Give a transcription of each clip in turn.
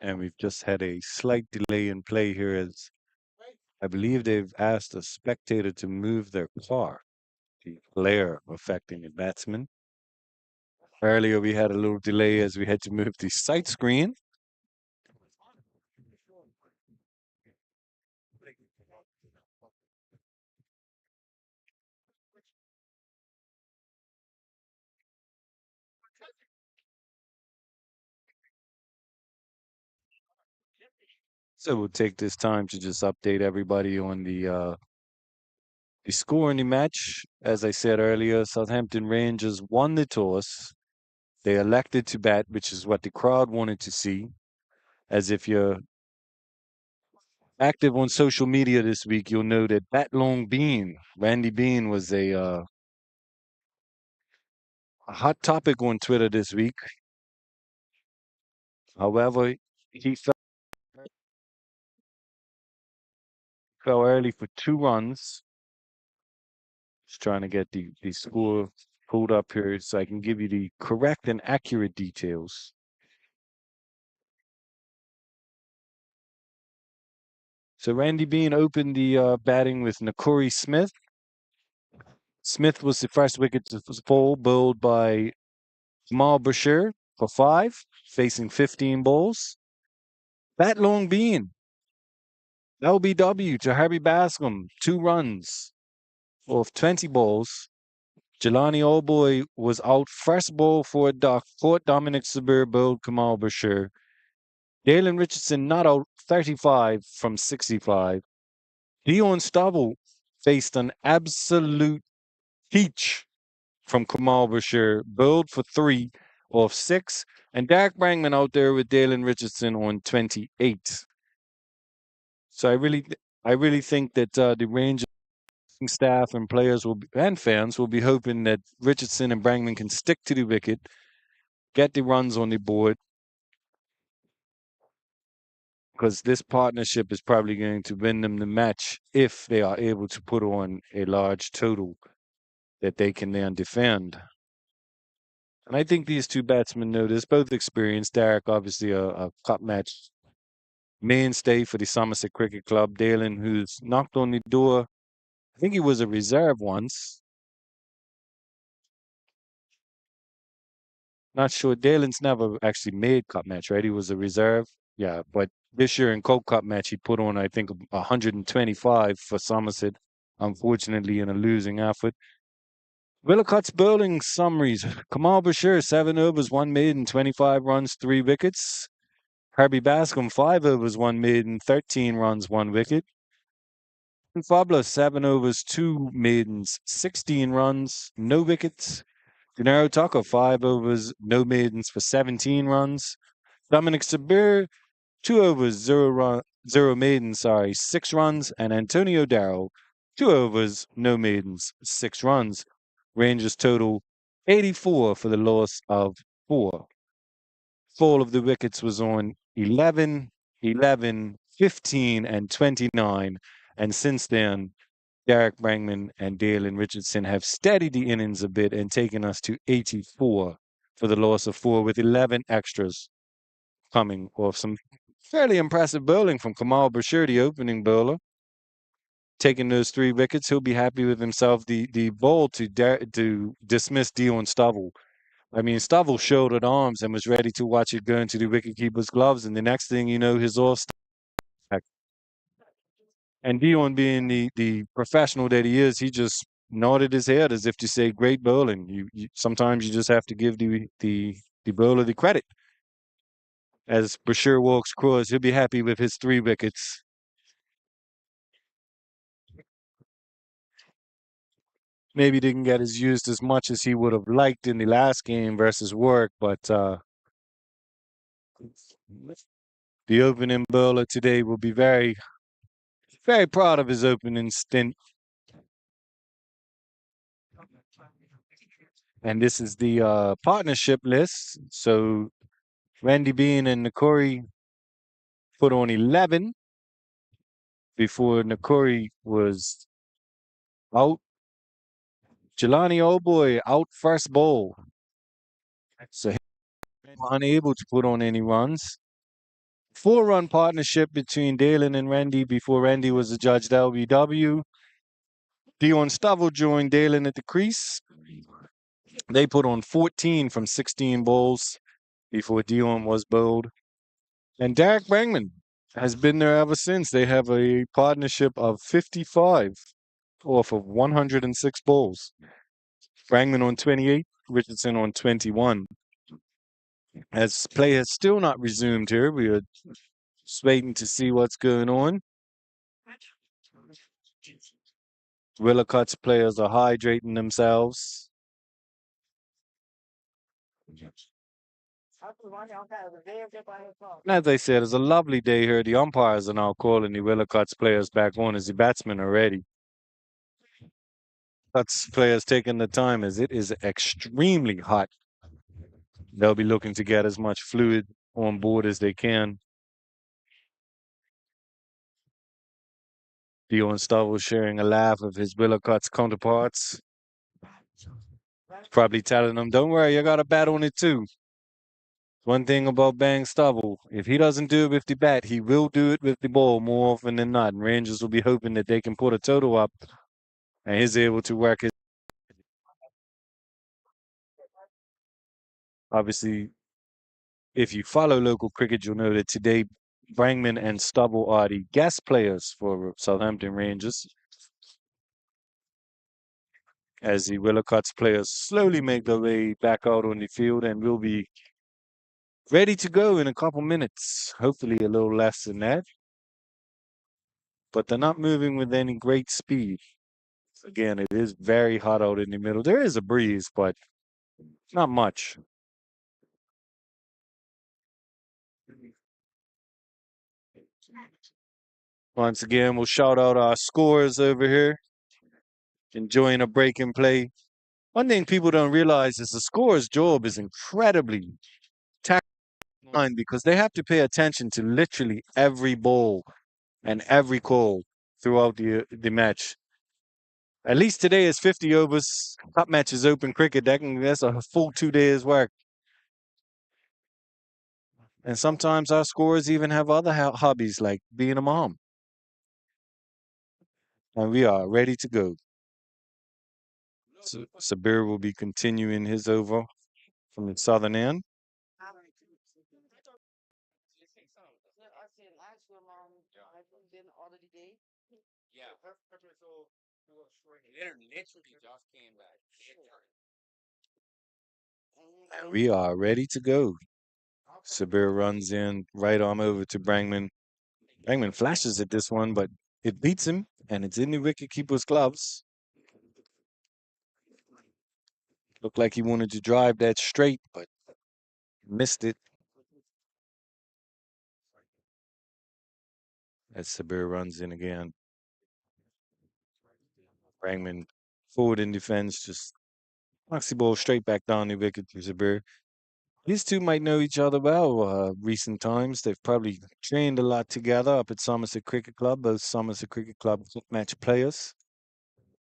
And we've just had a slight delay in play here as I believe they've asked a spectator to move their car. The glare affecting the batsman. Earlier we had a little delay as we had to move the sight screen. So we'll take this time to just update everybody on the score in the match. As I said earlier, Southampton Rangers won the toss. They elected to bat, which is what the crowd wanted to see. As if you're active on social media this week, you'll know that Bat Long Bean, Randy Bean, was a hot topic on Twitter this week. However, he fell early for 2 runs. Just trying to get the score pulled up here so I can give you the correct and accurate details. So Randy Bean opened the batting with Nakori Smith. Smith was the first wicket to fall, bowled by Jamal Bashir for 5, facing 15 balls. Bat Long Bean, LBW to Harry Bascom, 2 runs off 20 balls. Jelani Oldboy was out first ball for a duck, caught Dominic Sabir, bowled Kamal Bashir. Dalen Richardson not out 35 from 65. Dion Stubble faced an absolute peach from Kamal Bashir, bowled for 3 off 6, and Derek Brangman out there with Dalen Richardson on 28. So I really think that the Rangers staff and players and fans will be hoping that Richardson and Brangman can stick to the wicket, get the runs on the board, because this partnership is probably going to win them the match if they are able to put on a large total that they can then defend. And I think these two batsmen know this, both experienced. Derek, obviously, a cup match mainstay for the Somerset Cricket Club. Dalen, who's knocked on the door. I think he was a reserve once. Not sure. Dalen's never actually made cup match, right? He was a reserve. Yeah, but this year in Coke Cup match, he put on, I think, 125 for Somerset, unfortunately, in a losing effort. Willicott's bowling summaries. Kamal Bashir, 7 overs, 1 maiden, 25 runs, 3 wickets. Herbie Bascom, 5 overs, 1 maiden, 13 runs, 1 wicket. Fabla, 7 overs, 2 maidens, 16 runs, no wickets. Gennaro Tucker, 5 overs, no maidens for 17 runs. Dominic Sabir, 2 overs, 0 maidens, 6 runs. And Antonio Darrow, 2 overs, no maidens, 6 runs. Rangers total 84 for the loss of 4. Fall of the wickets was on 11, 11, 15, and 29. And since then, Derek Brangman and Dalen Richardson have steadied the innings a bit and taken us to 84 for the loss of 4, with 11 extras coming off some fairly impressive bowling from Kamal Bashir, the opening bowler. Taking those 3 wickets, he'll be happy with himself. The ball to dismiss Dion Stubble. I mean, Stubble shouldered arms and was ready to watch it go into the wicketkeeper's gloves, and the next thing you know, his off. And Dion, being the professional that he is, he just nodded his head as if to say, "Great bowling." Sometimes you just have to give the bowler the credit. As Bashir walks across, he'll be happy with his 3 wickets. Maybe didn't get as used as much as he would have liked in the last game versus Warwick, but the opening bowler today will be very, very proud of his opening stint. And this is the partnership list. So Randy Bean and Nakori put on 11 before Nakori was out. Jelani Oldboy out first bowl. So were unable to put on any runs. 4-run partnership between Dalen and Randy before Randy was adjudged LBW. Dion Stovall joined Dalen at the crease. They put on 14 from 16 balls before Dion was bowled. And Derek Brangman has been there ever since. They have a partnership of 55 off of 106 balls. Brangman on 28, Richardson on 21. As play has still not resumed here, we are just waiting to see what's going on. Willicott's players are hydrating themselves. And as I said, it's a lovely day here. The umpires are now calling the Willicott's players back on as the batsmen are ready. Willicott's players taking the time as it is extremely hot. They'll be looking to get as much fluid on board as they can. Dion Stovall sharing a laugh of his Willicott's counterparts. Probably telling them, don't worry, I got a bat on it too. One thing about Bang Stubble, if he doesn't do it with the bat, he will do it with the ball more often than not. And Rangers will be hoping that they can put a total up and he's able to work his. Obviously, if you follow local cricket, you'll know that today Brangman and Stubble are the guest players for Southampton Rangers. As the Willicott's players slowly make their way back out on the field and will be ready to go in a couple minutes. Hopefully a little less than that. But they're not moving with any great speed. Again, it is very hot out in the middle. There is a breeze, but not much. Once again, we'll shout out our scores over here. Enjoying a break and play. One thing people don't realize is the scorer's job is incredibly taxing because they have to pay attention to literally every ball and every call throughout the match. At least today is 50 overs. Top match is open cricket. That's a full 2 days work. And sometimes our scorers even have other hobbies like being a mom. And we are ready to go. So Sabir will be continuing his over from the southern end. And we are ready to go. Sabir runs in, right arm over to Brangman. Brangman flashes at this one, but it beats him, and it's in the wicketkeeper's gloves. Looked like he wanted to drive that straight, but missed it. As Sabir runs in again. Brangman forward in defense, just knocks the ball straight back down the wicket to Sabir. These two might know each other well. Recent times, they've probably trained a lot together up at Somerset Cricket Club. Both Somerset Cricket Club match players.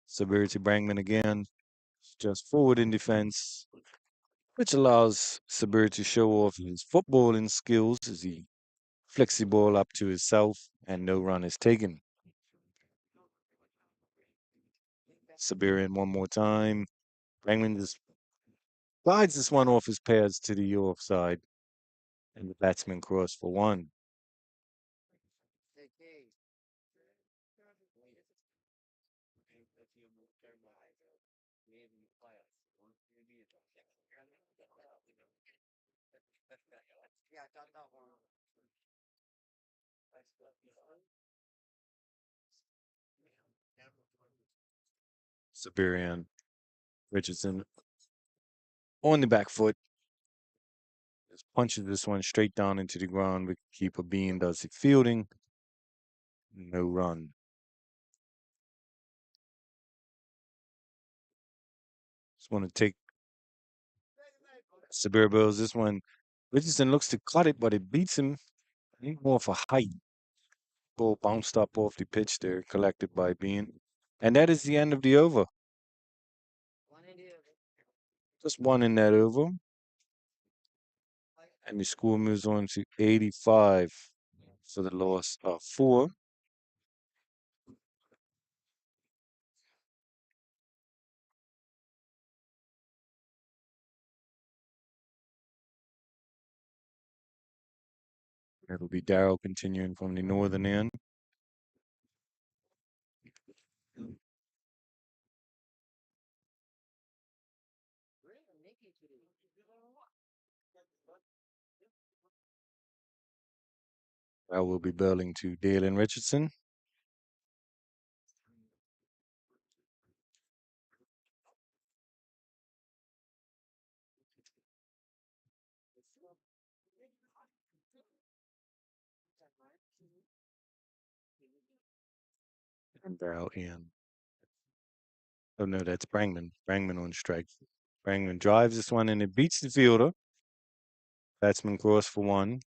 Sabir to Brangman again, just forward in defense, which allows Sabir to show off his footballing skills as he flicks the ball up to himself and no run is taken. Sabir in one more time. Brangman just glides this one off his pads to the offside, and the batsman cross for one. Sabir, Richardson on the back foot. Just punches this one straight down into the ground. Wicketkeeper Bean does the fielding. No run. Just want to take Sabir Bills. This one, Richardson looks to cut it, but it beats him. I think more for height. Ball bounced up off the pitch there, collected by Bean. And that is the end of the over. Just one in that over. And the score moves on to 85 for the loss of four. It'll be Darrell continuing from the northern end. I will be bowling to Dalen Richardson. And Darrell in. Oh no, that's Brangman. Brangman on strike. Brangman drives this one and it beats the fielder. Batsman cross for one.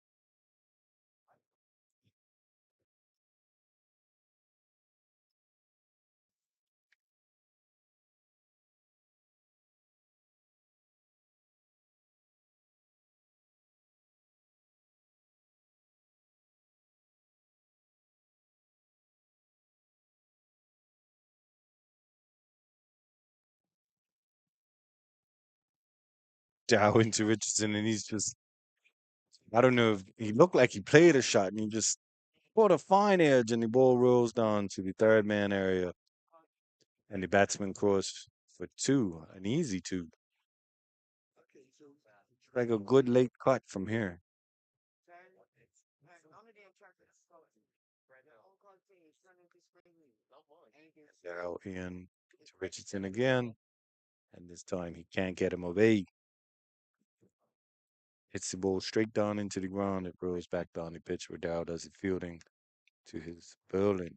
Dow into Richardson, and he's just, I don't know if he looked like he played a shot and he just caught a fine edge and the ball rolls down to the third man area. And the batsman cross for two, an easy two. Like a good late cut from here. Dow in to Richardson again. And this time he can't get him away. Hits the ball straight down into the ground. It rolls back down the pitch where Dow does the fielding to his bowling.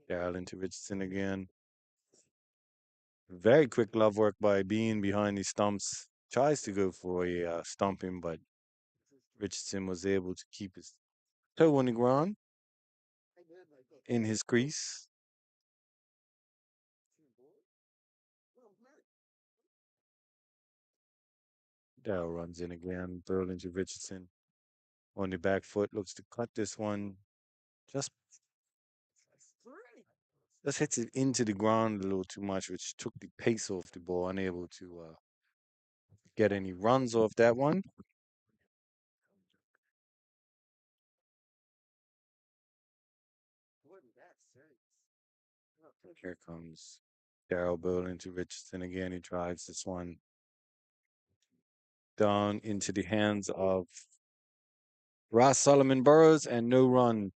Dow into Richardson again. Very quick glove work by Bean behind the stumps. Tries to go for a stumping, but Richardson was able to keep his toe on the ground in his crease. Dow runs in again. Thrown into Richardson on the back foot. Looks to cut this one. Just just hits it into the ground a little too much, which took the pace off the ball. Unable to get any runs off that one. Here comes Darrell bowling to Richardson again. He drives this one down into the hands of Ross Solomon Burrows and no run.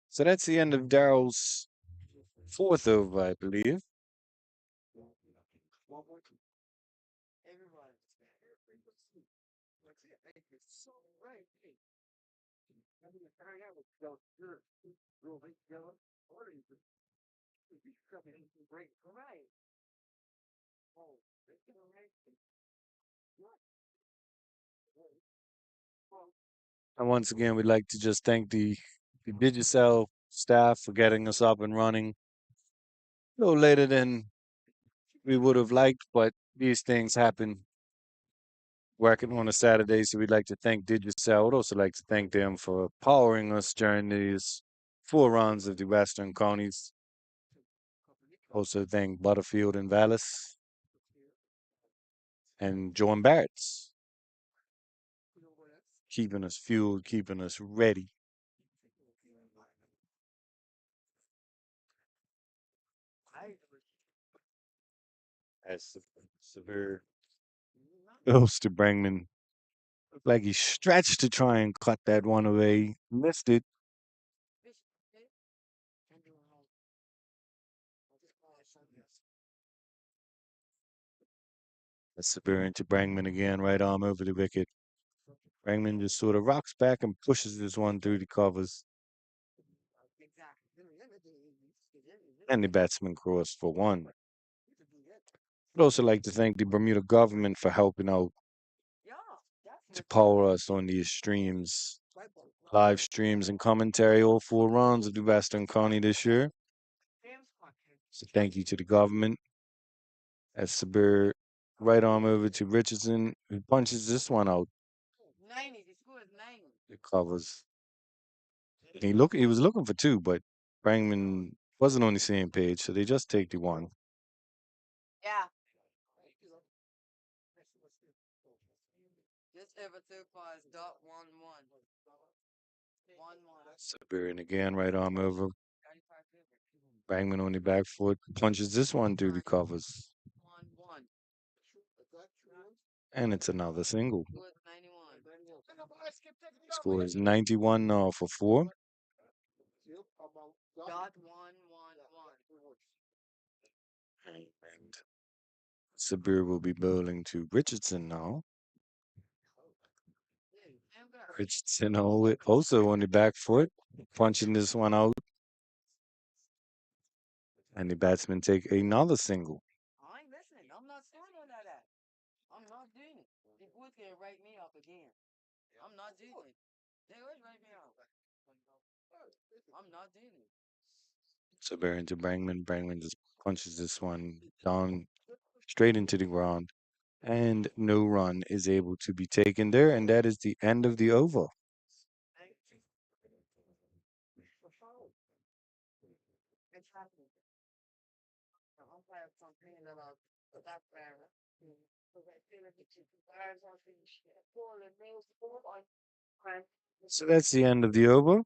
So that's the end of Darrell's fourth over, I believe. And once again, we'd like to just thank the Digicel staff for getting us up and running a little later than we would have liked, but these things happen working on a Saturday. So we'd like to thank Digicel. We'd also like to thank them for powering us during these four rounds of the Western Counties. Also thank Butterfield and Vallis and Joan Barrett's keeping us fueled, keeping us ready. As severe goes to Brangman. Looked like he stretched to try and cut that one away. Missed it. That's severe into Brangman again, right arm over the wicket. Brangman just sort of rocks back and pushes this one through the covers. And the batsman crossed for one. I'd also like to thank the Bermuda government for helping out to power us on these streams, live streams and commentary all four rounds of the Western County this year. So thank you to the government. As Sabir right arm over to Richardson, who punches this one out. 90. The score is 90. It covers. He was looking for two, but Brangman wasn't on the same page, so they just take the one. Yeah. This ever so far is dot 1-1. 1-1. Sabir again, right arm over. Brangman on the back foot, punches this one through the covers. 1-1. And it's another single. Score is 91. Score is 91 now for four. Dot 1-1-1. And Sabir will be bowling to Richardson now. Richardson also on the back foot, punching this one out. And the batsmen take another single. I ain't listening. I'm not doing all that. I'm not doing it. The boys can write me up again. I'm not doing it. They always write me up. I'm not doing it. Sabir into Brangman. Brangman just punches this one down straight into the ground. And no run is able to be taken there. And that is the end of the over. So that's the end of the over.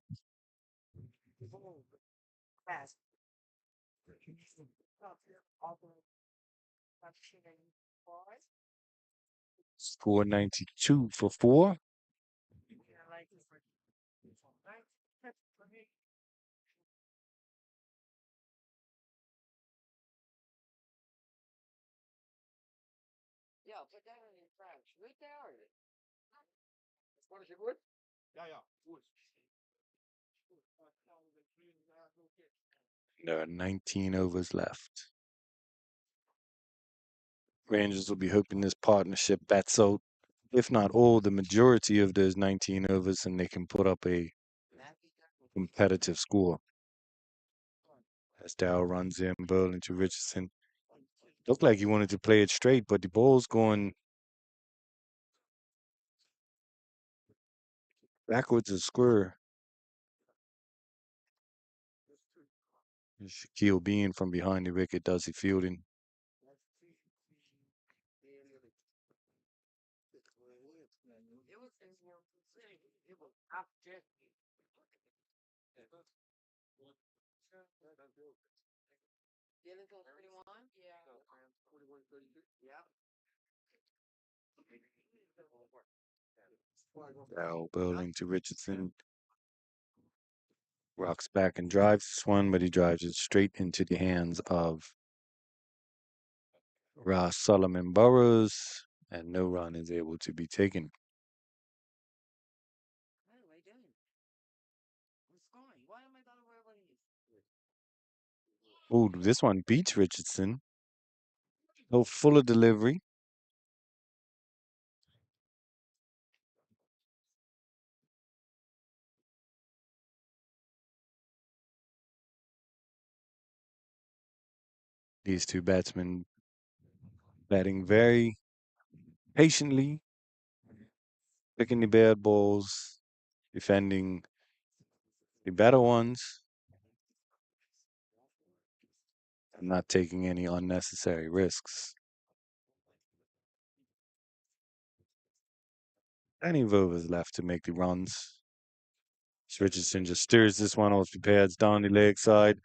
Score 92 for four. Yeah, put that in your trash. Right there. There are 19 overs left. Rangers will be hoping this partnership bats out, if not all, the majority of those 19 overs, and they can put up a competitive score. As Dow runs in, bowling to Richardson. Looked like he wanted to play it straight, but the ball's going backwards and square. Shaquille Bean from behind the wicket does the fielding. Dow bowling to Richardson. Rocks back and drives this one, but he drives it straight into the hands of Ross Solomon Burrows, and no run is able to be taken. What am I doing? I'm scoring. Why am I not aware of these? Ooh, this one beats Richardson. No fuller delivery. These two batsmen batting very patiently, picking the bad balls, defending the better ones, and not taking any unnecessary risks. Plenty of overs left to make the runs. Richardson just steers this one off the pads down the leg side.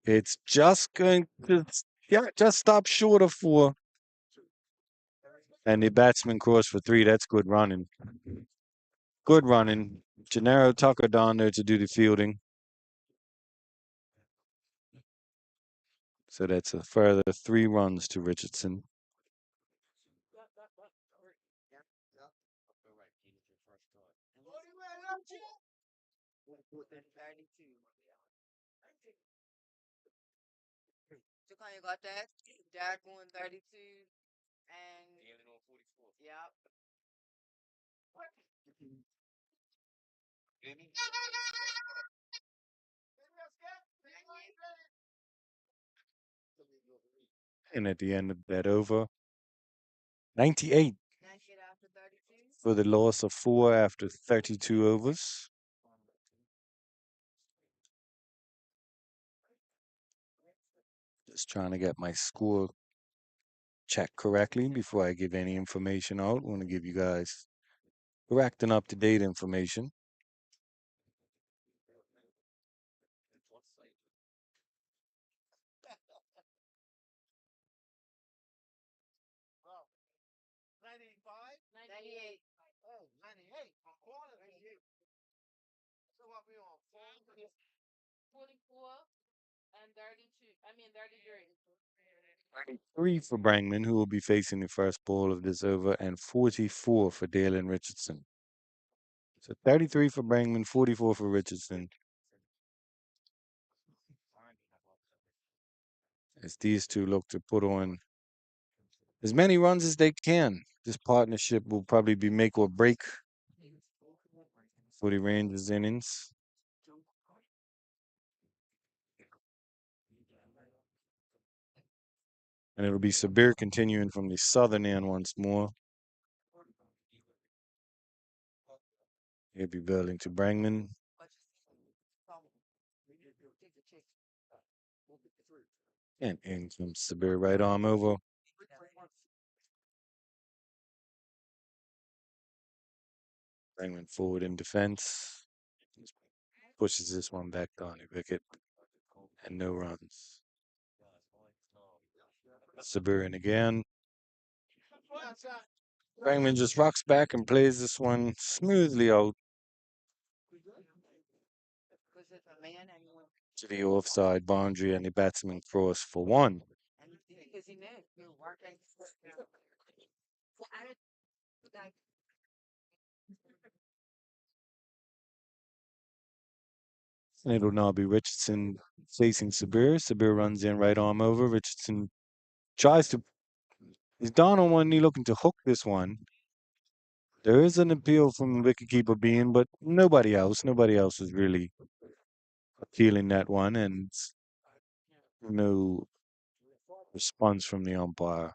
It's just going to, yeah, just stop short of four. And the batsman crossed for three. That's good running. Good running. Gennaro Tucker down there to do the fielding. So that's a further 3 runs to Richardson. You got that? Derek won 32 and yep. And at the end of that over, 98 98 after 32. for the loss of 4 after 32 overs. Just trying to get my score checked correctly before I give any information out. I want to give you guys correct and up to date information. Oh, 95? 98. Oh, 98. A quarter. 98. So what we on? 44 and 32. I mean 33. 3 for Brangman, who will be facing the first ball of this over, and 44 for Dalen Richardson. So 33 for Brangman, 44 for Richardson. As these two look to put on as many runs as they can. This partnership will probably be make or break for the Rangers innings. And it'll be Sabir continuing from the southern end once more. He'll be bailing to Brangman. And in comes Sabir right arm over. Brangman forward in defense. Pushes this one back down the wicket. And no runs. Sabir in again. Brangman just rocks back and plays this one smoothly out to the offside boundary, and the batsman cross for one. And it'll now be Richardson facing Sabir. Sabir runs in right arm over. Richardson tries to, he's down on one knee looking to hook this one. There is an appeal from the wicketkeeper Bean, but nobody else is really appealing that one, and no response from the umpire.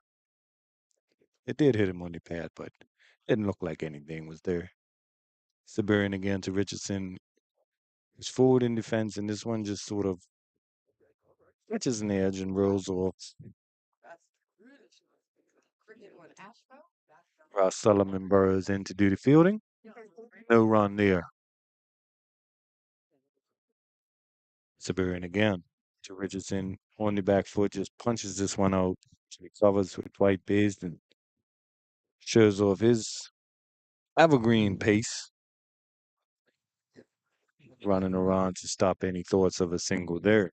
It did hit him on the pad, but didn't look like anything was there. Sabir in again to Richardson. He's forward in defense, and this one just sort of catches an edge and rolls off. Ross Solomon burrows in to do the fielding. No run there. Sabir in again to Richardson on the back foot, just punches this one out. He covers with white base and shows off his evergreen pace, running around to stop any thoughts of a single there.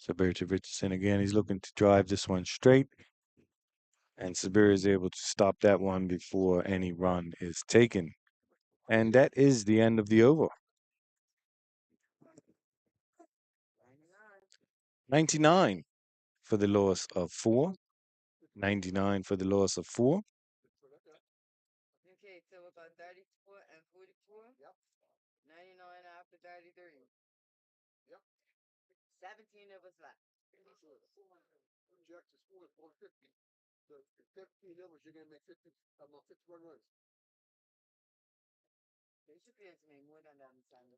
Sabir to Richardson again. He's looking to drive this one straight. And Sabir is able to stop that one before any run is taken. And that is the end of the over. 99 for the loss of 4. 99 for the loss of 4. Okay, so we got 34 and 44. Yep. 99 after 33. Yep. 17 of us left. Jack to score is 150. So 15 overs, you're gonna make 50, about 51 runs. They should be able to make more than that in time.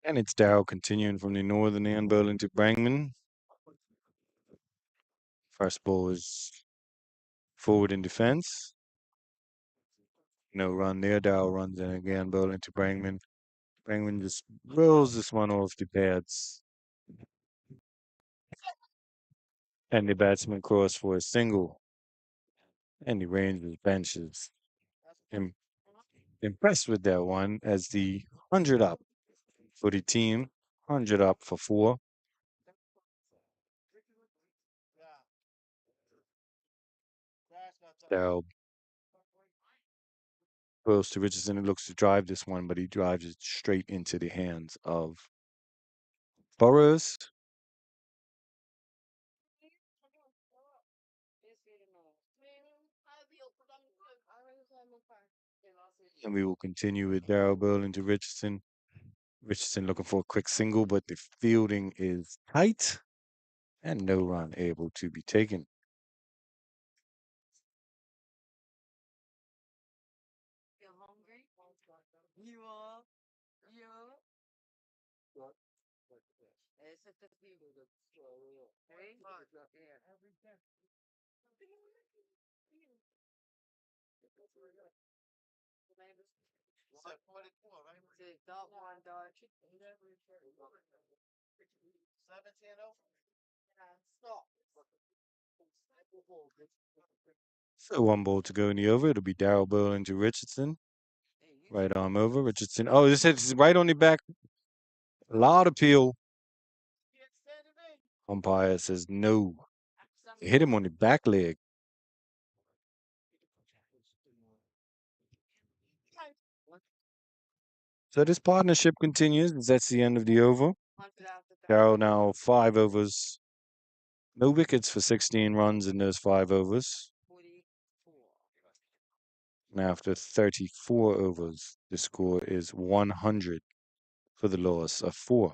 And it's Dow continuing from the northern end, bowling to Brangman. First ball is forward in defense. No run there. Dow runs in again, bowling to Brangman. Brangman just rolls this one off the pads. And the batsman cross for a single. And the Rangers benches impressed with that one as the 100 up. for the team. 100 up for 4. Darrell throws to Richardson. It looks to drive this one, but he drives it straight into the hands of Burrows. And we will continue with Darrell Burling to Richardson. Richardson looking for a quick single, but the fielding is tight and no run able to be taken. Feel hungry? You are. You. It's at the field. Hey? Yeah. It's dot one dot. 17 over. Stop. So 1 ball to go in the over. It'll be Darrell Burling to Richardson. Right arm over. Richardson. Oh, this hits right on the back. A lot of peel. Umpire says no. It hit him on the back leg. So this partnership continues. That's the end of the over. Darrell now 5 overs. No wickets for 16 runs in those 5 overs. And after 34 overs, the score is 100 for the loss of 4.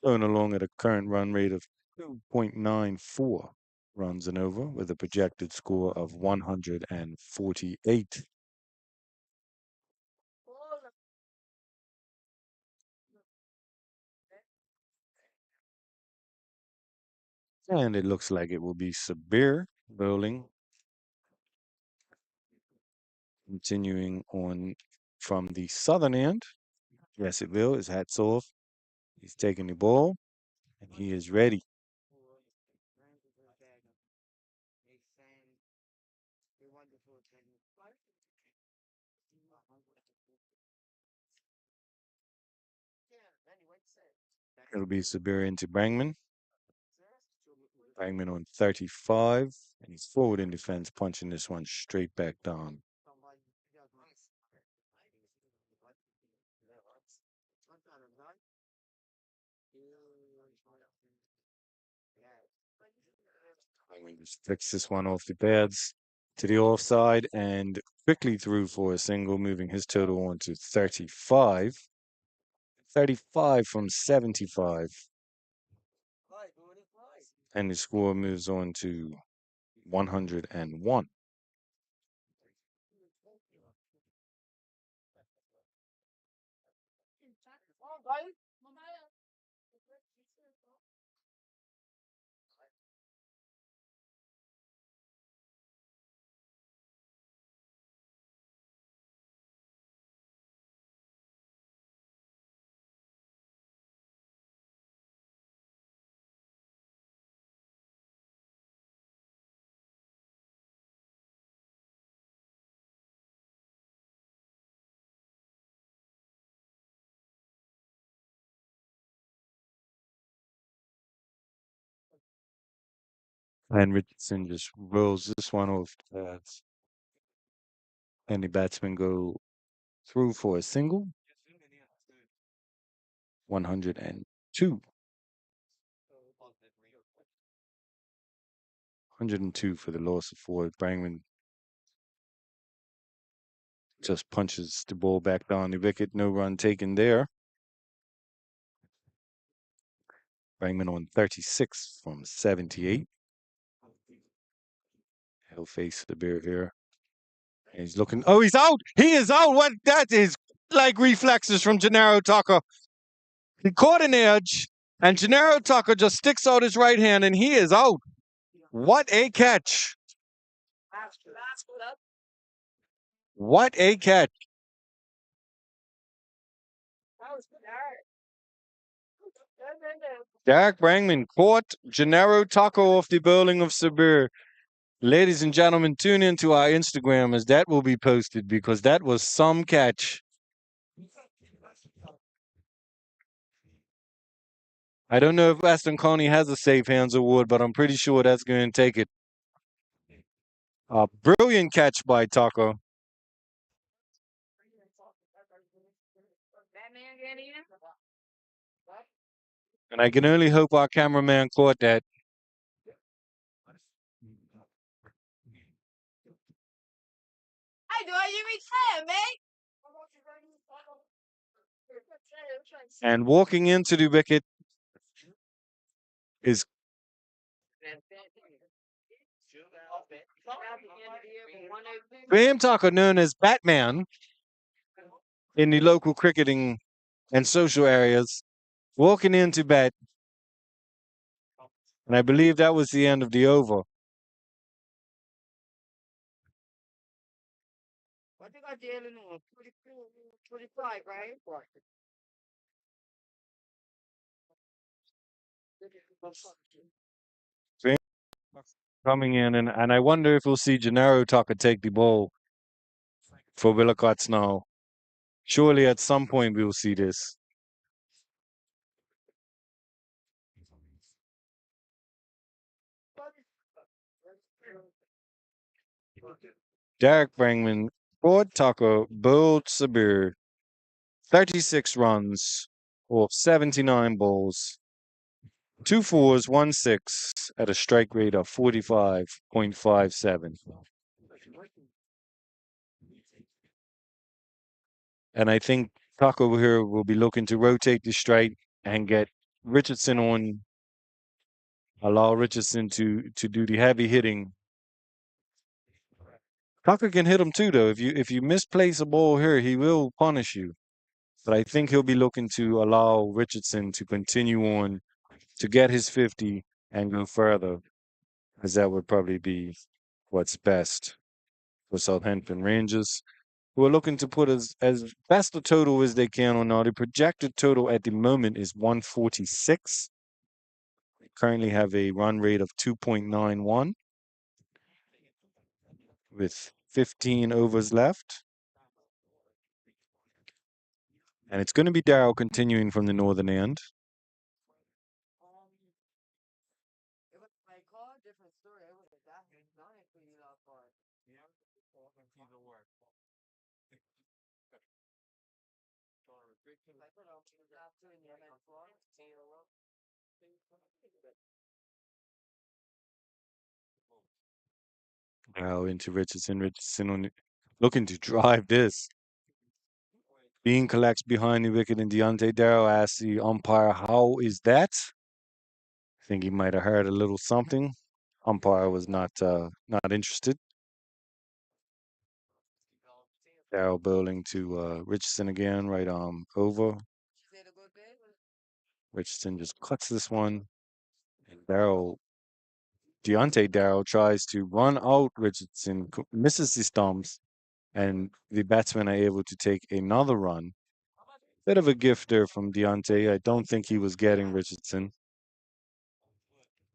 Going along at a current run rate of 2.94 runs and over with a projected score of 148. And it looks like it will be Sabir bowling. Continuing on from the southern end. Yes, it will. His hat's off. He's taking the ball, and he is ready. It'll be Sabir into Brangman. Brangman on 35, and he's forward in defense, punching this one straight back down. Brangman just flicks this one off the pads to the offside and quickly threw for a single, moving his total on to 35. 35 from 75. And the score moves on to 101. And Richardson just rolls this one off the pads. And the batsmen go through for a single. 102. 102 for the loss of 4. Brangman just punches the ball back down the wicket. No run taken there. Brangman on 36 from 78. He'll face the bear here. And he's looking. Oh, he's out. He is out. What? That is like reflexes from Gennaro Tucker. He caught an edge, and Gennaro Tucker just sticks out his right hand, and he is out. What a catch. What a catch. Derek Brangman caught Gennaro Tucker off the bowling of Sabir. Ladies and gentlemen, tune into our Instagram as that will be posted because that was some catch. I don't know if Aston Coney has a safe hands award, but I'm pretty sure that's going to take it. A brilliant catch by Taco. Batman getting in? And I can only hope our cameraman caught that. I do it every time, man. And walking into the wicket is Graham Tucker, known as Batman in the local cricketing and social areas, walking into bat. And I believe that was the end of the over. I think I did it on 25, right? Graham coming in, and I wonder if we'll see Gennaro Tucker take the ball for Willicott now. Surely at some point we will see this. Derek Brangman, Ford Tucker, bowled Sabir, 36 runs off 79 balls, 2 4s, 1 6 at a strike rate of 45.57. And I think Tucker here will be looking to rotate the strike and get Richardson on, allow Richardson to do the heavy hitting. Tucker can hit him too, though. If you misplace a ball here, he will punish you. But I think he'll be looking to allow Richardson to continue on to get his 50 and go further, as that would probably be what's best for Southampton Rangers, who are looking to put as best a total as they can on now. The projected total at the moment is 146. They currently have a run rate of 2.91 with 15 overs left. And it's going to be Darrow continuing from the northern end. It was my call, different story. It was a document for you lot part. I put on the last two in the MS4. Darrow into Richardson. Richardson on looking to drive this. Bean collects behind the wicket, and Deontay Darrow asks the umpire, "How is that?" I think he might have heard a little something. Umpire was not interested. Darrow bowling to Richardson again, right arm over. She said a good day. Richardson just cuts this one, and Deontay Darrow tries to run out Richardson, misses the stumps, and the batsmen are able to take another run. Bit of a gift there from Deontay. I don't think he was getting Richardson.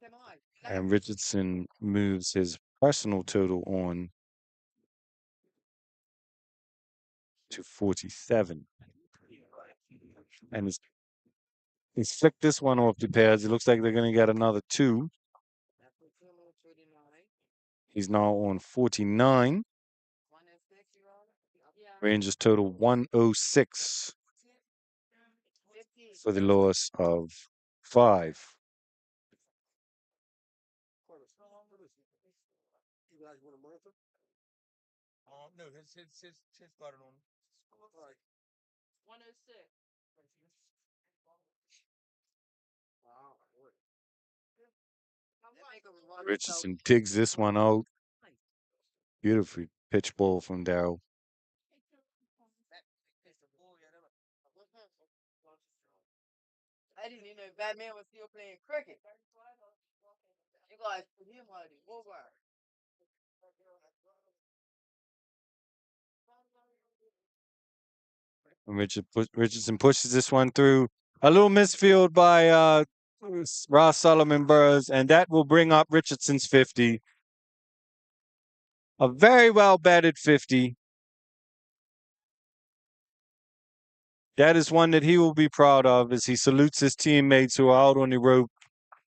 Come on. And Richardson moves his personal total on to 47. And he's flicked this one off the pads. It looks like they're going to get another two. He's now on 49. Rangers total 106 for the loss of 5. No, his got it on. 106. Richardson digs this one out. Beautiful pitch ball from Darrow. I didn't even know Batman was still playing cricket. You guys put him on the over. And Richardson pushes this one through. A little misfield by Ross Solomon Burrows, and that will bring up Richardson's 50. A very well batted 50. That is one that he will be proud of as he salutes his teammates who are out on the rope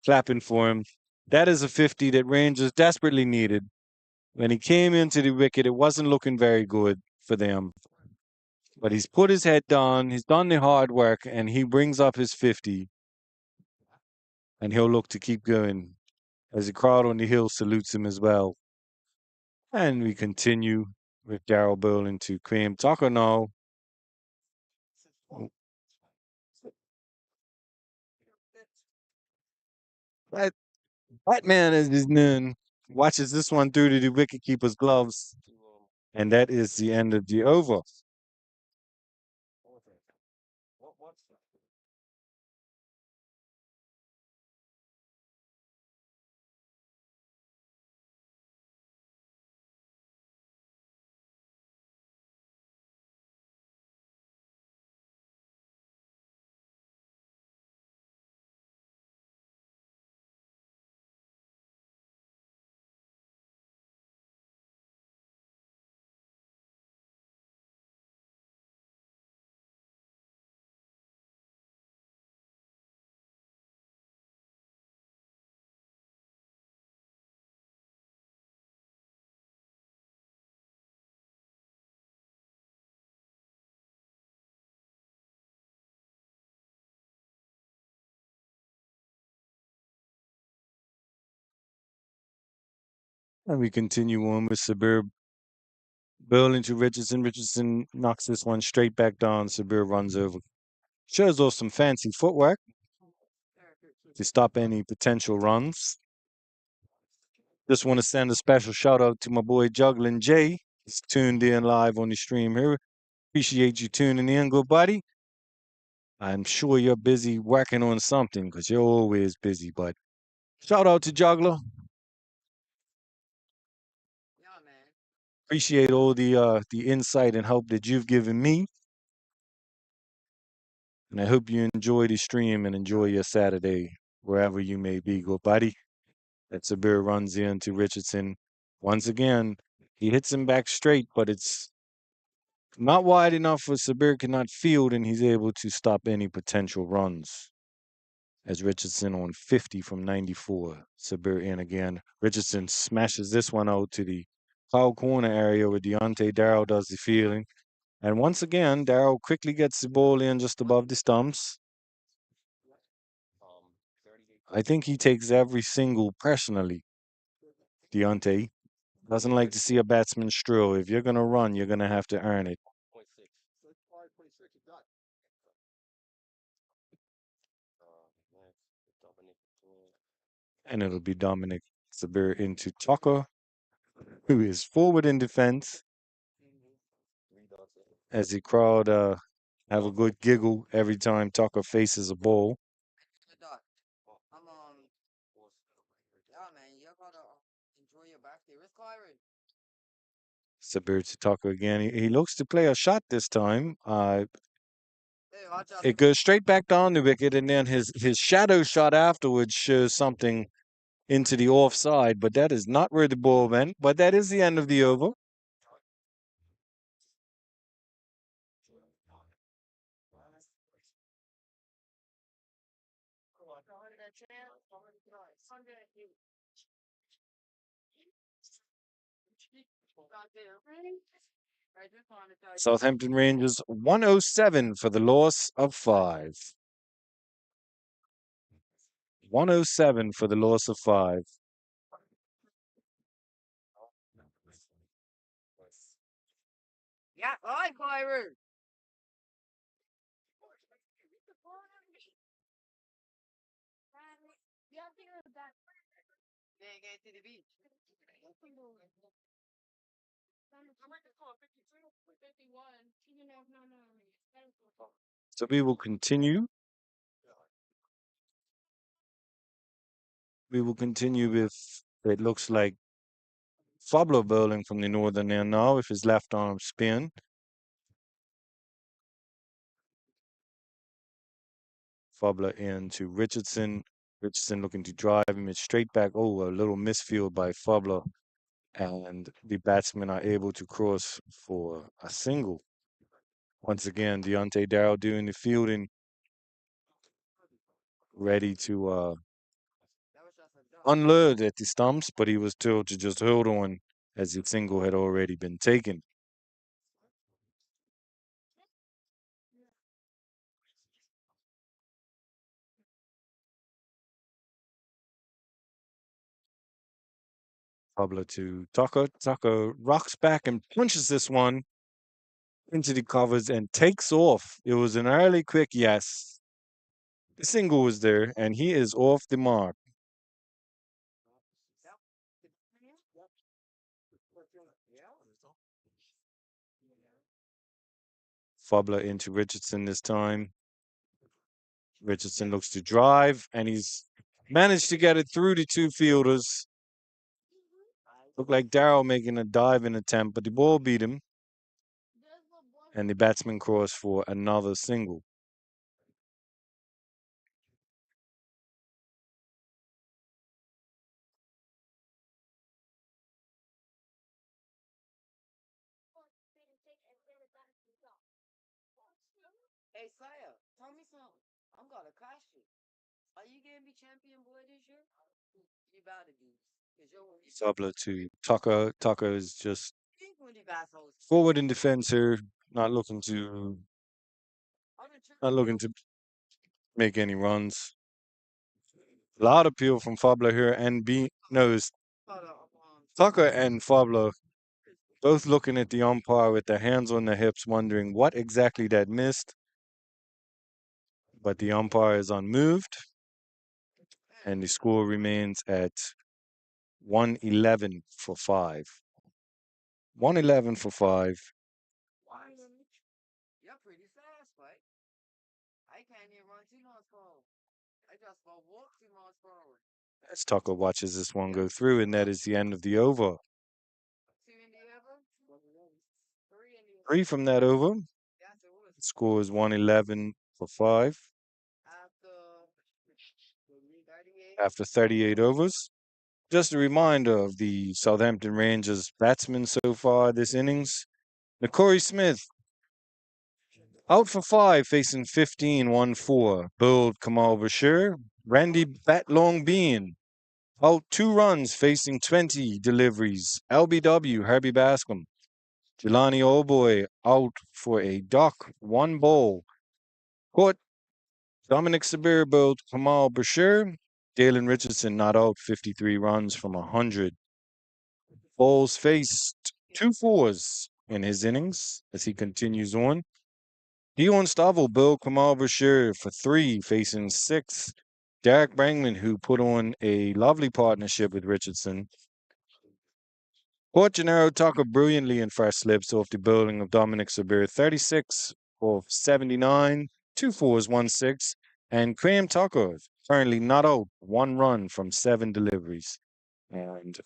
clapping for him. That is a 50 that Rangers desperately needed. When he came into the wicket, it wasn't looking very good for them. But he's put his head down, he's done the hard work, and he brings up his 50. And he'll look to keep going as the crowd on the hill salutes him as well. And we continue with Darrell Bowling to Cream Tucker now. That Batman is his nun. Watches this one through to the wicketkeeper's gloves. And that is the end of the over. And we continue on with Sabir Bowling to Richardson. Richardson knocks this one straight back down. Sabir runs over. Shows off some fancy footwork to stop any potential runs. Just want to send a special shout out to my boy Juggling Jay. He's tuned in live on the stream here. Appreciate you tuning in, good buddy. I'm sure you're busy working on something because you're always busy, but shout out to Juggler. Yeah, man. Appreciate all the insight and help that you've given me. And I hope you enjoy the stream and enjoy your Saturday wherever you may be, good buddy. That Sabir runs into Richardson. Once again, he hits him back straight, but it's not wide enough for Sabir cannot field, and he's able to stop any potential runs. As Richardson on 50 from 94. Sabir in again. Richardson smashes this one out to the foul corner area where Deontay Darrow does the fielding. And once again, Darrow quickly gets the ball in just above the stumps. I think he takes every single personally. Deontay doesn't like to see a batsman stroll. If you're going to run, you're going to have to earn it. And it'll be Dominic Sabir into Tucker, who is forward in defense. As the crowd have a good giggle every time Tucker faces a ball. Good dog. Yeah, man. You gotta enjoy your birthday. Where's Kyrie? Sabir to Tucker again. He looks to play a shot this time. Hey, watch out. It goes straight back down the wicket, and then his shadow shot afterwards shows something into the offside, but that is not where the ball went. But that is the end of the over. Southampton Rangers 107 for the loss of 5. 107 for the loss of 5. Yeah, hi, Kyrie. They get to the beach. So we will continue. We will continue with, it looks like, Fablo bowling from the northern end now with his left arm spin. Fablo into Richardson. Richardson looking to drive him it straight back. Oh, a little misfield by Fablo. And the batsmen are able to cross for a single. Once again, Deontay Darrell doing the fielding, ready to That was just a duck. unload at the stumps, but he was told to just hold on as the single had already been taken. Pablo to Tucker. Tucker rocks back and punches this one into the covers and takes off. It was an early quick yes. The single was there, and he is off the mark. Yep. Yeah. Fabler into Richardson this time. Richardson looks to drive, and he's managed to get it through the two fielders. Looked like Darrell making a diving attempt, but the ball beat him, and the batsman crossed for another single. Hey, Saya, tell me something. I'm gonna cost you. Are you gonna be champion boy this year? You about to be. Cause you're Fabler to Tucker. Tucker is just when the bats host. forward in defense here, not looking to I'm the not looking to make any runs. A lot of appeal from Fabler here, and B knows Tucker and Fabler both looking at the umpire with their hands on their hips, wondering what exactly that missed. But the umpire is unmoved, and the score remains at 111 for 5. 111 for 5. You're pretty fast, but I can't even run 2 miles per hour. I just about walk 2 miles per hour. As Tucker watches this one go through, and that is the end of the over. 2 in the over? 3 in the 3 from that over. Yes, it was. Score is 111 for 5 After 38. after 38 overs. Just a reminder of the Southampton Rangers batsmen so far this innings. Corey Smith out for 5, facing 15, 1-4. Bowled Kamal Bashir. Randy Batlong Bean out 2 runs, facing 20 deliveries. LBW, Herbie Bascom. Jelani Oldboy out for a duck, 1 ball. Caught Dominic Sabir bowled Kamal Bashir. Dalen Richardson not out, 53 runs from 100. Bowles faced 2 fours in his innings as he continues on. Dion Stavel bowled Kamal Bashir for 3, facing 6. Derek Brangman, who put on a lovely partnership with Richardson, caught Gennaro Tucker brilliantly in first slips off the bowling of Dominic Sabir, 36 for 79, 2 fours, 1 6. And Graham Tucker, currently not out, 1 run from 7 deliveries. And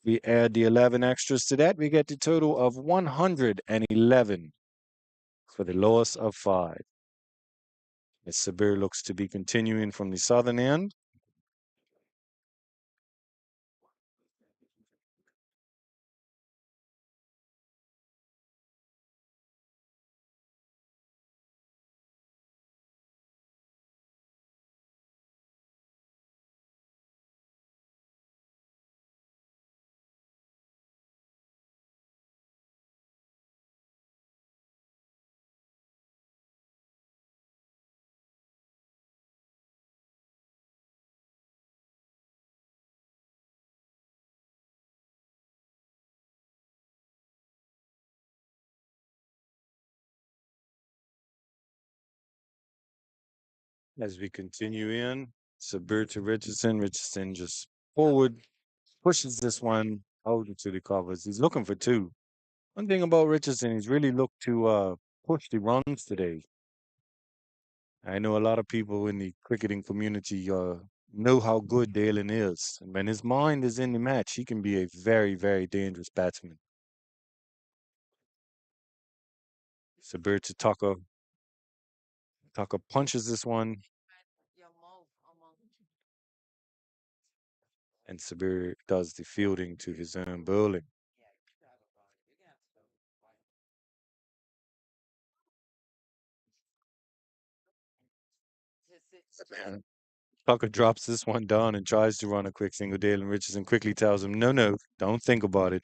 we add the 11 extras to that, we get the total of 111 for the loss of 5. As Sabir looks to be continuing from the southern end. As we continue in, Sabir to Richardson. Richardson just forward, pushes this one out into the covers. He's looking for 2. One thing about Richardson, he's really looked to push the runs today. I know a lot of people in the cricketing community know how good Dalen is. And when his mind is in the match, he can be a very, very dangerous batsman. Sabir to Tucker. Tucker punches this one, Your mouth. and Sabir does the fielding to his own bowling. Man, Tucker drops this one down and tries to run a quick single. Dalen Richardson quickly tells him, no, no, don't think about it.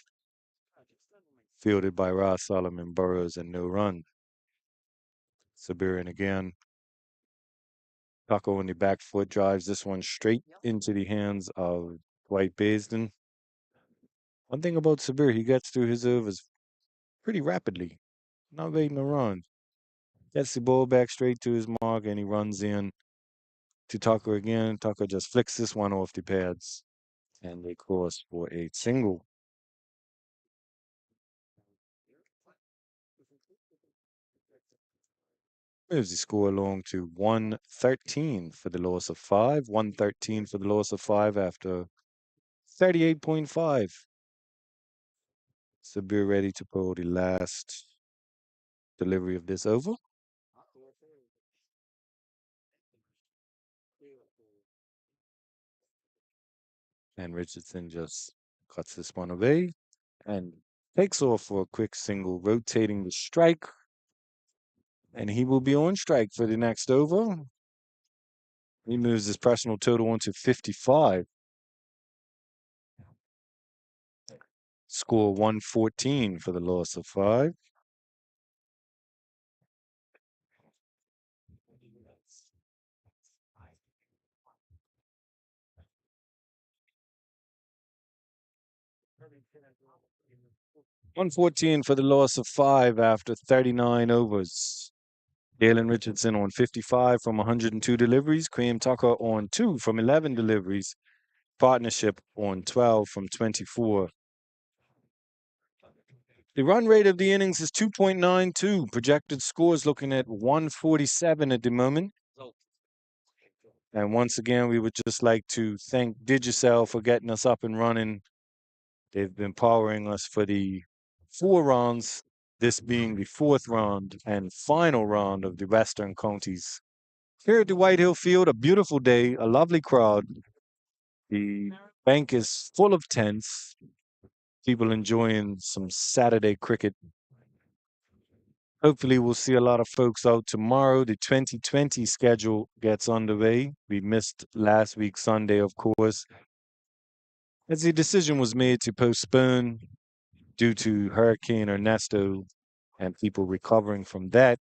Fielded by Ross Solomon, Burrows, and no run. Sabirian again. Tucker on the back foot drives this one straight into the hands of Dwight Baisden. One thing about Sabir, he gets through his overs pretty rapidly, not waiting to run. Gets the ball back straight to his mark, and he runs in to Tucker again. Tucker just flicks this one off the pads, and they cross for a single. Moves the score along to 113 for the loss of 5. 113 for the loss of 5 after 38.5. Sabir ready to pull the last delivery of this over. And Richardson just cuts this one away and takes off for a quick single, rotating the strike. And he will be on strike for the next over. He moves his personal total on to 55. Score 114 for the loss of 5. $114 for the loss of 5 after 39 overs. Galen Richardson on 55 from 102 deliveries. Cream Tucker on 2 from 11 deliveries. Partnership on 12 from 24. The run rate of the innings is 2.92. Projected scores looking at 147 at the moment. And once again, we would just like to thank Digicel for getting us up and running. They've been powering us for the 4 rounds, this being the 4th round and final round of the Western Counties. Here at the White Hill Field, a beautiful day, a lovely crowd. The bank is full of tents, people enjoying some Saturday cricket. Hopefully, we'll see a lot of folks out tomorrow. The 2020 schedule gets underway. We missed last week, Sunday, of course, as the decision was made to postpone due to Hurricane Ernesto and people recovering from that.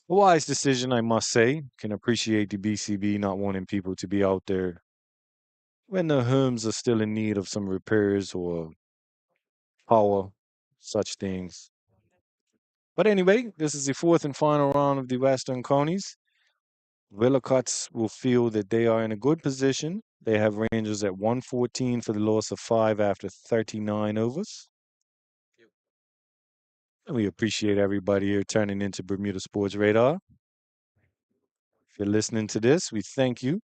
A wise decision, I must say. Can appreciate the BCB not wanting people to be out there when their homes are still in need of some repairs or power, such things. But anyway, this is the 4th and final round of the Western Counties. Willicots will feel that they are in a good position. They have Rangers at 114 for the loss of 5 after 39 overs. And we appreciate everybody here turning into Bermuda Sports Radar. If you're listening to this, we thank you.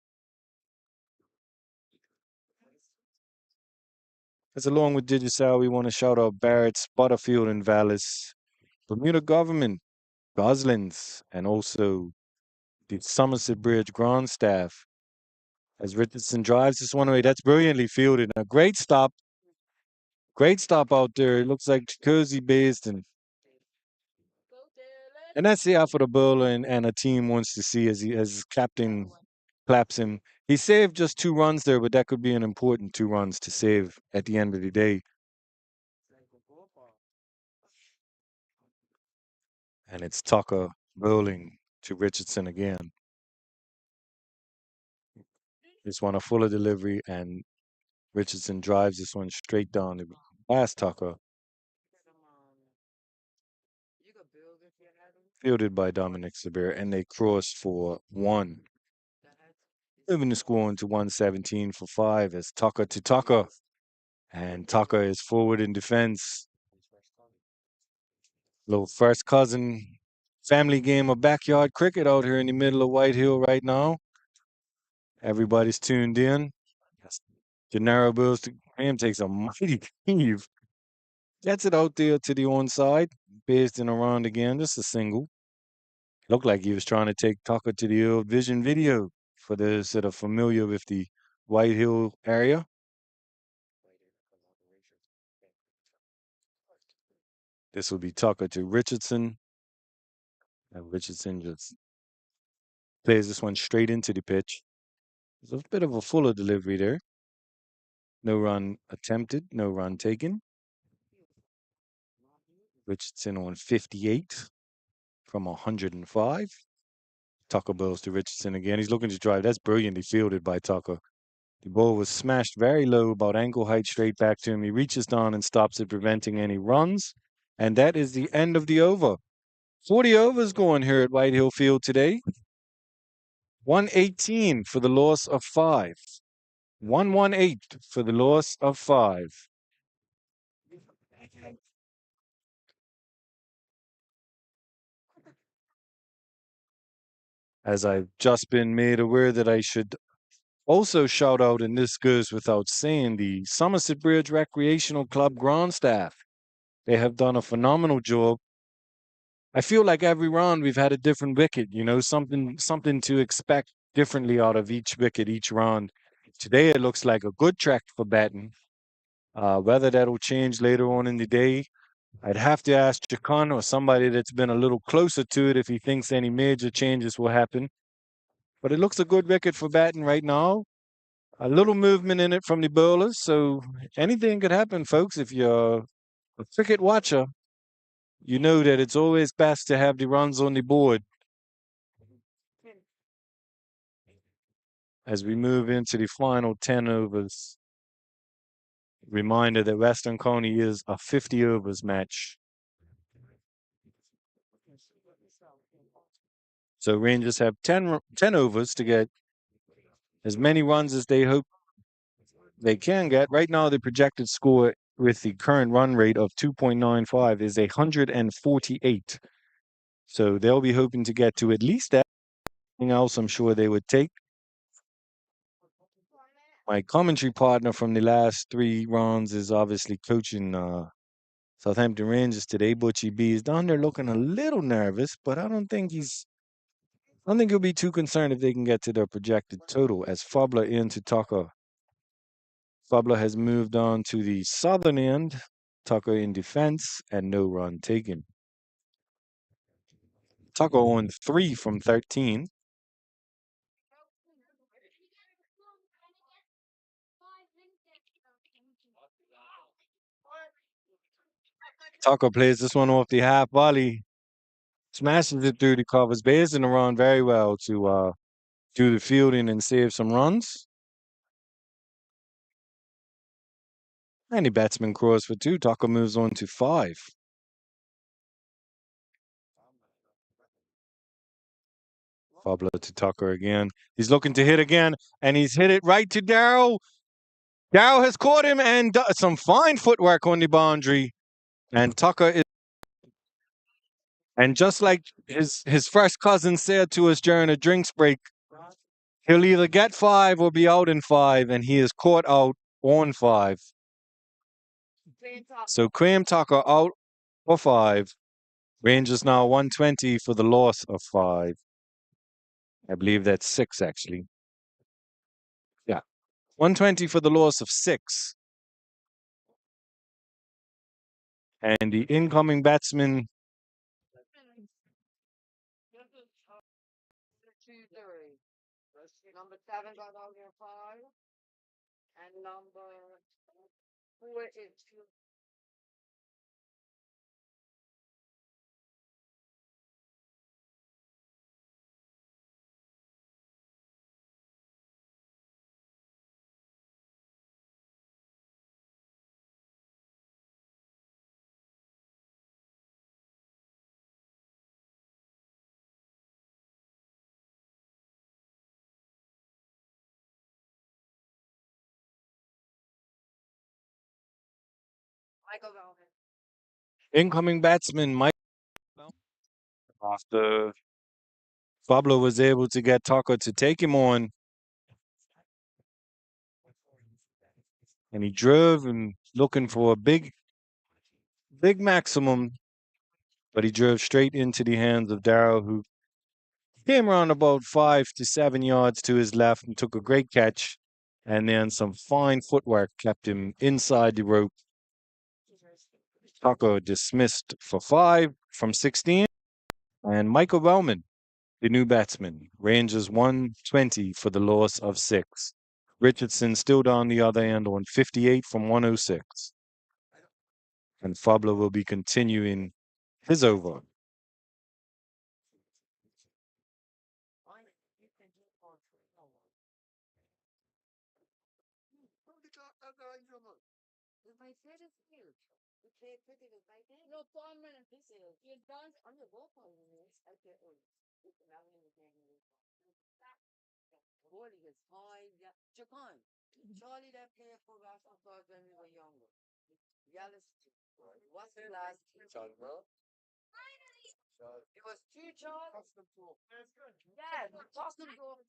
As along with Digicel, we want to shout out Barrett's, Butterfield, and Vallis, Bermuda Government, Goslings, and also the Somerset Bridge ground staff. As Richardson drives this one away, that's brilliantly fielded. A great stop. Great stop out there. It looks like Cozy based and that's the outfit a bowler and a team wants to see as captain claps him. He saved just 2 runs there, but that could be an important 2 runs to save at the end of the day. And it's Tucker bowling to Richardson again. This one a fuller delivery, and Richardson drives this one straight down the past Tucker, fielded by Dominic Sabir, and they crossed for 1. Moving the score on to 117 for 5 as Tucker to Tucker. And Tucker is forward in defense. Little first cousin family game of backyard cricket out here in the middle of White Hill right now. Everybody's tuned in. Gennaro Bills to Graham takes a mighty heave. Gets it out there to the onside. Based in around again. Just a single. Looked like he was trying to take Tucker to the old vision video for those that are familiar with the White Hill area. This will be Tucker to Richardson. And Richardson just Plays this one straight into the pitch. There's a bit of a fuller delivery there. No run attempted, no run taken. Richardson on 58 from 105. Tucker bowls to Richardson again. He's looking to drive. That's brilliantly fielded by Tucker. The ball was smashed very low, about ankle height, straight back to him. He reaches down and stops it, preventing any runs. And that is the end of the over. 40 overs going here at White Hill Field today. 118 for the loss of 5. 118 for the loss of 5. As I've just been made aware that I should also shout out, and this goes without saying, the Somerset Bridge Recreational Club ground staff. They have done a phenomenal job. I feel like every round we've had a different wicket, something to expect differently out of each wicket, each round. Today it looks like a good track for batting. Whether that'll change later on in the day, I'd have to ask Jakan or somebody that's been a little closer to it if he thinks any major changes will happen. But it looks a good wicket for batting right now. A little movement in it from the bowlers, so anything could happen, folks. If you're a cricket watcher, you know that it's always best to have the runs on the board. As we move into the final 10 overs, reminder that Western Coney is a 50 overs match. So Rangers have 10 overs to get as many runs as they hope they can get. Right now, the projected score with the current run rate of 2.95 is 148. So they'll be hoping to get to at least that. Anything else, I'm sure they would take. My commentary partner from the last 3 rounds is obviously coaching Southampton Rangers today. Butchie B is down there looking a little nervous, but I don't think he'll be too concerned if they can get to their projected total. As Fabler into Tucker. Fabler has moved on to the southern end. Tucker in defense and no run taken. Tucker on 3 from 13. Tucker plays this one off the half volley. Smashes it through the covers. Basing around very well to do the fielding and save some runs. And the batsman cross for 2. Tucker moves on to 5. Fabler to Tucker again. He's looking to hit again, and he's hit it right to Darrow. Darrow has caught him, and some fine footwork on the boundary. And Tucker is. And just like his first cousin said to us during a drinks break, he'll either get 5 or be out in 5, and he is caught out on 5. So Graham Tucker out for 5. Rangers now 120 for the loss of 5. I believe that's 6, actually. Yeah. 120 for the loss of 6. And the incoming batsman. Number 7 got out here 5. And number 4 is 2. Michael Velvet. Incoming batsman Mike. After Pablo was able to get Tucker to take him on. And he drove and looking for a big maximum. But he drove straight into the hands of Darrow, who came around about 5 to 7 yards to his left and took a great catch. And then some fine footwork kept him inside the rope. Tucker dismissed for 5 from 16. And Michael Wellman The new batsman, Rangers 120 for the loss of 6. Richardson still down the other end on 58 from 106. And Fabler will be continuing his over. My kid is huge. The kid pretty was like that. No, 4 minutes. This is. You're done. I'm your ballpark. I said, oh, it's not in the game. Forty is high. Japan. Charlie that played for basketball when we were younger. Yellow. What's the last? Charlie Brown. It was two Charlie. Custom tool. Yeah, custom tool.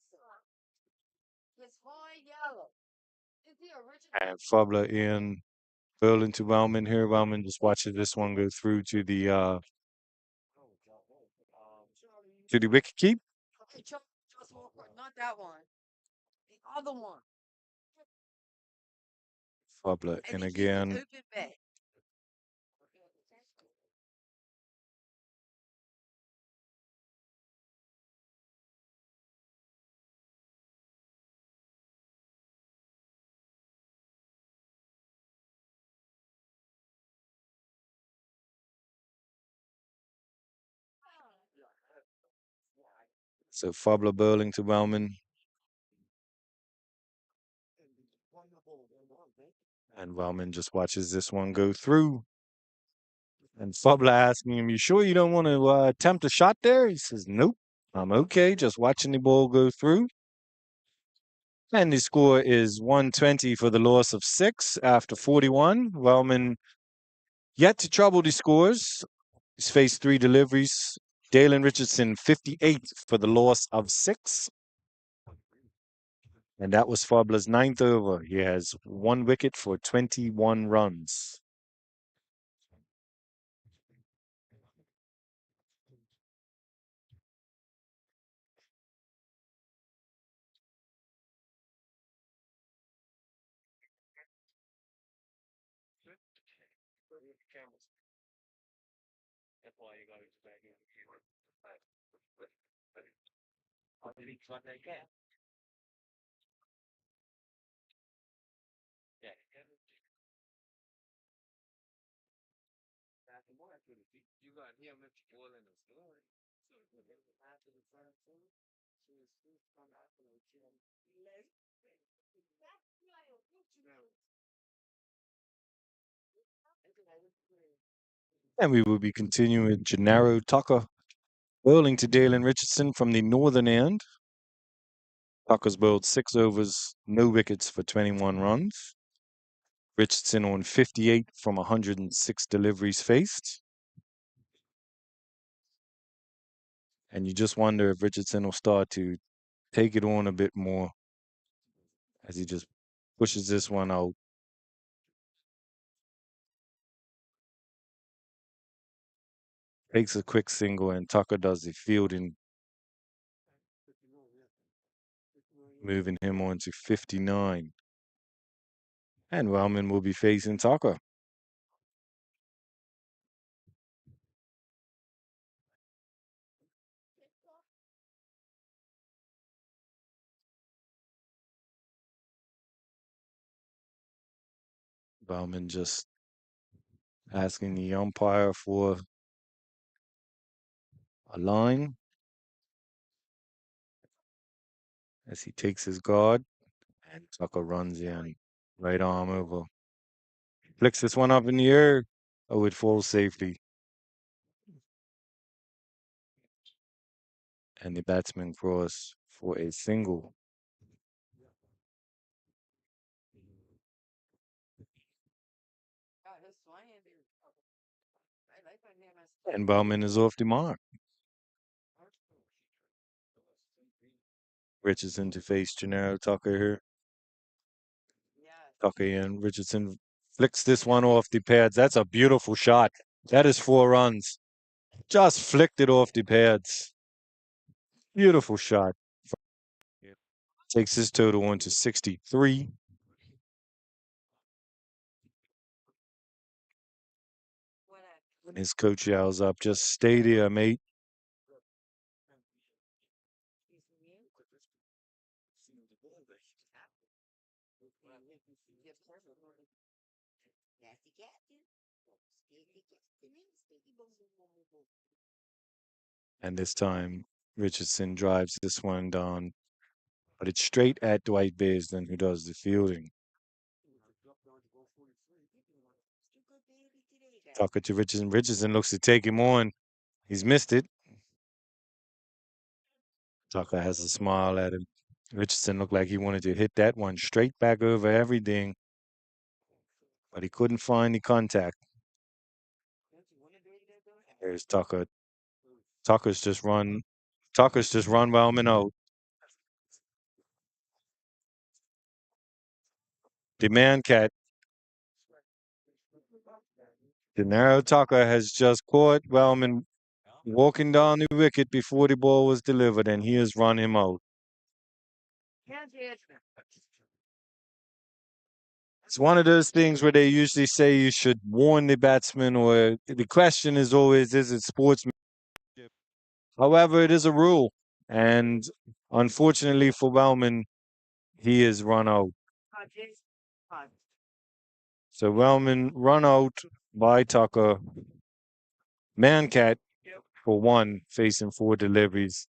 It's high yellow. Is the original? And Fabler in Berlin to Wellman here. Wellman just watches this one go through to the wicket keep. Not that one. The other one. Fabler And in he keep it again. open back. So Fabler bowling to Wellman. And Wellman just watches this one go through. And Fabler asking him, "You sure you don't want to attempt a shot there?" He says, "Nope, I'm okay, just watching the ball go through." And the score is 120 for the loss of 6 after 41. Wellman yet to trouble the scores. He's faced 3 deliveries. Dalen Richardson, 58 for the loss of 6. And that was Fabler's 9th over. He has 1 wicket for 21 runs. You got him if you boil in the story. After the first two, she was from after the kid. And we will be continuing with Gennaro Tucker bowling to Dalen Richardson from the northern end. Tucker's bowled 6 overs, no wickets for 21 runs. Richardson on 58 from 106 deliveries faced. And you just wonder if Richardson will start to take it on a bit more as he just pushes this one out. Takes a quick single, and Tucker does the fielding, moving him on to 59. And Wellman will be facing Tucker. Wellman just asking the umpire for a line as he takes his guard, and Tucker runs in, right arm over. Flicks this one up in the air. Oh, it falls safely. And the batsman cross for a single. And Bowman is off the mark. Richardson to face Gennaro Tucker here. Tucker and Richardson flicks this one off the pads. That's a beautiful shot. That is 4 runs. Just flicked it off the pads. Beautiful shot. Takes his total on to 63. And his coach yells up, "Just stay there, mate." And this time, Richardson drives this one down, but it's straight at Dwight Baisden, who does the fielding. Tucker to Richardson. Richardson looks to take him on. He's missed it. Tucker has a smile at him. Richardson looked like he wanted to hit that one straight back over everything, but he couldn't find the contact. Here's Tucker. Tucker's just run. Tucker's just run Wellman out. The man cat, Denaro Tucker, has just caught Wellman walking down the wicket before the ball was delivered, and he has run him out. It's one of those things where they usually say you should warn the batsman, or the question is always, is it sportsmanship? However, it is a rule. And unfortunately for Wellman, he is run out. So Wellman run out by Tucker. Mancat for one, facing four deliveries.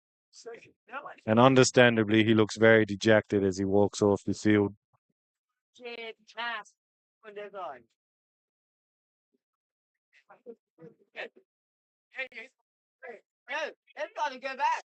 And understandably, he looks very dejected as he walks off the field. It's got to go back.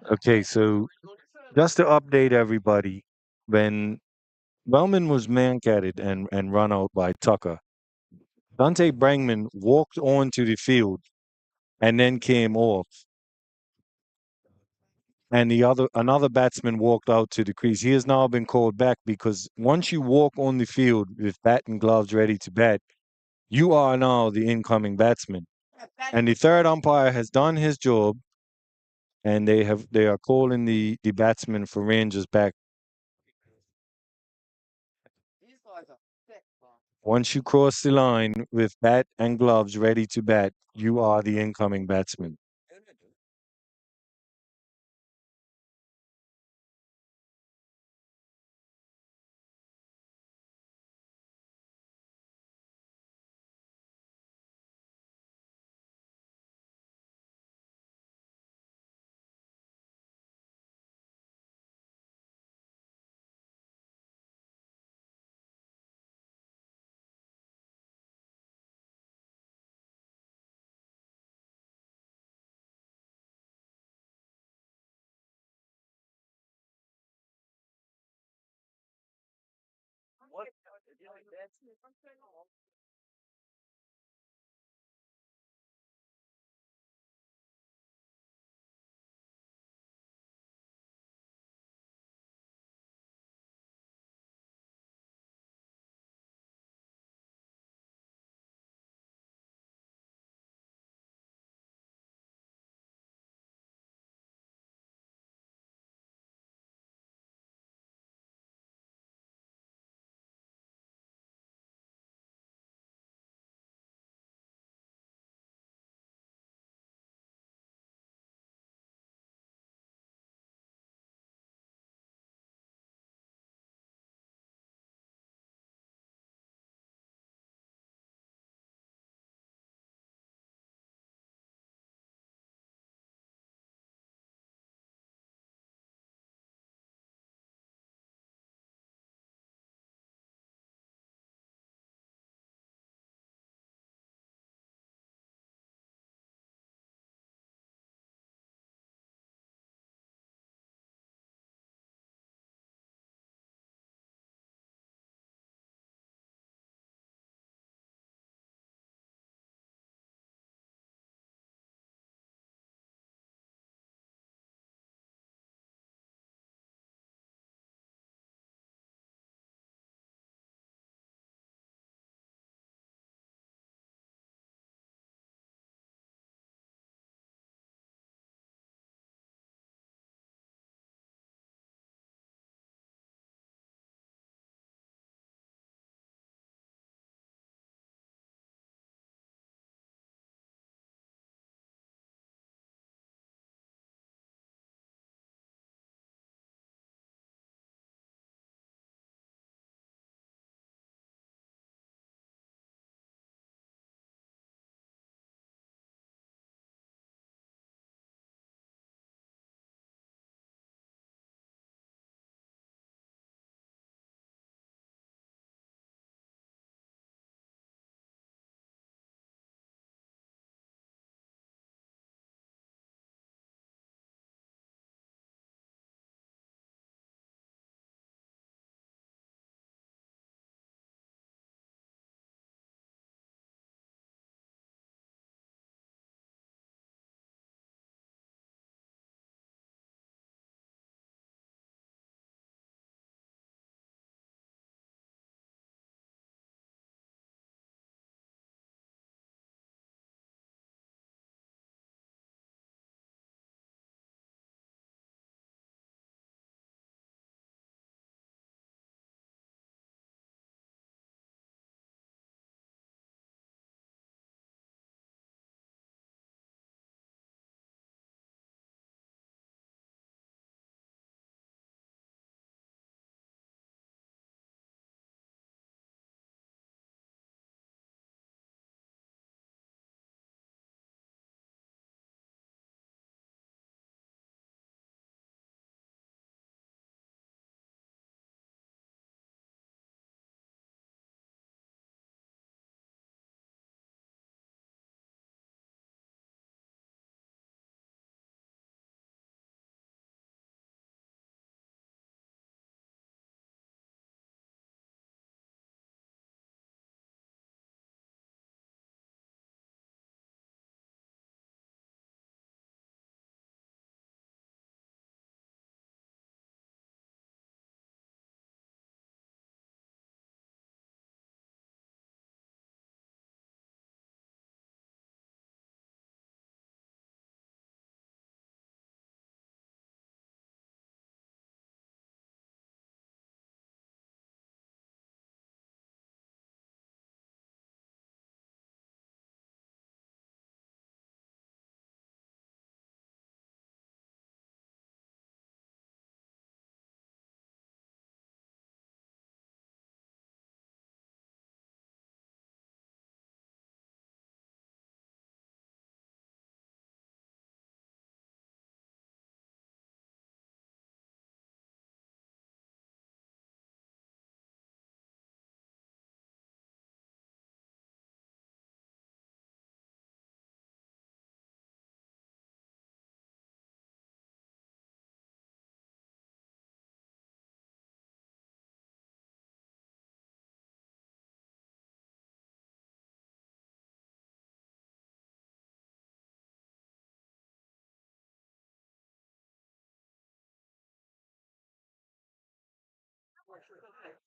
Okay, so just to update everybody, when Wellman was man-catted and run out by Tucker, Dante Brangman walked onto the field and then came off. And another batsman walked out to the crease. He has now been called back because once you walk on the field with bat and gloves ready to bat, you are now the incoming batsman. And the third umpire has done his job, and they are calling the batsman for Rangers back. These guys are sick, man. Once you cross the line with bat and gloves ready to bat, you are the incoming batsman.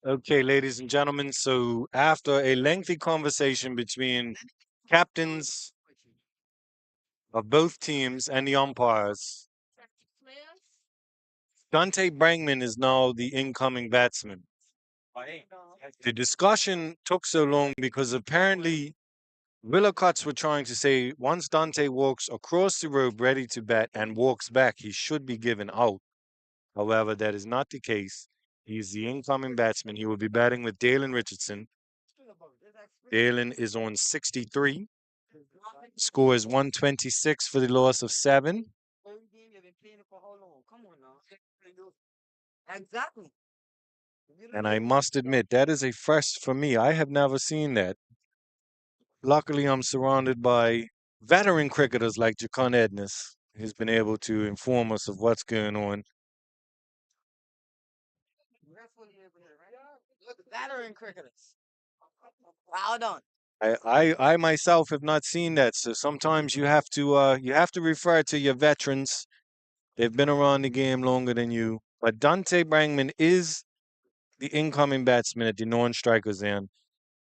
Okay, ladies and gentlemen. So after a lengthy conversation between captains of both teams and the umpires, Dante Brangman is now the incoming batsman. The discussion took so long because apparently Willocots were trying to say once Dante walks across the road ready to bat and walks back, he should be given out. However, that is not the case. He's the incoming batsman. He will be batting with Dalen Richardson. Dalen is on 63. Score is 126 for the loss of 7. Exactly. And I must admit, that is a first for me. I have never seen that. Luckily, I'm surrounded by veteran cricketers like Jacon Edness, who's been able to inform us of what's going on. Veteran cricketers. Well done. I myself have not seen that, so sometimes you have to refer to your veterans. They've been around the game longer than you. But Dante Brangman is the incoming batsman at the non-strikers end,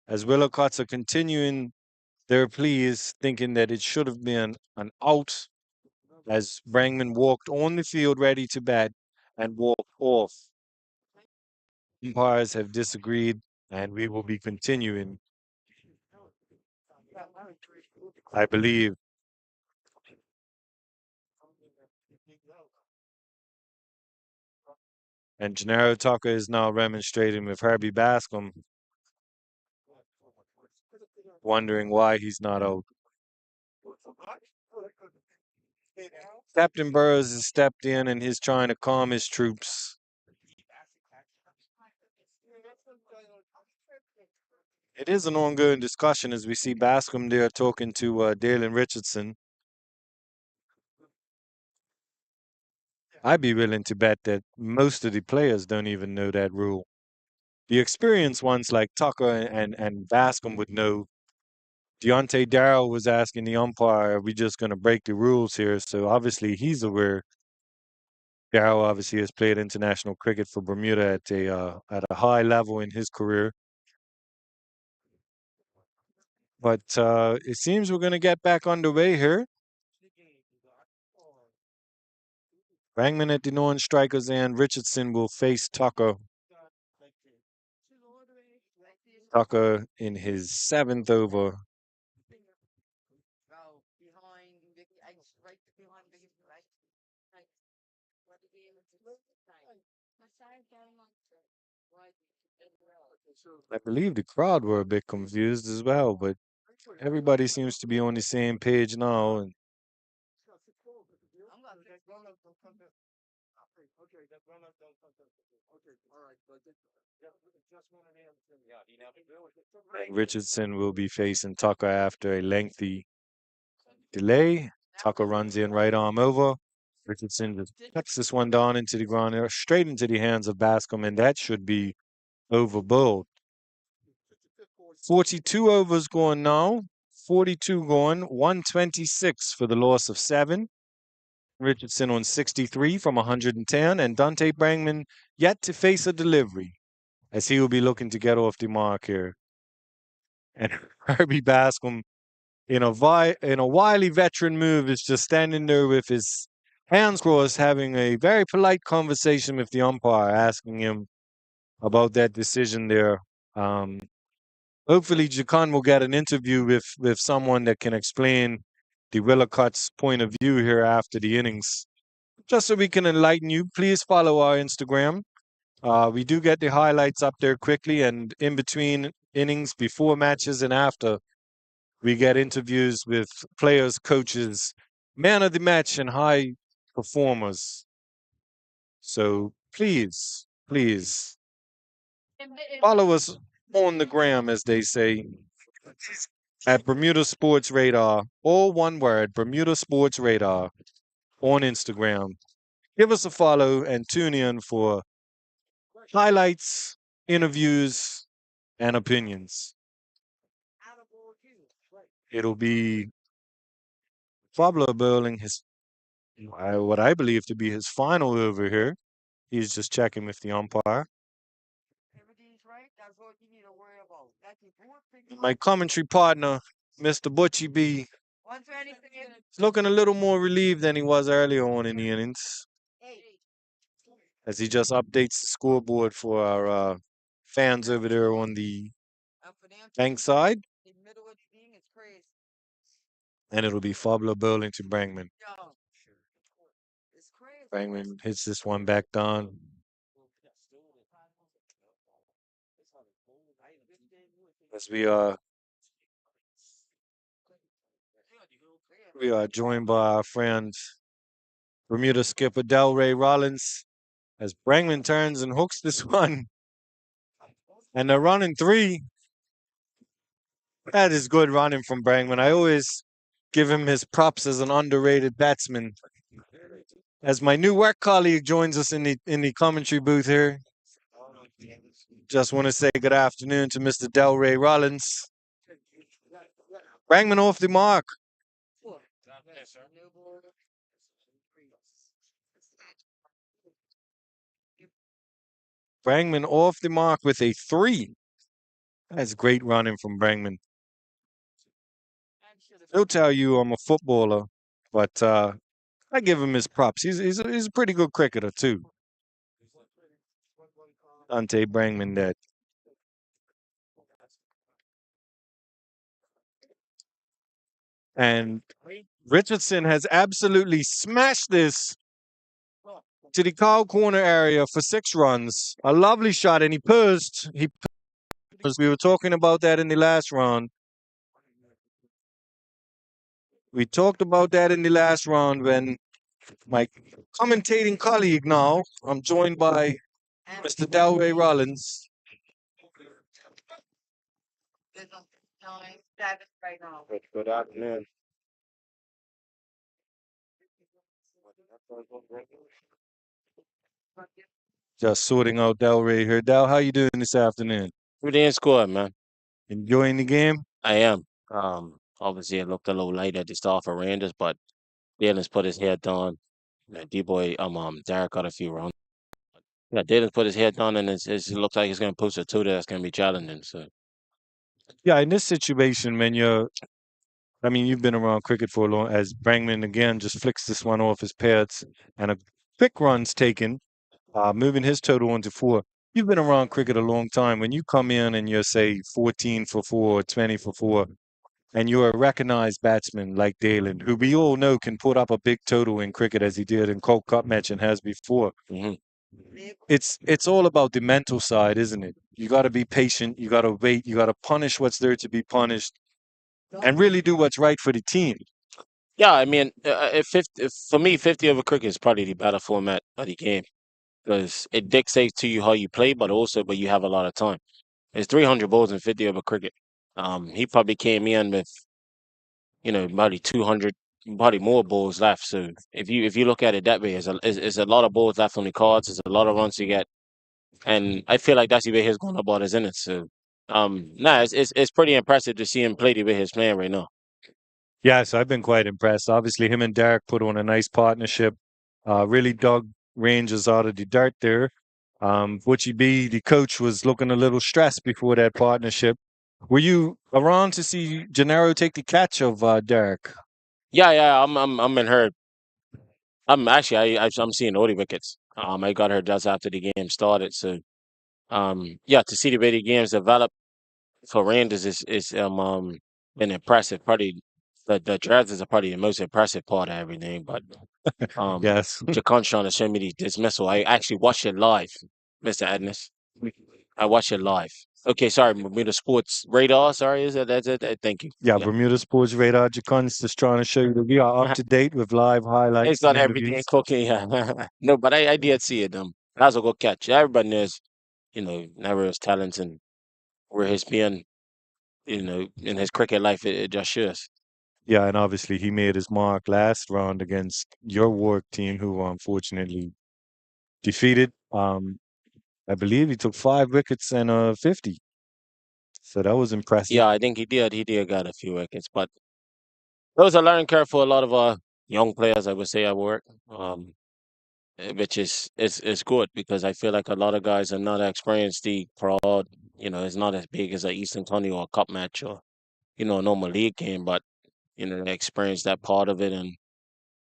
as Willocots are continuing their pleas, thinking that it should have been an out as Brangman walked on the field ready to bat and walked off. Umpires have disagreed, and we will be continuing, I believe. And Gennaro Tucker is now remonstrating with Herbie Bascom, wondering why he's not out. Captain Burrows has stepped in and he's trying to calm his troops. It is an ongoing discussion as we see Bascom there talking to Dalen Richardson. I'd be willing to bet that most of the players don't even know that rule. The experienced ones like Tucker and Bascom would know. Deontay Darrell was asking the umpire, are we just going to break the rules here? So obviously he's aware. Darrell obviously has played international cricket for Bermuda at a high level in his career. But it seems we're going to get back underway here. Rangman at the non-strikers and Richardson will face Tucker. Tucker in his 7th over. I believe the crowd were a bit confused as well, but everybody seems to be on the same page now. And Richardson will be facing Tucker after a lengthy delay. Tucker runs in right arm over. Richardson just cuts this one down into the ground, straight into the hands of Bascom, and that should be over bowled. 42 overs going now. 42 going. 126 for the loss of 7. Richardson on 63 from 110, and Dante Brangman yet to face a delivery, as he will be looking to get off the mark here. And Herbie Bascom, in a wily veteran move, is just standing there with his hands crossed, having a very polite conversation with the umpire, asking him about that decision there. Um, Hopefully, Jacon will get an interview with someone that can explain the Willocots' point of view here after the innings. Just so we can enlighten you, please follow our Instagram. We do get the highlights up there quickly, and in between innings, before matches and after, we get interviews with players, coaches, man of the match, and high performers. So please follow us on the gram, as they say, at Bermuda Sports Radar, all one word, Bermuda Sports Radar on Instagram. Give us a follow and tune in for highlights, interviews, and opinions. It'll be Fabler bowling what I believe to be his final over here. He's just checking with the umpire. My commentary partner, Mr. Butchie B, 126. is looking a little more relieved than he was earlier on in the innings, 8. as he just updates the scoreboard for our fans over there on the And for them, bank side, the middle of the thing is crazy. and it'll be Fablo bowling to Brangman. Yo, it's crazy. Brangman hits this one back down. As we are joined by our friend Bermuda skipper Delray Rollins, as Brangman turns and hooks this one, and they're running 3. That is good running from Brangman. I always give him his props as an underrated batsman. As my new work colleague joins us in the commentary booth here, just want to say good afternoon to Mr. Delray Rollins. Brangman off the mark. Brangman off the mark with a 3. That's great running from Brangman. He'll tell you I'm a footballer, but I give him his props. He's a pretty good cricketer too. Ante Brangman that. And Richardson has absolutely smashed this to the cow corner area for 6 runs. A lovely shot, and he pursed. We were talking about that in the last round. We talked about that in the last round when my commentating colleague now, I'm joined by Mr. Delray Rollins. There's no 9-7 right now. Good afternoon. Just sorting out Delray here. Del, how you doing this afternoon? Everything's good, man. Enjoying the game? I am. Obviously, it looked a little light at the start for Rangers, but Dylan's put his head down. D-boy, Derek got a few runs. Yeah, Dylan's put his head down, and it looks like he's going to post a 2 that's going to be challenging. So, Yeah, in this situation, when you've been around cricket for a long, as Brangman again just flicks this one off his pads, and a quick run's taken, moving his total on to 4. You've been around cricket a long time. When you come in and you're, say, 14 for 4, 20 for 4, and you're a recognized batsman like Dalen, who we all know can put up a big total in cricket as he did in Cold Cup match and has before. mhm. It's all about the mental side, isn't it? You got to be patient. You got to wait. You got to punish what's there to be punished, and really do what's right for the team. Yeah, I mean, if for me, 50 over cricket is probably the better format of the game because it dictates to you how you play, but you have a lot of time. It's 300 balls in 50 over cricket. He probably came in with probably 200, probably more balls left. So if you look at it that way, it's a lot of balls left on the cards. It's a lot of runs to get, and I feel like that's the way he's going about his innings. So, it's pretty impressive to see him play the way he's playing right now. Yes, I've been quite impressed. Obviously, him and Derek put on a nice partnership. Really dug Rangers out of the dirt there. Butchie B, the coach, was looking a little stressed before that partnership. Were you around to see Gennaro take the catch of Derek? Yeah. I'm in her. I'm actually I'm seeing all the wickets. I got her just after the game started. So, yeah, to see the way the games develop for Rangers is been impressive. Probably the drafts are probably the most impressive part of everything. But Yes. Jacon's trying to show me the dismissal. I actually watched it live, Mr. Adnis. I watched it live. Okay, sorry, Bermuda Sports Radar. Sorry, is that's it? Thank you. Yeah, Bermuda Sports Radar. Jacon's just trying to show you that we are up to date with live highlights. It's not and everything interviews. cooking. Yeah. No, but I did see it. That was a good catch. Everybody knows, Navarro's talents and where he's been, in his cricket life. It just shows. Yeah, and obviously he made his mark last round against your work team, who were unfortunately defeated. I believe he took 5 wickets and 50. So that was impressive. Yeah, I think he did. He did got a few wickets, but it was a learning curve for a lot of young players. I would say at work, which is good because I feel like a lot of guys are not experienced the prod It's not as big as a Eastern County or a cup match or a normal league game, but they experience that part of it, and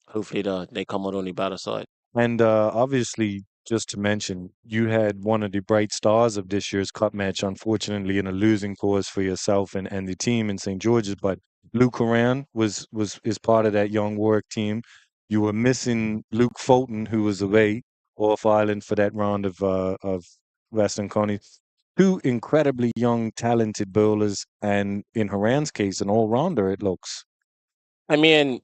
hopefully they come out on the better side. And obviously, just to mention, you had one of the bright stars of this year's cup match, unfortunately, in a losing cause for yourself and the team in St. George's. But Luke Horan was is part of that young Warwick team. You were missing Luke Fulton, who was away off island for that round of Western County. Two incredibly young, talented bowlers, and in Horan's case, an all rounder. It looks. I mean,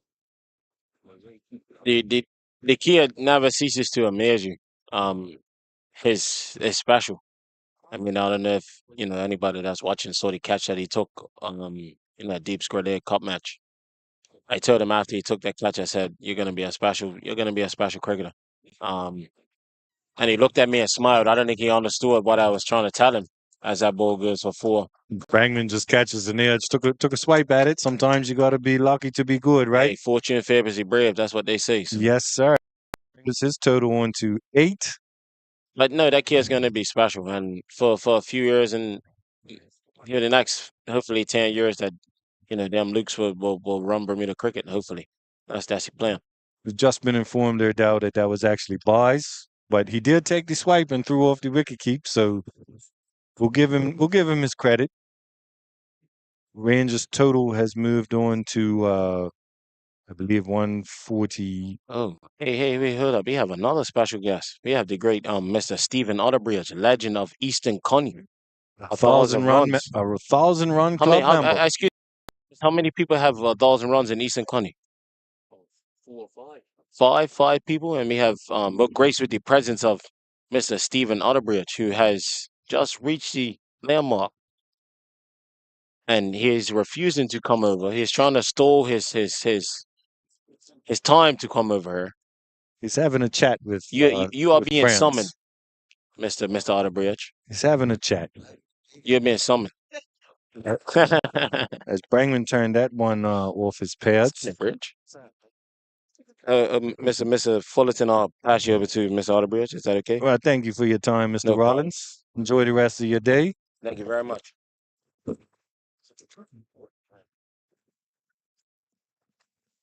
the the kid never ceases to amaze you. Um, his special. I mean, I don't know if anybody that's watching saw the catch that he took in that deep square leg cup match. I told him after he took that catch, I said, you're gonna be a special cricketer." Um, and he looked at me and smiled. I don't think he understood what I was trying to tell him as that ball goes for four. Brangman just catches an edge. Took a swipe at it. Sometimes you got to be lucky to be good, right? Hey, fortune favors the brave. That's what they say. So. Yes, sir. This is total on to 8. But no, that kid's gonna be special, and for a few years and the next hopefully 10 years that them Lukes will run Bermuda cricket. Hopefully, that's the plan. We've just been informed there, Dow, that that was actually Buys, but he did take the swipe and threw off the wicket keep. So we'll give him his credit. Rangers total has moved on to I believe 140. Oh, hey, wait, hold up. We have another special guest. We have the great Mr. Stephen Otterbridge, legend of Eastern Coney. A A thousand thousand run, runs. a thousand run How many? club member. Excuse. How many people have 1,000 runs in Eastern Coney? 4 or 5. Five people, and we have we're graced with the presence of Mr. Stephen Otterbridge, who has just reached the landmark, and he is refusing to come over. He's trying to stall his time to come over here. He's having a chat You are with being summoned, friends. Mr. Otterbridge. He's having a chat. You're being summoned. As Brangman turned that one off his pads. Bridge. Mr. Fullerton, I'll pass you over to Mr. Otterbridge. Is that okay? Well, thank you for your time, Mr. No problem. Rollins. Enjoy the rest of your day. Thank you very much.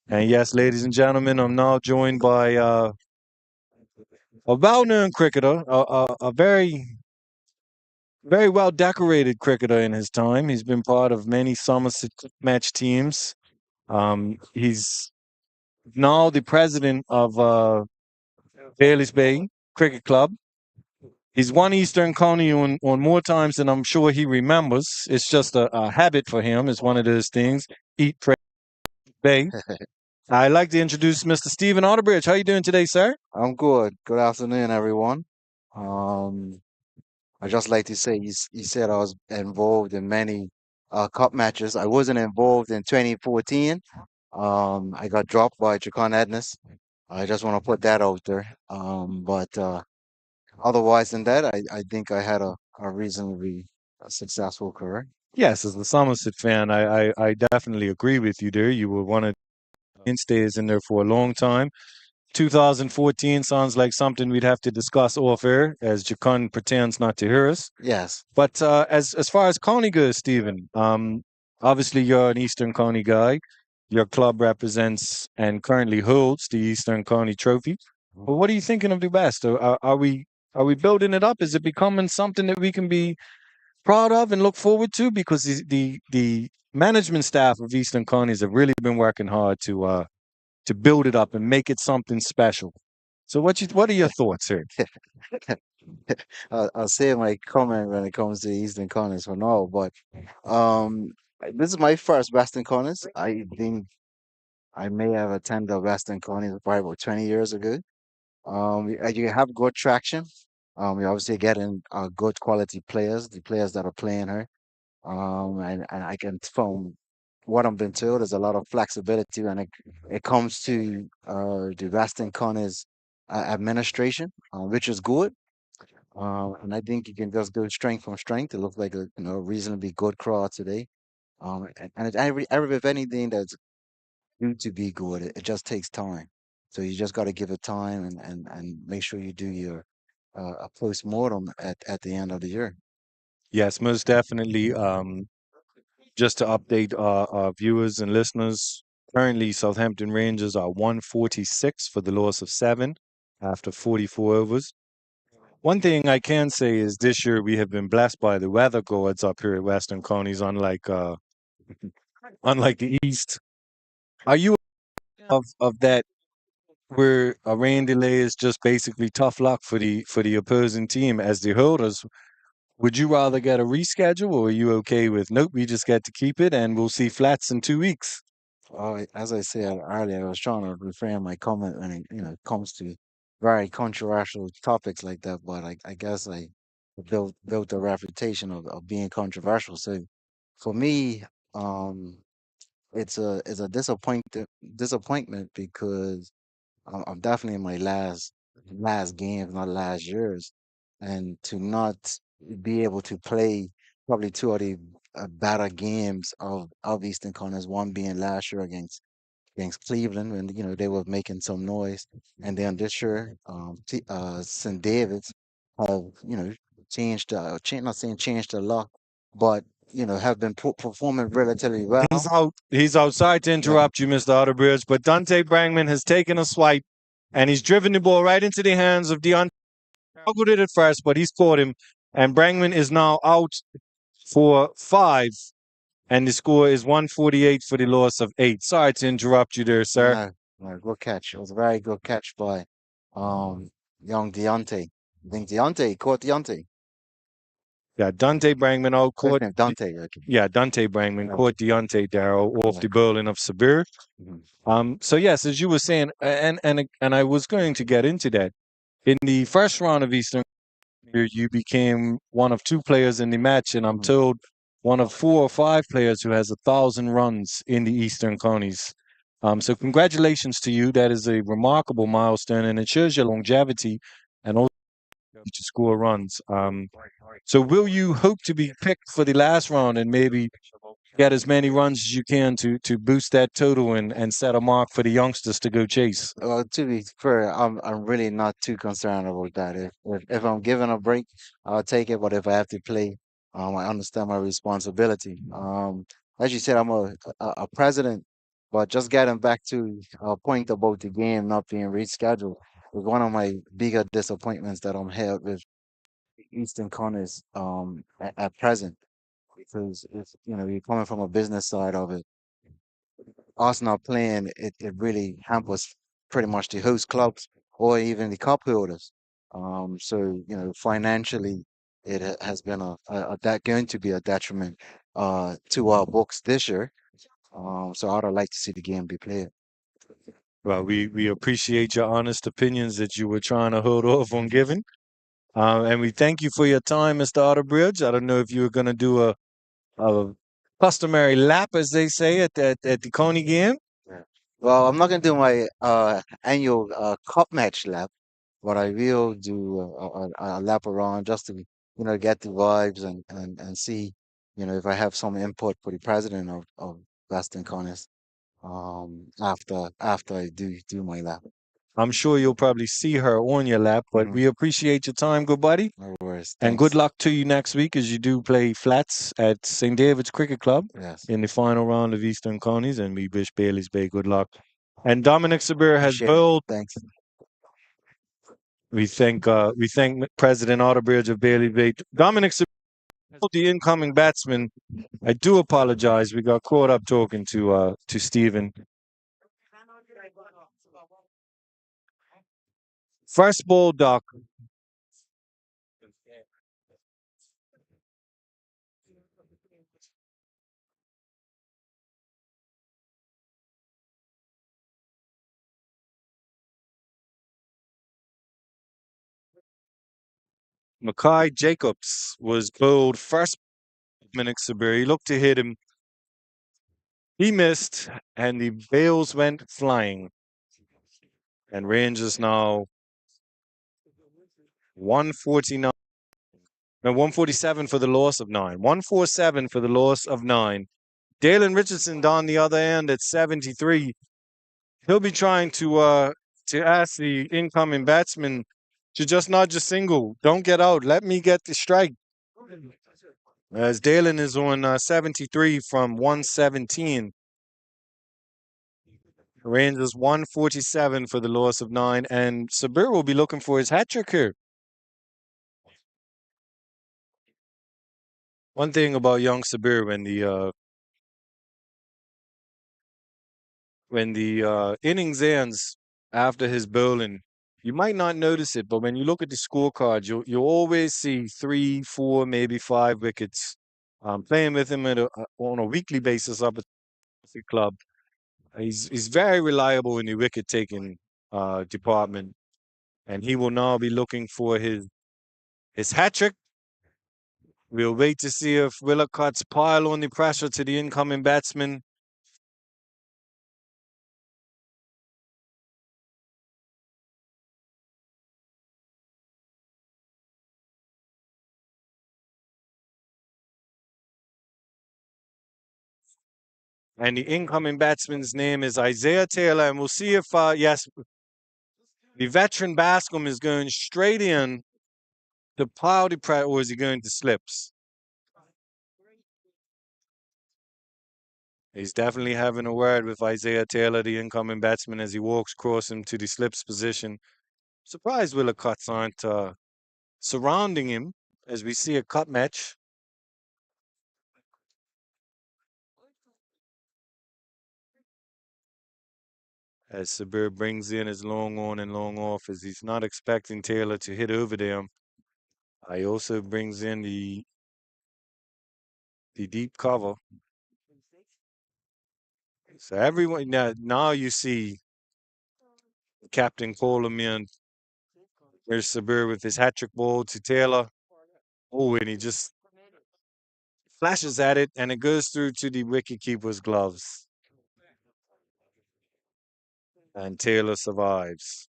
And yes, ladies and gentlemen, I'm now joined by a well-known cricketer, a very well decorated cricketer in his time. He's been part of many Somerset match teams. He's now the president of Bailey's Bay Cricket Club. He's won Eastern County on more times than I'm sure he remembers. It's just a habit for him. It's one of those things. Eat, pray, bay. I'd like to introduce Mr. Stephen Otterbridge. How you doing today, sir? I'm good. Good afternoon, everyone. Um, I just like to say he said I was involved in many cup matches. I wasn't involved in 2014. I got dropped by Chacon Edness. I just want to put that out there. But otherwise than that, I think I had a reasonably successful career. Yes, as a Somerset fan, I definitely agree with you there. You were one of the mainstays in there for a long time. 2014 sounds like something we'd have to discuss off air, as Jacon pretends not to hear us. Yes. But as far as County goes, Stephen, obviously you're an Eastern County guy. Your club represents and currently holds the Eastern County Trophy. But what are you thinking of the best? Are we building it up? Is it becoming something that we can be proud of and look forward to? Because the management staff of Eastern Counties have really been working hard to build it up and make it something special. So what are your thoughts here? I'll say my comment when it comes to Eastern Conference for now, but um, this is my first Western Conference. I think I may have attended Western Conference probably about 20 years ago. You have good traction. You're obviously getting good quality players, the players that are playing here. And I can, from what I've been told, there's a lot of flexibility when it comes to the Western Conference administration, which is good. And I think you can just go strength from strength. It looks like a reasonably good crowd today. And if anything that's due to be good, it just takes time. So you just got to give it time and make sure you do your a post mortem at the end of the year. Yes, most definitely. Just to update our viewers and listeners, currently Southampton Rangers are 146 for the loss of 7 after 44 overs. One thing I can say is this year we have been blessed by the weather gods up here at Western Counties, unlike the East. Are you of that where a rain delay is just basically tough luck for the opposing team as the holders? Would you rather get a reschedule, or are you okay with nope? We just get to keep it, and we'll see flats in 2 weeks. As I said earlier, I was trying to refrain my comment when it comes to very controversial topics like that. But I guess I built a reputation of being controversial. So for me, um, it's a disappointment because I'm definitely in my last games, not last years, and to not be able to play probably two of the better games of Eastern Conference, one being last year against Cleveland when they were making some noise, and then this year, St. David's have changed, not saying changed a lot, but have been performing relatively He's well. out. He's outside to Yeah, interrupt you, Mr. Otterbridge. But Dante Brangman has taken a swipe, and he's driven the ball right into the hands of Deontay. Struggled it at first, but he's caught him, and Brangman is now out for 5, and the score is 148 for the loss of 8. Sorry to interrupt you there, sir. no, no, good catch. It was a very good catch by um young Deontay. I think Deontay caught Deontay. Yeah, Dante Brangman out First caught. name Dante. Okay. Yeah, Dante Brangman Yeah, caught Deontay Darrow off yeah. the bowling of Sabir. Mhm. So yes, as you were saying, and I was going to get into that. In the first round of Eastern, you became one of 2 players in the match, and I'm Mhm. told one of 4 or 5 players who has 1,000 runs in the Eastern counties. So congratulations to you. That is a remarkable milestone, and it shows your longevity and also to score runs. So will you hope to be picked for the last round and maybe get as many runs as you can to boost that total and set a mark for the youngsters to go chase? Well, to be fair, I'm really not too concerned about that. If I'm given a break, I'll take it. But if I have to play, I understand my responsibility. As you said, I'm a president, but just getting back to a point about the game not being rescheduled was one of my bigger disappointments that I'm held with Eastern Connors at present because if you're coming from a business side of it, us not playing, it really hampers pretty much the host clubs or even the cup holders. So financially, it has been that going to be a detriment to our books this year. So I'd like to see the game be played. Well, we appreciate your honest opinions that you were trying to hold off on giving. And we thank you for your time, Mr. Otterbridge. I don't know if you were going to do a customary lap, as they say, at the Coney game. Yeah. Well, I'm not gonna do my annual cup match lap, but I will do a lap around just to get the vibes and see if I have some input for the president of Western Connors after I do my lap. I'm sure you'll probably see her on your lap, but Hmm. we appreciate your time, good buddy. No worries. And good Thanks. luck to you next week as you do play flats at St. David's Cricket Club Yes. in the final round of Eastern Counties. And we wish Bailey's Bay good luck. And Dominic Sabir has Appreciate it. bowled. Thanks. We thank President Otterbridge of Bailey Bay. Dominic Sabir, the incoming batsman. I do apologize. We got caught up talking to Stephen. First ball, Doc. Mackay Jacobs was bowled first. Dominic Sabir. He looked to hit him. He missed, and the bails went flying. And Rangers now 149. No, 147 for the loss of 9. 147 for the loss of 9. Dalen Richardson down the other end at 73. He'll be trying to ask the incoming batsman to just not just single. Don't get out. Let me get the strike. As Dalen is on 73 from 117. Rangers 147 for the loss of 9, and Sabir will be looking for his hat trick here. One thing about young Sabir when the innings ends after his bowling, you might not notice it, but when you look at the scorecard, you'll always see 3, 4, maybe 5 wickets. Playing with him on a weekly basis up at the club, he's very reliable in the wicket taking department, and he will now be looking for his hat trick. We'll wait to see if Willocott's pile on the pressure to the incoming batsman. And the incoming batsman's name is Isaiah Taylor. And we'll see if, yes, the veteran Bascom is going straight in to pile the pressure, or is he going to slips? He's definitely having a word with Isaiah Taylor, the incoming batsman, as he walks across him to the slips position. Surprised Willocotts aren't surrounding him as we see a cut match. As Sabir brings in his long on and long off, as he's not expecting Taylor to hit over them. He also brings in the deep cover. So everyone now you see Captain Coleman. There's Sabir with his hat trick ball to Taylor. Oh, and he just flashes at it, and it goes through to the wicketkeeper's gloves. And Taylor survives.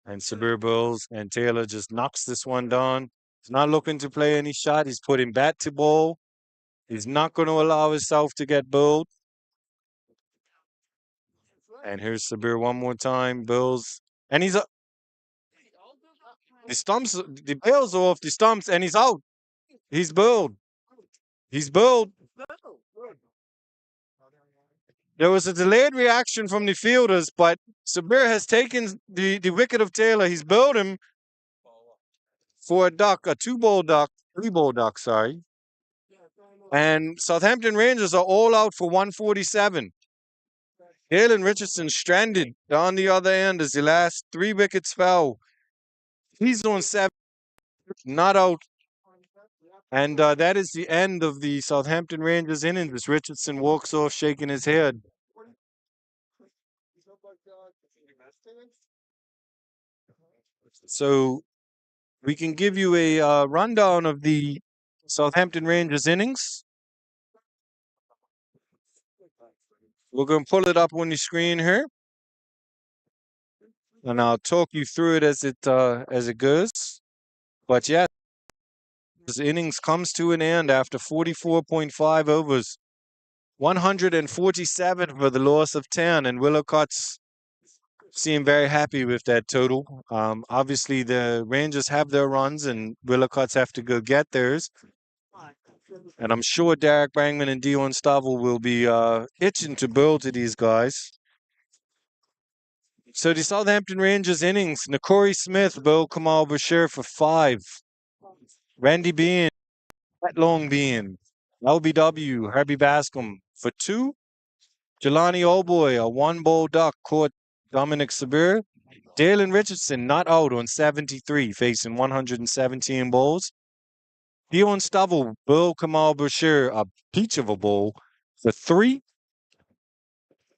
And Sabir bowls, and Taylor just knocks this one down. He's not looking to play any shot. He's putting bat to ball. He's not going to allow himself to get bowled. And here's Sabir one more time. Bowls, and he's up. The stumps, the bails are off the stumps, and he's out. He's bowled. He's bowled. There was a delayed reaction from the fielders, but Sabir has taken the wicket of Taylor. He's bowled him for a duck, a 2-ball duck, 3-ball duck, sorry. And Southampton Rangers are all out for 147. Galen Richardson stranded on the other end as the last 3 wickets fell. He's on 7, not out. And that is the end of the Southampton Rangers innings. Richardson walks off shaking his head. So we can give you a rundown of the Southampton Rangers innings. We're going to pull it up on the screen here, and I'll talk you through it as it goes. But yeah, this innings comes to an end after 44.5 overs, 147 for the loss of 10, and Willocotts seem very happy with that total. Obviously, the Rangers have their runs, and Willocotts have to go get theirs. And I'm sure Derek Brangman and Dion Stavel will be itching to bowl to these guys. So the Southampton Rangers innings, Nakori Smith, Bill Kamal Bashir for 5. Randy Bean, Pat Long Bean, LBW, Herbie Bascom for 2. Jelani Oldboy, a 1-ball duck, caught Dominic Sabir. Dalen Richardson not out on 73, facing 117 balls. Dion Stavel, Bill Kamal Bashir, a peach of a ball for 3.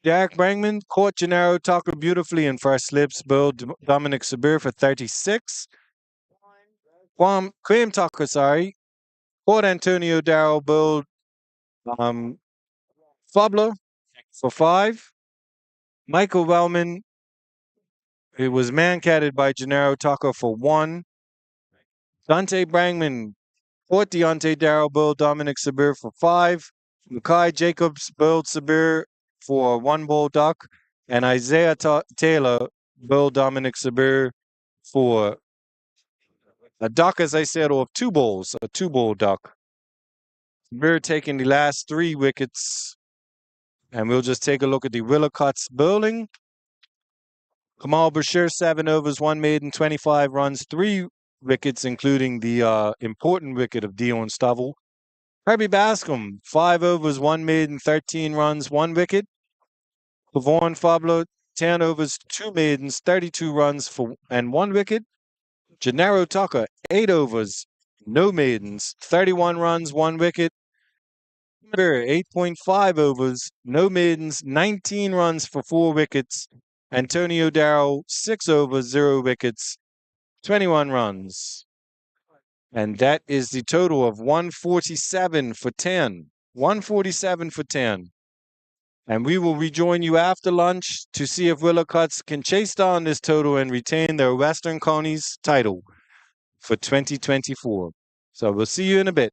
Derek Brangman caught Gennaro Tucker beautifully in first slips. Bowled Dominic Sabir for 36. Graham Tucker, caught Antonio Darrow. Bowled Fubler for 5. Michael Wellman, it was man-catted by Gennaro Tucker for 1. Dante Brangman caught Deontay Darrow. Bowled Dominic Sabir for 5. Mackay Jacobs bowled Sabir for a 1-ball duck, and Isaiah Taylor bowled Dominic Sabir for A duck, as I said, or 2 balls, a 2 ball duck. We're taking the last 3 wickets, and we'll just take a look at the Willicotts bowling. Kamal Bashir, 7 overs, 1 maiden, 25 runs, 3 wickets, including the important wicket of Dion Stovall. Herbie Bascom, 5 overs, 1 maiden, 13 runs, 1 wicket. Pavon Fablo, 10 overs, 2 maidens, 32 runs and 1 wicket. Gennaro Tucker, 8 overs, no maidens, 31 runs, 1 wicket. 8.5 overs, no maidens, 19 runs for 4 wickets. Antonio Darrow, 6 overs, 0 wickets, 21 runs. And that is the total of 147 for 10. 147 for 10. And we will rejoin you after lunch to see if Willicotts can chase down this total and retain their Western Counties title for 2024. So we'll see you in a bit.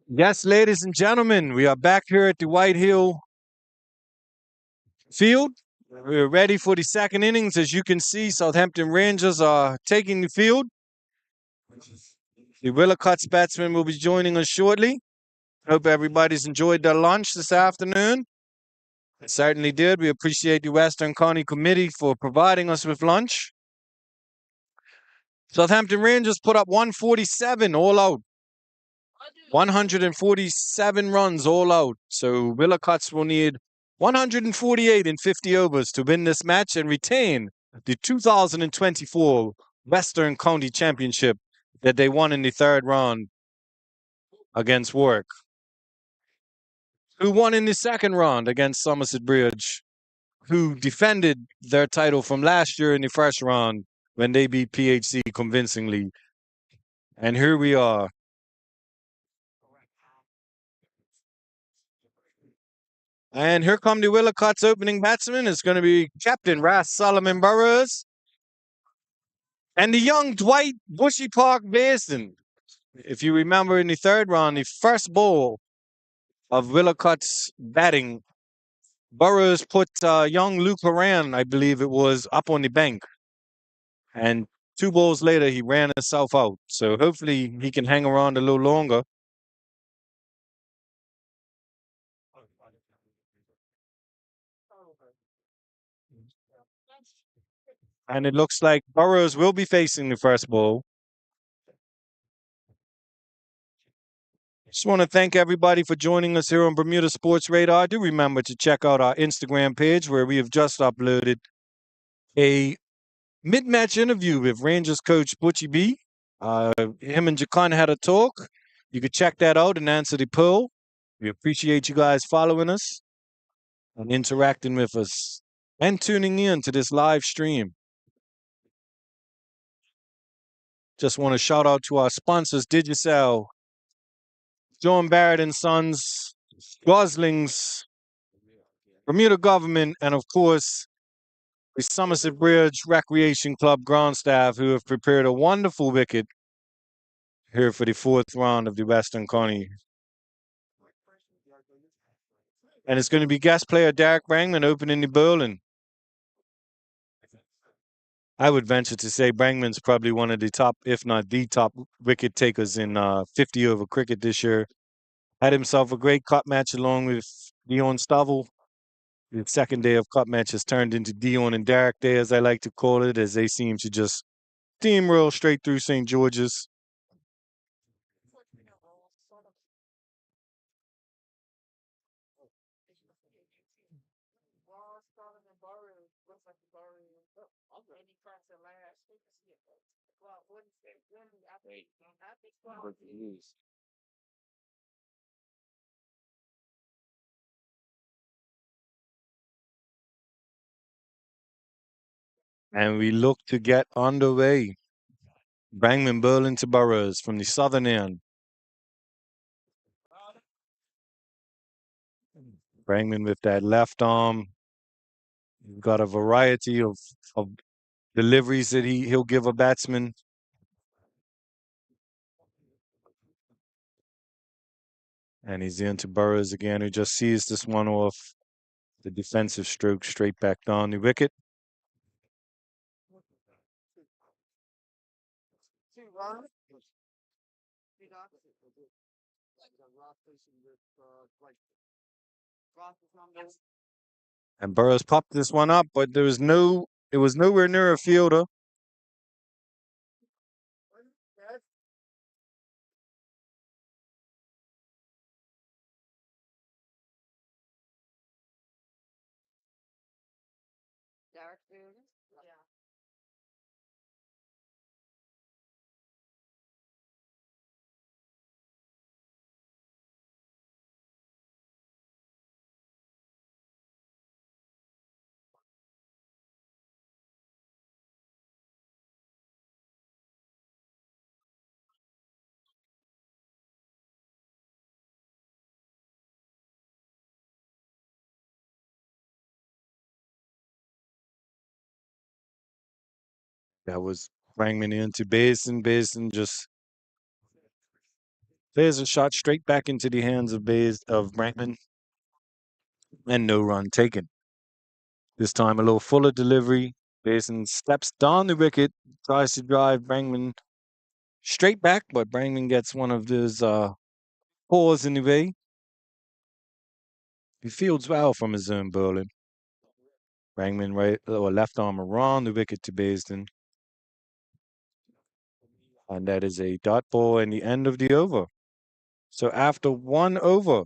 Yes, ladies and gentlemen, we are back here at the White Hill field. We're ready for the second innings. As you can see, Southampton Rangers are taking the field. The Willicott's batsmen will be joining us shortly. Hope everybody's enjoyed their lunch this afternoon. It certainly did. We appreciate the Western County Committee for providing us with lunch. Southampton Rangers put up 147 all out. 147 runs all out. So Willicott's will need 148 in 50 overs to win this match and retain the 2024 Western County Championship that they won in the third round against Warwick. Who won in the second round against Somerset Bridge, who defended their title from last year in the first round when they beat PHC convincingly. And here we are. And here come the Willicott's opening batsman. It's going to be Captain Ras Solomon Burrows and the young Dwight Bushy Park Basin. If you remember in the third round, the first ball of Willicott's batting, Burrows put young Luke Horan, I believe it was, up on the bank. And 2 balls later, he ran himself out. So hopefully he can hang around a little longer. And it looks like Burrows will be facing the first ball. Just want to thank everybody for joining us here on Bermuda Sports Radar. Do remember to check out our Instagram page where we have just uploaded a mid-match interview with Rangers coach Butchie B. Him and Jakan had a talk. You could check that out and answer the poll. We appreciate you guys following us and interacting with us and tuning in to this live stream. Just want to shout out to our sponsors, Digicel, John Barrett and Sons, Goslings, Bermuda Government, and of course, the Somerset Bridge Recreation Club ground staff who have prepared a wonderful wicket here for the fourth round of the Western County. And it's going to be guest player Derek Brangman opening the bowling. I would venture to say Brangman's probably one of the top, if not the top, wicket takers in 50 over cricket this year. Had himself a great cut match along with Dion Stovall. The second day of cup matches turned into Dion and Derek Day, as I like to call it, as they seem to just steamroll straight through St. George's. And we look to get underway. Brangman bowling to Burrows from the southern end. Brangman with that left arm. He's got a variety of deliveries that he'll give a batsman. And he's into Burrows again, who just sees this one off the defensive stroke straight back down the wicket. And Burrows popped this one up, but it was nowhere near a fielder. Derek Fielder? Yeah. That was Brangman into Basin. Basin just There's a shot straight back into the hands of Brankman, and no run taken. This time a little fuller delivery. Basin steps down the wicket, tries to drive Brankman straight back, but Brankman gets one of his paws in the way. He fields well from his own bowling. Brankman right or left arm around the wicket to Basin. And that is a dot ball in the end of the over. So after 1 over,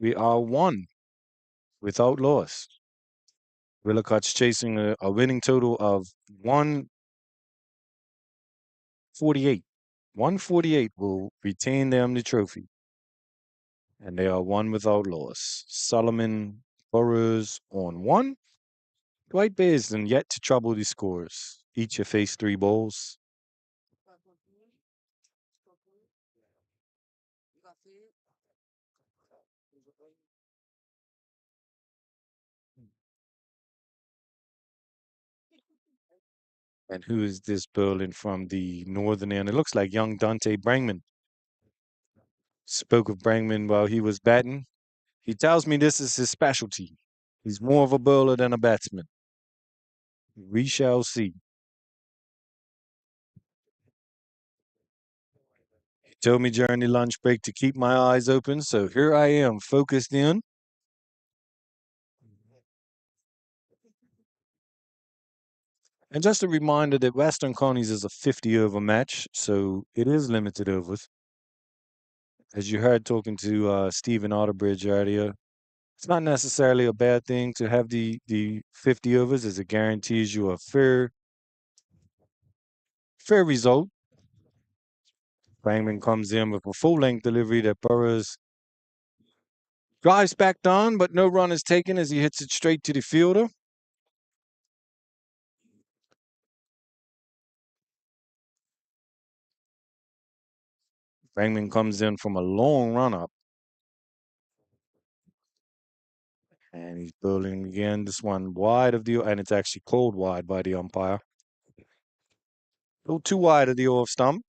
we are one without loss. Willicott's chasing a winning total of 148. 148 will retain them the trophy. And they are one without loss. Solomon Burrows on one. Dwight Basin yet to trouble the scores. Each have faced 3 balls. And who is this bowling from the northern end? It looks like young Dante Brangman. Spoke of Brangman while he was batting. He tells me this is his specialty. He's more of a bowler than a batsman. We shall see. He told me during the lunch break to keep my eyes open, so here I am, focused in. And just a reminder that Western Coney's is a 50-over match, so it is limited overs. As you heard talking to Stephen Otterbridge earlier, it's not necessarily a bad thing to have the 50 overs, as it guarantees you a fair result. Brangman comes in with a full-length delivery that Burrows drives back down, but no run is taken as he hits it straight to the fielder. Brangman comes in from a long run-up. And he's bowling again. This one wide of the, and it's actually called wide by the umpire. A little too wide of the off stump.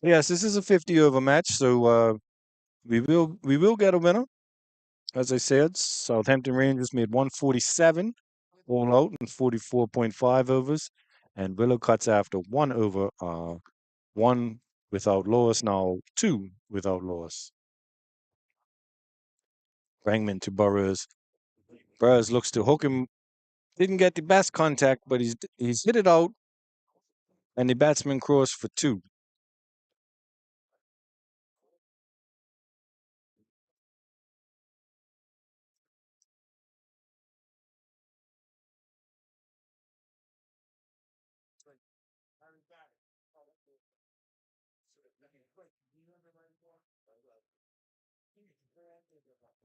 Yes, this is a 50-over match, so we will get a winner. As I said, Southampton Rangers made 147 all out in 44.5 overs, and Willow-Cuts after 1 over, 1 without loss, now 2 without loss. Brangman to Burrows. Burrows looks to hook him. Didn't get the best contact, but he's hit it out, and the batsman crossed for 2.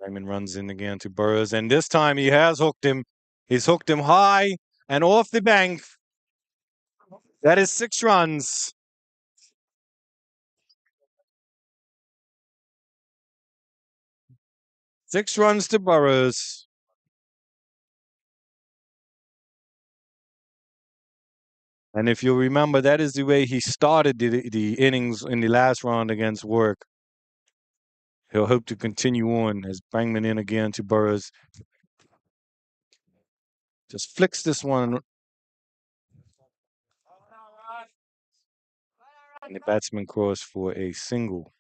Raymond runs in again to Burrows, and this time he has hooked him. He's hooked him high and off the bank. That is 6 runs. Six runs to Burrows. And if you remember, that is the way he started the innings in the last round against Work. He'll hope to continue on as Brangman in again to Burrows. Just flicks this one. And the batsman crossed for a single.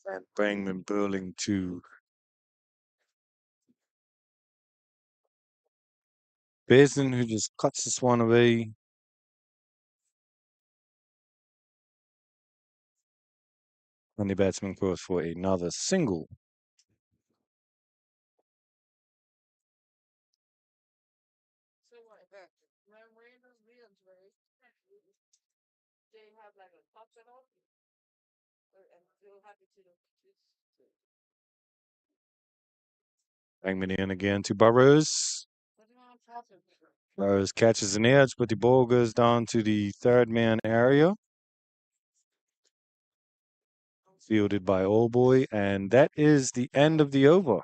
And Brangman bowling to Basin, who just cuts this one away. And the batsman goes for another single. Bangman in again to Burrows. Burrows catches an edge, but the ball goes down to the third man area. Fielded by Oldboy, and that is the end of the over.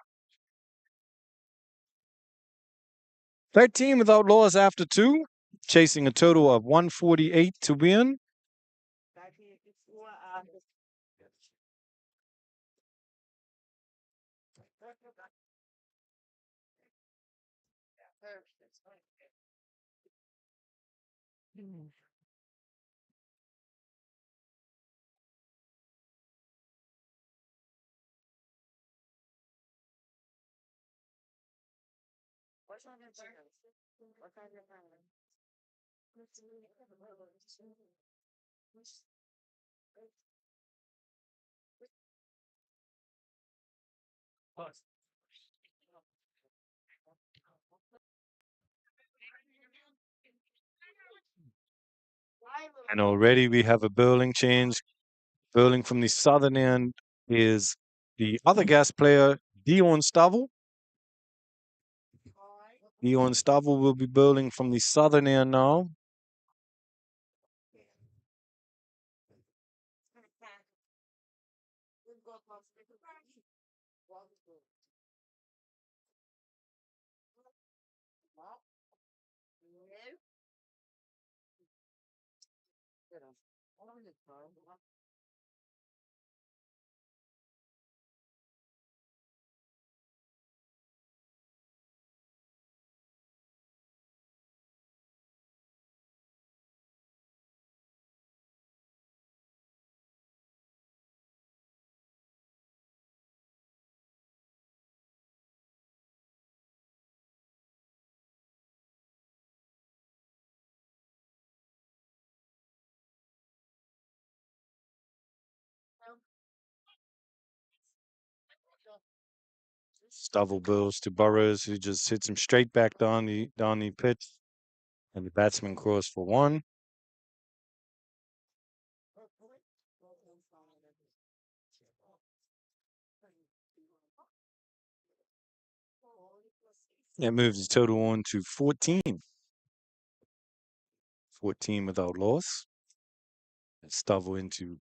13 without loss after two, chasing a total of 148 to win. And already we have a bowling change. Bowling from the southern end is the other gas player, Dion Stavel. Dion Stavel will be bowling from the southern end now. Stavel bowls to Burrows, who just hits him straight back down the pitch, and the batsman cross for one. That moves his total on to 14. 14 without loss. And Stavel into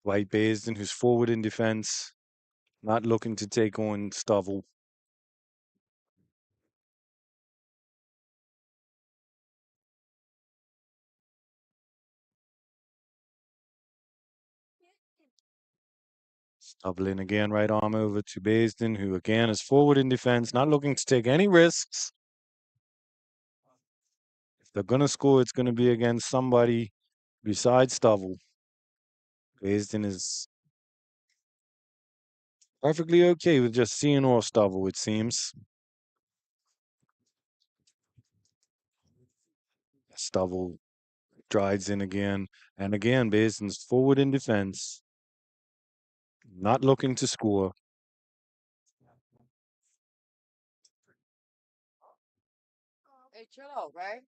White Baisden, who's forward in defense, not looking to take on Stavel. Stavel in again, right arm over to Baisden, who again is forward in defense, not looking to take any risks. If they're going to score, it's going to be against somebody besides Stavel. Baisden is perfectly okay with just seeing off Stavel, it seems. Stavel drives in again, and again, Baisden's forward in defense, not looking to score. Hey, chill out, right?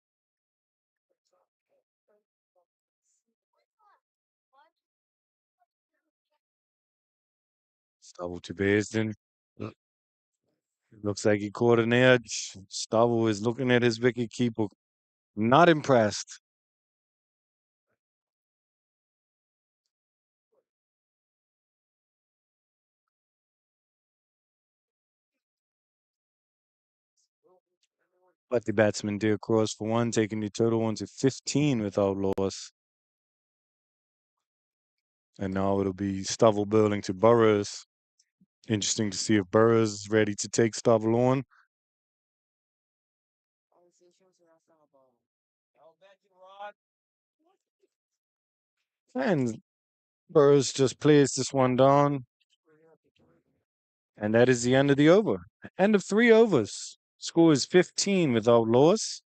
Stavel to Baisden. Looks like he caught an edge. Stavel is looking at his wicket keeper, not impressed. But the batsman did cross for one, taking the total on to 15 without loss. And now it'll be Stavel bowling to Burrows. Interesting to see if Burrows is ready to take Stavel on. And Burrows just plays this one down. And that is the end of the over. End of 3 overs. Score is 15 without loss.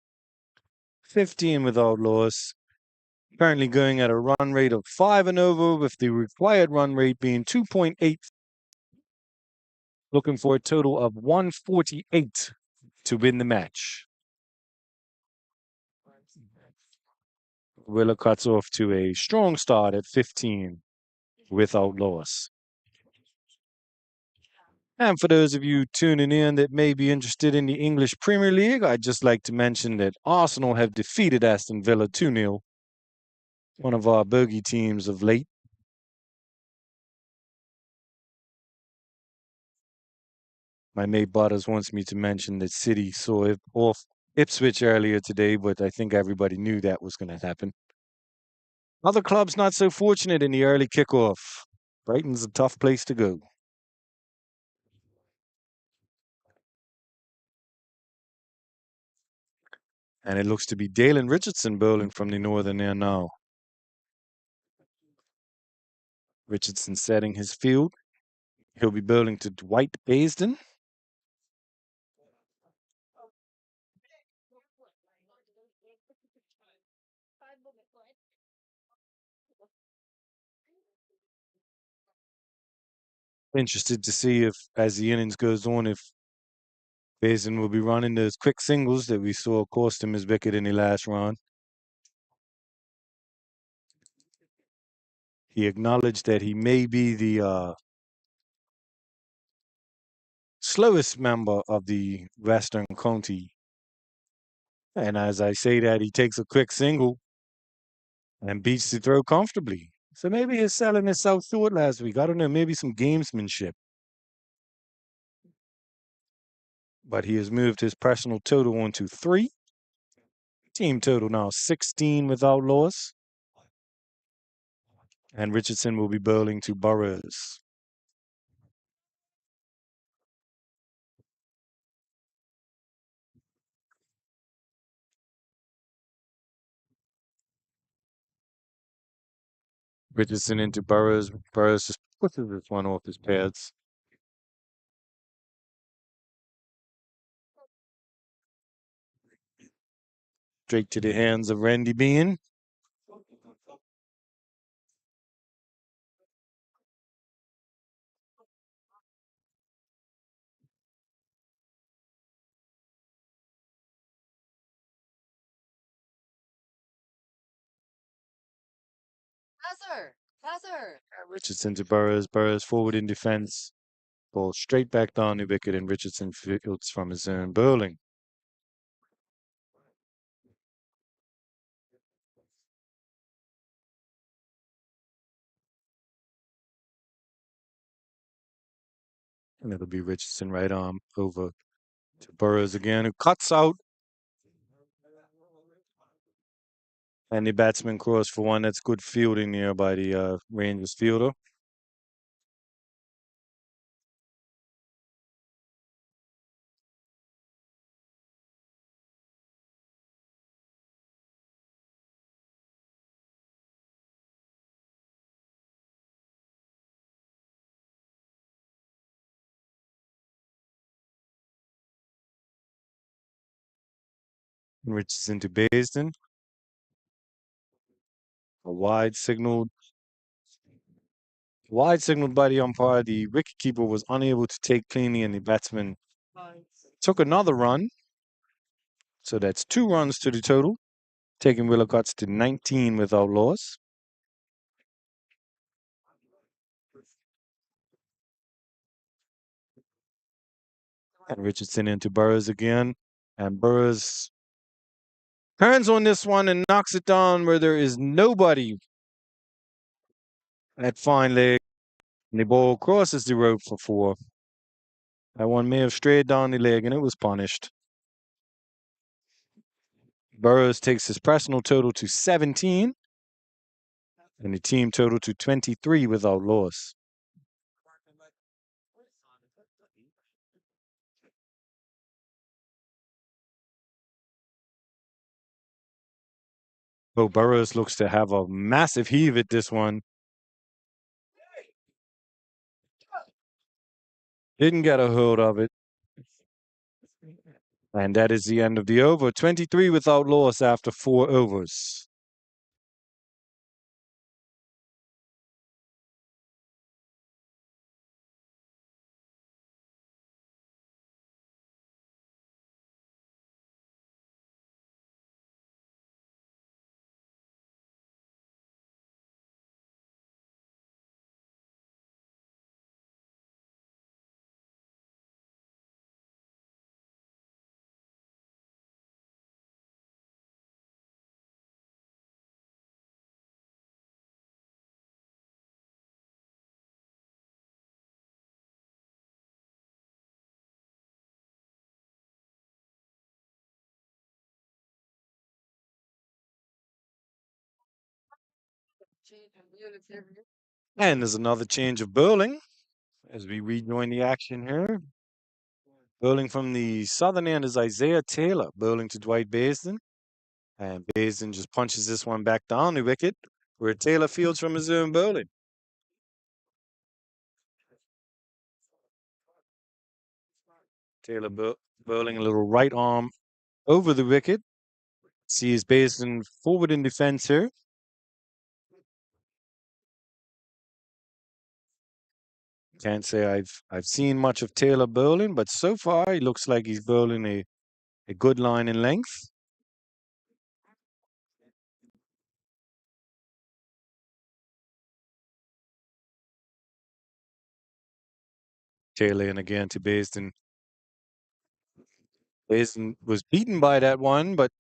15 without loss. Currently going at a run rate of 5 and over, with the required run rate being 2.8. Looking for a total of 148 to win the match. Willer cuts off to a strong start at 15. without loss. And for those of you tuning in that may be interested in the English Premier League, I'd just like to mention that Arsenal have defeated Aston Villa 2-0, one of our bogey teams of late. My mate Butters wants me to mention that City saw it off Ipswich earlier today, but I think everybody knew that was going to happen. Other clubs not so fortunate in the early kickoff. Brighton's a tough place to go. And it looks to be Dalen Richardson bowling from the northern end now. Richardson setting his field. He'll be bowling to Dwight Baisden. Interested to see if, as the innings goes on, if Basin will be running those quick singles that we saw cost him his wicket in the last round. He acknowledged that he may be the slowest member of the Western County. And as I say that, he takes a quick single and beats the throw comfortably. So maybe he's selling himself short last week. I don't know, maybe some gamesmanship. But he has moved his personal total on to 3. Team total now 16 without loss. And Richardson will be bowling to Burrows. Richardson into Burrows. Burrows just pushes this one off his pads. Straight to the hands of Randy Bean. Richardson to Burrows. Burrows forward in defense. Ball straight back down the wicket, and Richardson fields from his own bowling. And it'll be Richardson right arm over to Burrows again, who cuts out. And the batsman cross for one. That's good fielding there by the Rangers fielder. Richardson to Baisden. A wide signaled by the umpire. The wicketkeeper was unable to take cleanly, and the batsman took another run. So that's 2 runs to the total, taking Willocots to 19 without loss. And Richardson into Burrows again. And Burrows turns on this one and knocks it down where there is nobody at fine leg. And the ball crosses the rope for 4. That one may have strayed down the leg, and it was punished. Burrows takes his personal total to 17 and the team total to 23 without loss. Oh, Burrows looks to have a massive heave at this one. Didn't get a hold of it. And that is the end of the over. 23 without loss after 4 overs. And there's another change of bowling as we rejoin the action here. Bowling from the southern end is Isaiah Taylor, bowling to Dwight Basin. And Basin just punches this one back down the wicket, where Taylor fields from his own bowling. Taylor bowling a little right arm over the wicket. Sees Basin forward in defense here. Can't say I've seen much of Taylor bowling, but so far he looks like he's bowling a good line in length. Taylor in again to Basin. Basin was beaten by that one, but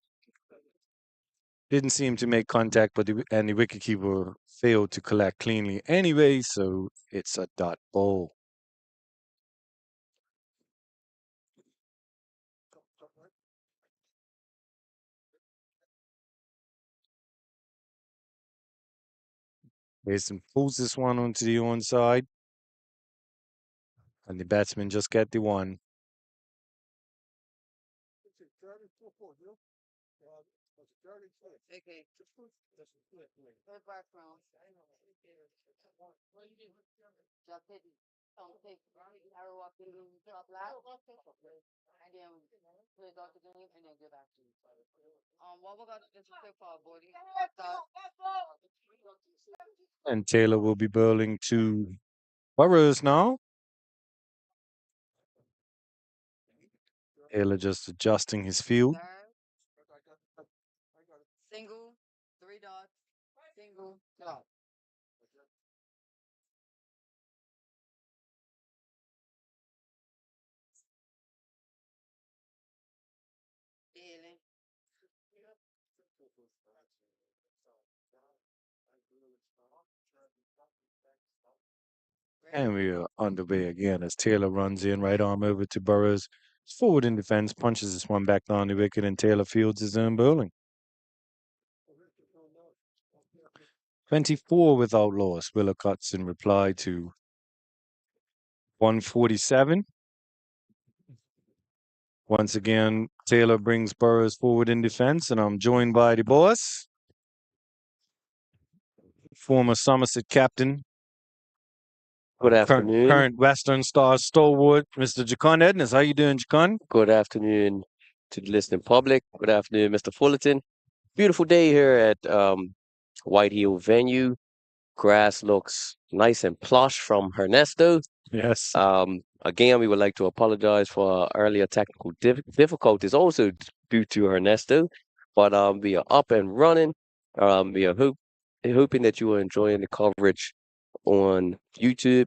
didn't seem to make contact. But the wicketkeeper failed to collect cleanly anyway, so it's a dot ball. Basin pulls this one onto the onside, and the batsman just get the one. Okay. Third background. Just hit some take arrow up in the top left. And then play it out the game and then get back to you. What we got is a quick foul bowling. And Taylor will be bowling to Burrows now. Taylor just adjusting his field. Single, 3 dots, single, dot. Daily. And we are underway again as Taylor runs in, right arm over to Burrows. Forward in defense, punches this one back down the wicket, and Taylor fields his own bowling. 24 without loss. Willicotts in reply to 147. Once again, Taylor brings Burrows forward in defense, and I'm joined by the boss, former Somerset captain, Good afternoon. current Western Star stalwart, Mr. Jacon Edness. How you doing, Jacon? Good afternoon to the listening public. Good afternoon, Mr. Fullerton. Beautiful day here at White Hill venue. Grass looks nice and plush from Ernesto. Yes. Again, we would like to apologize for earlier technical difficulties, also due to Ernesto. But we are up and running. We are hoping that you are enjoying the coverage on YouTube.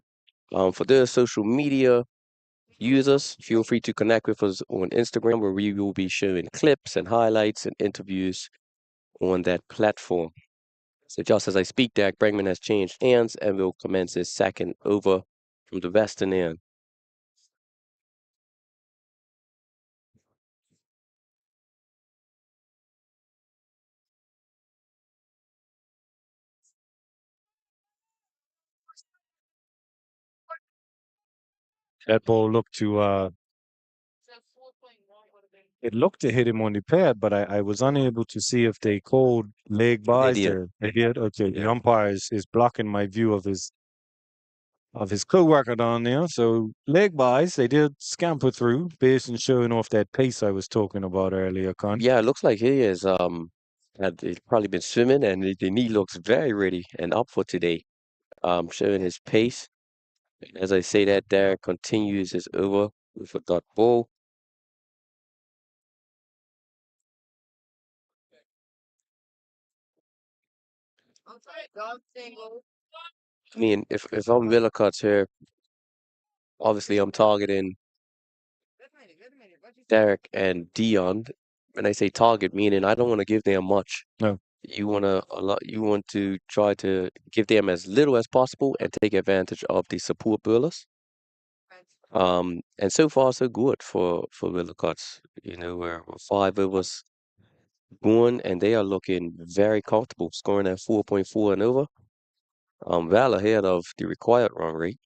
For the social media users, feel free to connect with us on Instagram, where we will be showing clips and highlights and interviews on that platform. So just as I speak, Derek Bregman has changed hands and will commence his second over from the western end. That ball looked to it looked to hit him on the pad, but I was unable to see if they called leg buys did. there. They did? Okay. The Yeah. umpire is blocking my view of his co-worker down there. So leg buys, they did scamper through, based on showing off that pace I was talking about earlier, Con. Yeah, it looks like he is had he's probably been swimming, and the knee looks very ready and up for today. Showing his pace. As I say that, Derek continues his over with a dot ball. Dot, single. I mean, if I'm Willicotts here, obviously I'm targeting Wait a minute, wait a minute. What you say? Derek and Dion. When I say target, meaning I don't want to give them much. No. You want to try to give them as little as possible and take advantage of the support bowlers. And so far so good for Willicotts. You know, we're 5 overs gone, and they are looking very comfortable, scoring at 4.4 and over. well ahead of the required run rate.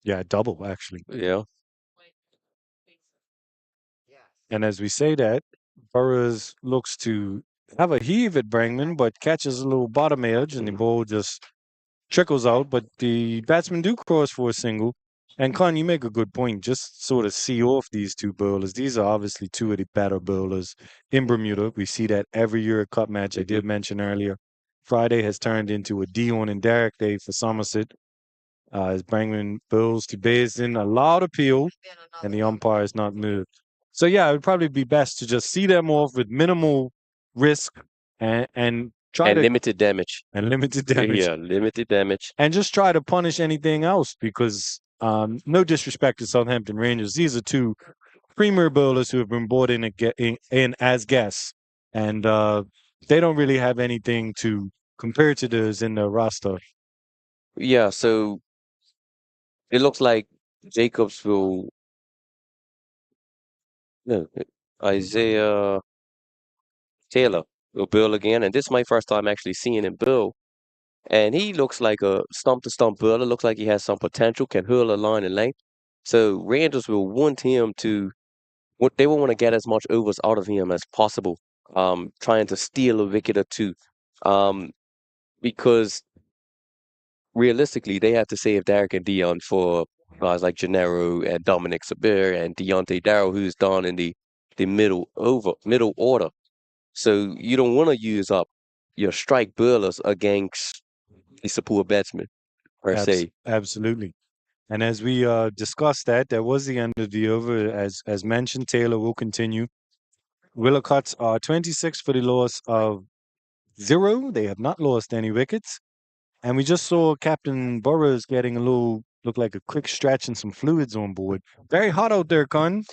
Yeah, double actually. Yeah. Yes. And as we say that, Burrows looks to have a heave at Brangman, but catches a little bottom edge, and the ball just trickles out. But the batsmen do cross for a single. And Con, you make a good point. Just sort of see off these two bowlers. These are obviously two of the better bowlers in Bermuda. We see that every year at Cup match. I did mention earlier, Friday has turned into a Dion and Derek day for Somerset. As Brangman bowls to Basin, a loud appeal, Then and another the one. umpire is not moved. So yeah, it would probably be best to just see them off with minimal risk and try And to limited damage. and limited damage Yeah, limited damage. and just try to punish anything else because no disrespect to Southampton Rangers, these are two premier bowlers who have been brought in as guests, and they don't really have anything to compare to those in the roster. Yeah, so it looks like Jacobs will no, Isaiah Taylor will bill again, and this is my first time actually seeing him bill. And he looks like a stump to stump bowler. Looks like he has some potential, can hurl a line and length. So Rangers will want him to. What they will want to get as much overs out of him as possible. Trying to steal a wicket or two. Um, because realistically, they have to save Derek and Dion for guys like Gennaro and Dominic Sabir and Deontay Darrow, who's down in the middle order. So you don't want to use up your strike bowlers against the support batsmen per se. Absolutely. And as we discussed that was the end of the over. As mentioned, Taylor will continue. Willocots are 26 for the loss of 0. They have not lost any wickets. And we just saw Captain Burrows getting a little, look like a quick stretch and some fluids on board. Very hot out there, Con.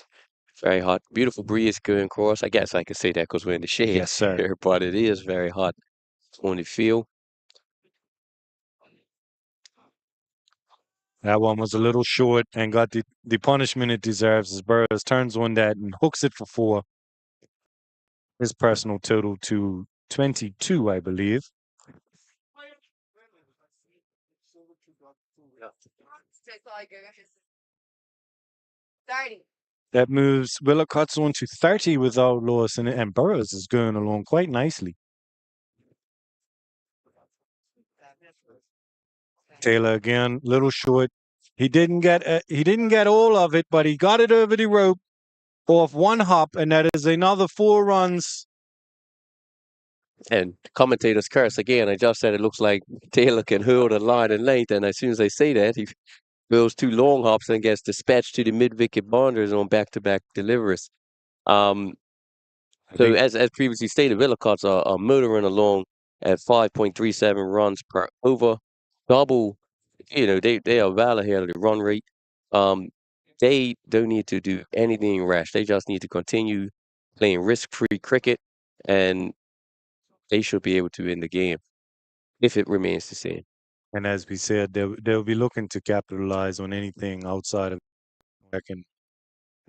Very hot, beautiful breeze going across. I guess I could say that because we're in the shade Yes, sir. here, but it is very hot on the field. That one was a little short and got the punishment it deserves as Burrows turns on that and hooks it for 4. His personal total to 22, I believe. Take all your guys. 30. That moves Willocots on to 30 without loss, and Burrows is going along quite nicely. Taylor again, little short. He didn't get all of it, but he got it over the rope off one hop, and that is another 4 runs. And commentators curse again. I just said it looks like Taylor can hurl the line and length, and as soon as they say that, he builds 2 long hops and gets dispatched to the mid-wicket boundaries on back-to-back deliveries. Um, I so think as previously stated, Willocots are motoring along at 5.37 runs per over, double. They are well ahead of the run rate. They don't need to do anything rash. They just need to continue playing risk-free cricket, and they should be able to win the game if it remains the same. and as we said, they'll be looking to capitalize on anything outside of American,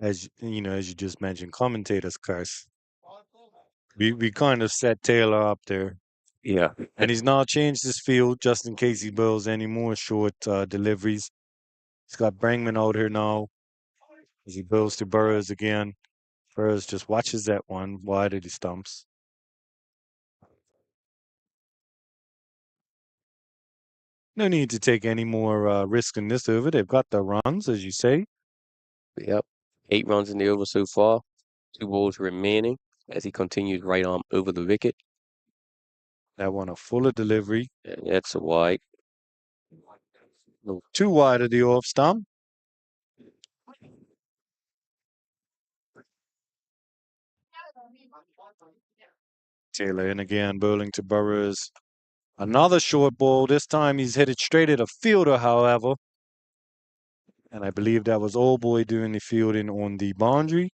as you just mentioned, commentators curse. We kind of set Taylor up there, Yeah. and he's now changed his field just in case he bowls any more short deliveries. He's got Brangman out here now as he bowls to Burrows again. Burrows just watches that one wide of the stumps. No need to take any more risk in this over. They've got the runs, as you say. Yep. 8 runs in the over so far. 2 balls remaining as he continues right arm over the wicket. That one a fuller delivery. And that's a wide. Too wide of the off stump. Taylor in again, bowling to Burrows. Another short ball. This time he's hit it straight at a fielder, however. And I believe that was Old Boy doing the fielding on the boundary.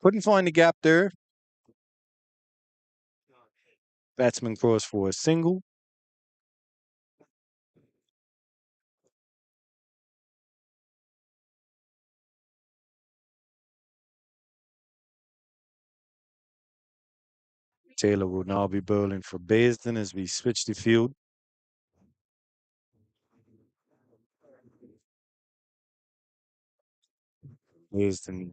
Couldn't find the gap there. Batsman crossed for a single. Taylor will now be bowling for Basin as we switch the field. Wisdom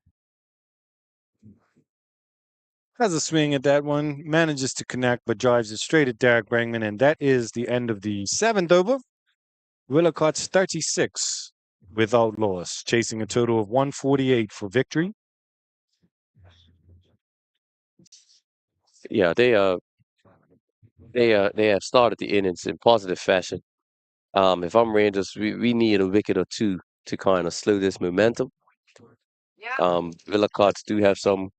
has a swing at that one, manages to connect, but drives it straight at Derek Brangman, and that is the end of the seventh over. Willicott's 36 without loss, chasing a total of 148 for victory. Yeah, they have started the innings in positive fashion. If I'm Rangers, we need a wicket or two to kind of slow this momentum. Yeah. Willicots do have some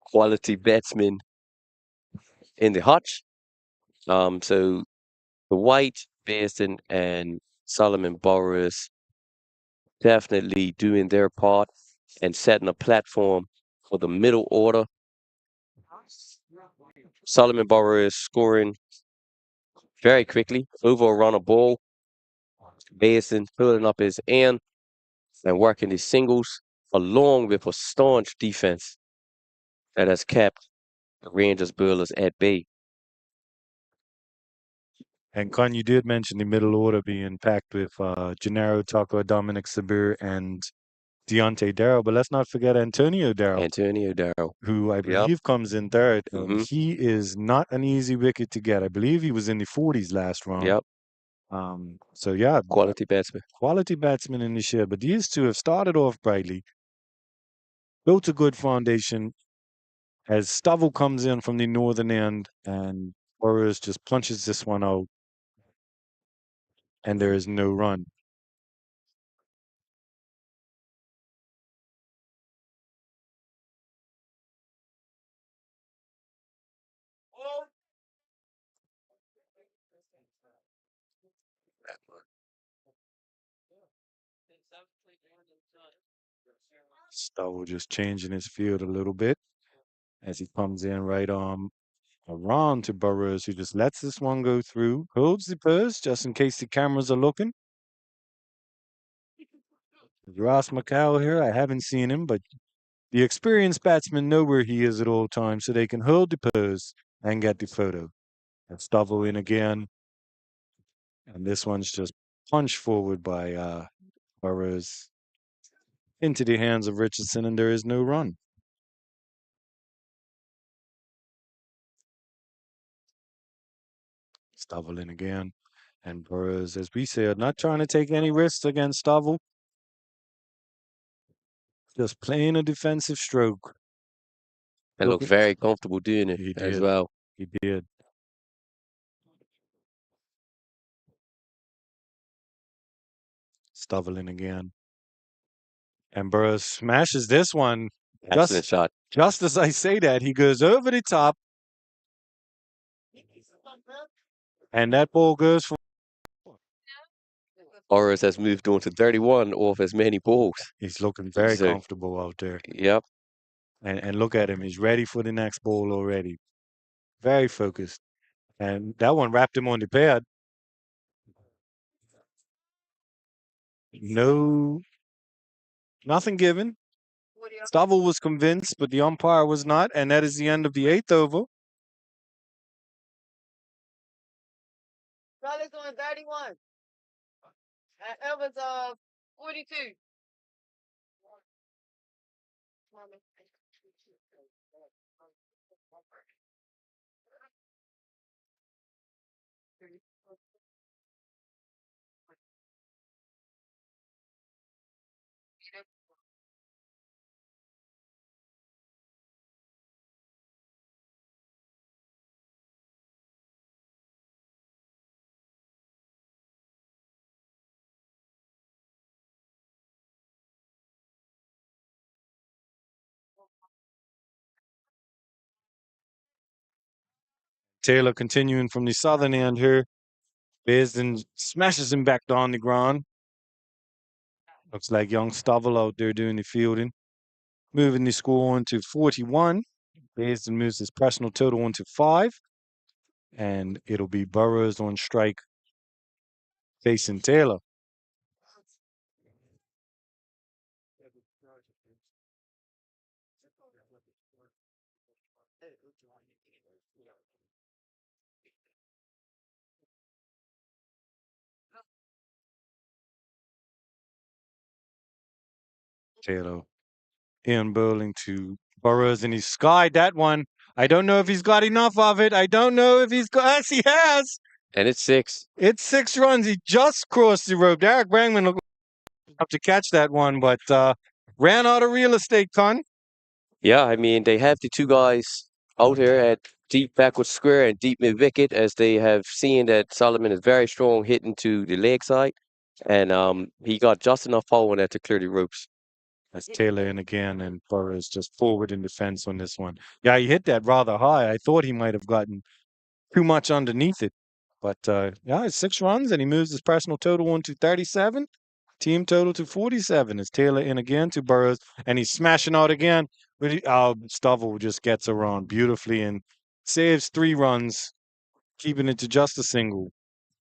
quality batsmen in the hutch. So the White, Bairstow, and Solomon Burrows definitely doing their part and setting a platform for the middle order. Solomon Burrows scoring very quickly over a run of ball. Bairstow pulling up his end and working the singles along with a staunch defense that has kept the Rangers bowlers at bay. And Con, you did mention the middle order being packed with Gennaro Tucker, Dominic Sabir, and Deontay Darrow. But let's not forget Antonio Darrow, Antonio Darrow. who I Yep. believe comes in third. hmm He is not an easy wicket to get. I believe he was in the 40s last round. Yep. So yeah, Quality batsman. quality batsmen in this year. But these two have started off brightly, built a good foundation. As Stovall comes in from the northern end, and Burrows just punches this one out, and there is no run. Stovall just changing his field a little bit as he comes in right around to Burrows, who just lets this one go through, holds the purse just in case the cameras are looking. Ross McCall here, I haven't seen him, but the experienced batsmen know where he is at all times, so they can hold the pose and get the photo. And Stovall in again, and this one's just punched forward by Burrows into the hands of Richardson, and there is no run. Stovall in again, and Burrows, as we said, not trying to take any risks against Stovall, just playing a defensive stroke. And looked Looking, very comfortable doing it he as did, well. he did. Stovall in again. And Burrows smashes this one. Excellent shot. Just as I say that, he goes over the top, and that ball goes for. Ores has moved on to 31 off as many balls. He's looking very So, comfortable out there. yep. And look at him. He's ready for the next ball already. Very focused. And that one wrapped him on the pad. No, nothing given. Stovall was convinced, but the umpire was not. And that is the end of the eighth over. Charlie's on 31. And Evans 42. Taylor continuing from the southern end here. Bairstow smashes him back down the ground. Looks like young Stovall out there doing the fielding. Moving the score on to 41. Bairstow moves his personal total on to 5. And it'll be Burrows on strike facing Taylor. Taylor in bowling to Burrows, and he skied that one. I don't know if he's got enough of it. I don't know if he's got. Yes, he has. And it's 6. It's 6 runs. He just crossed the rope. Derek Brangman looked up to catch that one, but ran out of real estate, Con. Yeah, I mean, they have the 2 guys out here at deep backward square and deep mid wicket, as they have seen that Solomon is very strong hitting to the leg side, and he got just enough power on that to clear the ropes. That's Taylor in again, and Burrows just forward in defense on this one. Yeah, he hit that rather high. I thought he might have gotten too much underneath it. But yeah, it's 6 runs, and he moves his personal total on to 37. Team total to 47. It's Taylor in again to Burrows, and he's smashing out again. But Stovall just gets around beautifully and saves 3 runs, keeping it to just a single.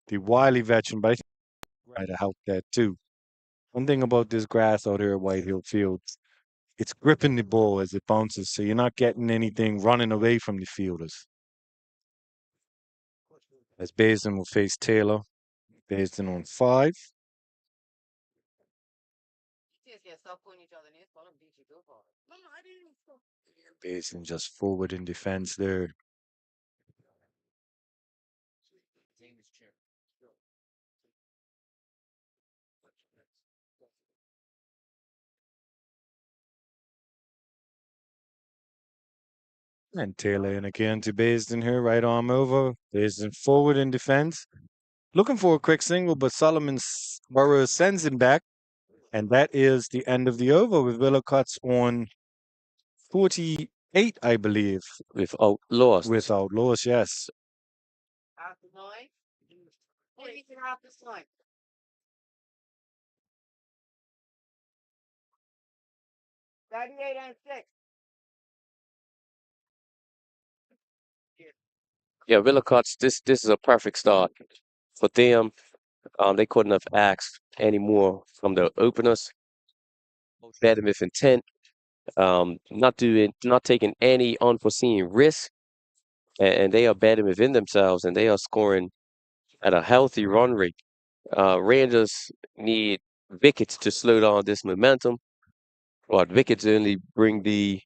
The wily veteran, but I think right to help that too. One thing about this grass out here at White Hill Field, it's gripping the ball as it bounces, so you're not getting anything running away from the fielders. As Basin will face Taylor. Basin on 5. You just get stuck on each other and it's gonna beat you too far. No, I didn't. Basin just forward in defense there. And Taylor in again to Basin here, right arm over. Basin forward in defense. Looking for a quick single, but Burrows sends him back. And that is the end of the over with Willocuts on 48, I believe. Without loss. Without loss, yes. After 9. Anything after 9. 38 and 6. Yeah, Willocuts, this is a perfect start for them. They couldn't have asked any more from the openers. Batting with intent, not taking any unforeseen risk, and they are batting within themselves, and they are scoring at a healthy run rate. Rangers need wickets to slow down this momentum, but wickets only bring the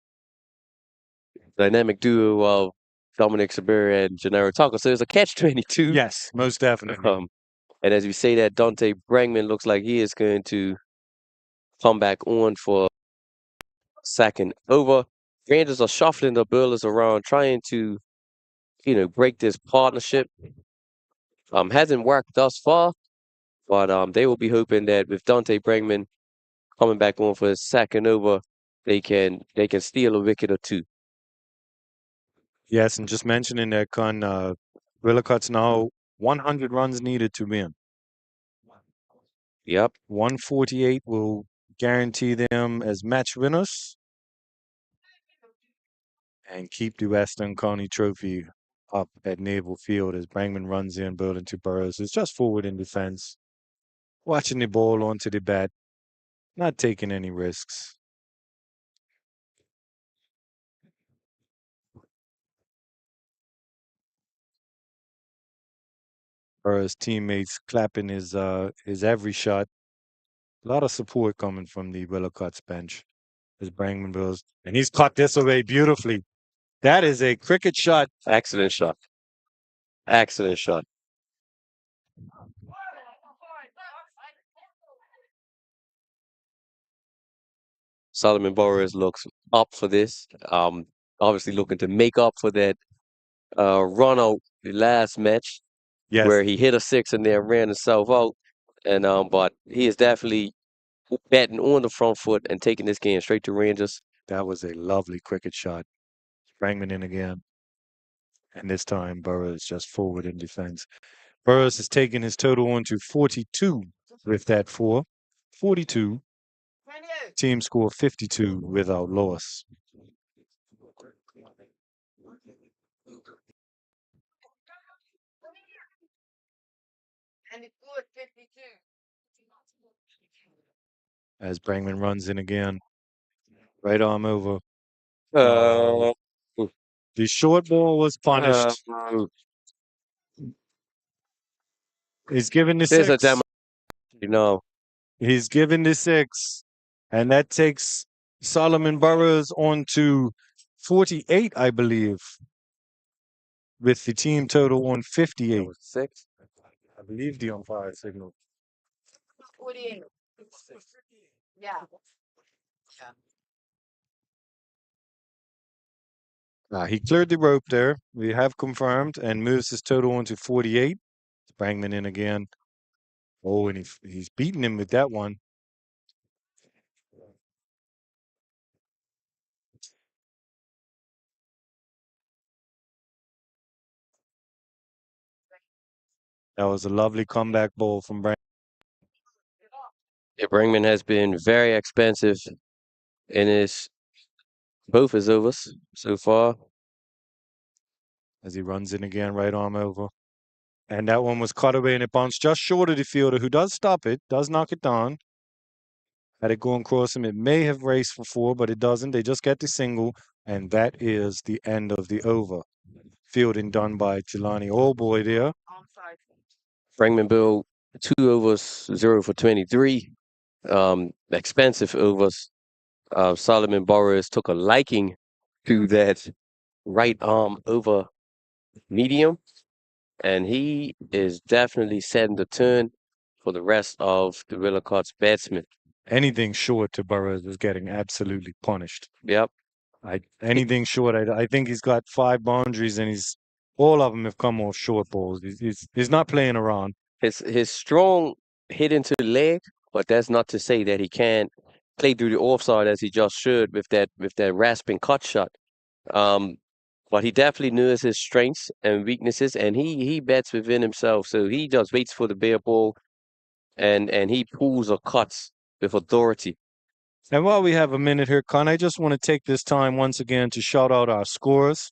dynamic duo of Dominic Sabir and Gennaro Tucker. So it's a catch-22. Yes, most definitely. And as we say that, Dante Brangman looks like he is going to come back on for second over. Rangers are shuffling the bowlers around, trying to, break this partnership. Hasn't worked thus far, but they will be hoping that with Dante Brangman coming back on for his second over, they can steal a wicket or 2. Yes, and just mentioning that, Con, Willocuts now 100 runs needed to win. Yep. 148 will guarantee them as match winners and keep the Western County Trophy up at Naval Field as Brangman runs in, building to Burrows. It's just forward in defense, watching the ball onto the bat, not taking any risks. Burrows' teammates clapping his every shot. A lot of support coming from the Willocuts bench as Brangman builds, and he's caught this away beautifully. That is a cricket shot. Excellent shot. Excellent shot. Solomon Burrows looks up for this. Obviously looking to make up for that run out the last match Yes, where he hit a 6 and then ran himself out. And but he is definitely batting on the front foot and taking this game straight to Rangers. that was a lovely cricket shot. Brangman in again. And this time Burrows just forward in defense. Burrows has taken his total on to 42 with that 4. 42. 28. Team score 52 without loss. And the score is 52. As Brangman runs in again. Right arm over. Uh, The short ball was punished. He's given the there's a 6. demo, He's given the 6. And that takes Solomon Burrows on to 48, I believe, with the team total on 58. 6. I believe the umpire signal. 48. Yeah. He cleared the rope there. We have confirmed and moves his total on to 48. Sprangman in again. Oh, and he's beating him with that one. That was a lovely comeback ball from Brandon. Yeah, Bringman has been very expensive in both his overs so far. As he runs in again, right arm over. And that one was caught away and it bounced just short of the fielder, who does stop it, does knock it down. Had it going across him, it may have raced for 4, but it doesn't. They just get the single, and that is the end of the over. Fielding done by Jelani Allboy there. Bringman Bill 2 overs, 0 for 23. Expensive overs. Solomon Burrows took a liking to that right arm over medium, and he is definitely setting the tone for the rest of the Willicott's batsmen. Anything short to Burrows is getting absolutely punished. Yep. Anything short, I think he's got 5 boundaries, and all of them have come off short balls. He's not playing around. His strong hit into the leg, but that's not to say that he can't play through the offside as he just should with that rasping cut shot. But he definitely knows his strengths and weaknesses, and he bets within himself. So he just waits for the bare ball, and he pulls or cuts with authority. And while we have a minute here, Con, I just want to take this time once again to shout out our scorers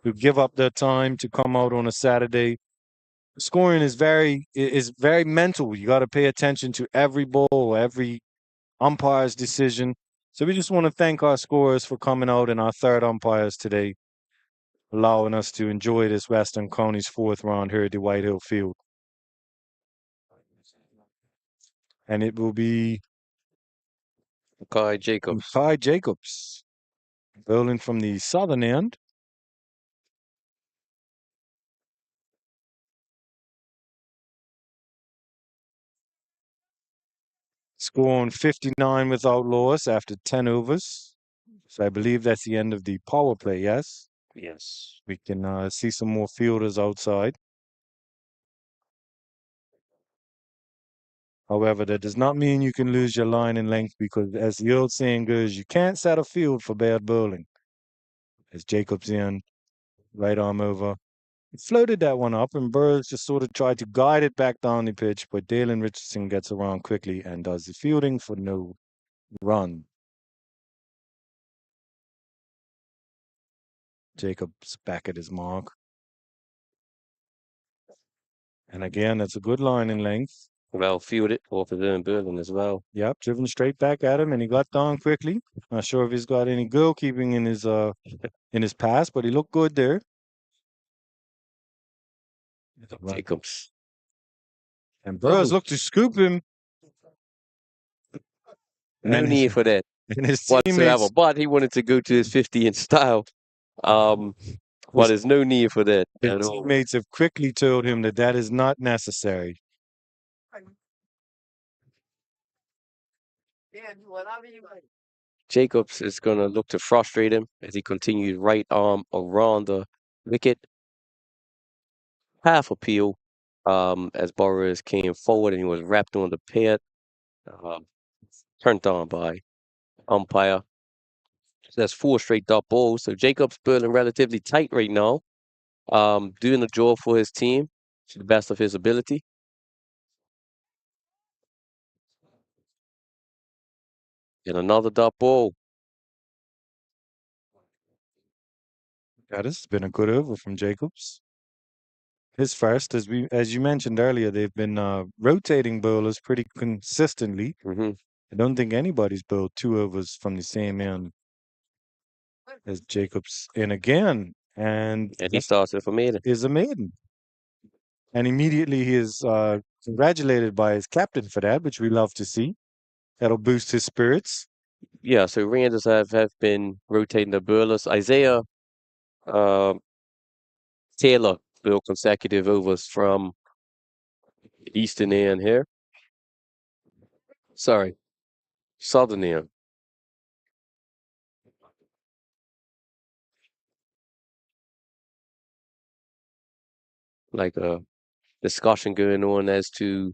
who give up their time to come out on a Saturday. Scoring is very mental. You got to pay attention to every ball, every umpire's decision. So we just want to thank our scorers for coming out and our third umpires today, allowing us to enjoy this Western County's 4th round here at the White Hill Field. And it will be Kai Jacobs. Kai Jacobs bowling from the southern end. Scoring 59 without loss after 10 overs. So I believe that's the end of the power play, yes? Yes. We can see some more fielders outside. However, that does not mean you can lose your line in length, because as the old saying goes, you can't set a field for bad bowling. As Jacobs in, right arm over. He floated that one up, and Burrows just sort of tried to guide it back down the pitch, but Dalen Richardson gets around quickly and does the fielding for no run. Jacobs back at his mark. And again, that's a good line in length. Well fielded off of Dylan Berlin as well. Yep, driven straight back at him, and he got down quickly. Not sure if he's got any goalkeeping in his pass, but he looked good there. Jacobs. And Burrows looked to scoop him. No And need for that and his whatsoever. teammates, But he wanted to go to his 50 in style. But there's no need for that at his all. teammates have quickly told him that is not necessary. Yeah, whatever you like. Jacobs is going to look to frustrate him as he continues right arm around the wicket. Half appeal as Burrows came forward and he was wrapped on the pad. Turned down by umpire. So that's 4 straight dot balls. So Jacobs bowling relatively tight right now. Doing the job for his team to the best of his ability. And another dot ball. Yeah, this has been a good over from Jacobs. His first, as you mentioned earlier, they've been rotating bowlers pretty consistently. Mm-hmm. I don't think anybody's bowled 2 overs from the same end as Jacobs in again. And he starts with a maiden. Is a maiden. And immediately he is congratulated by his captain for that, which we love to see. That'll boost his spirits. yeah, so Rangers have been rotating the bowlers. Isaiah um, Taylor built consecutive overs from Eastern end here. Sorry, Southern end. Like a discussion going on as to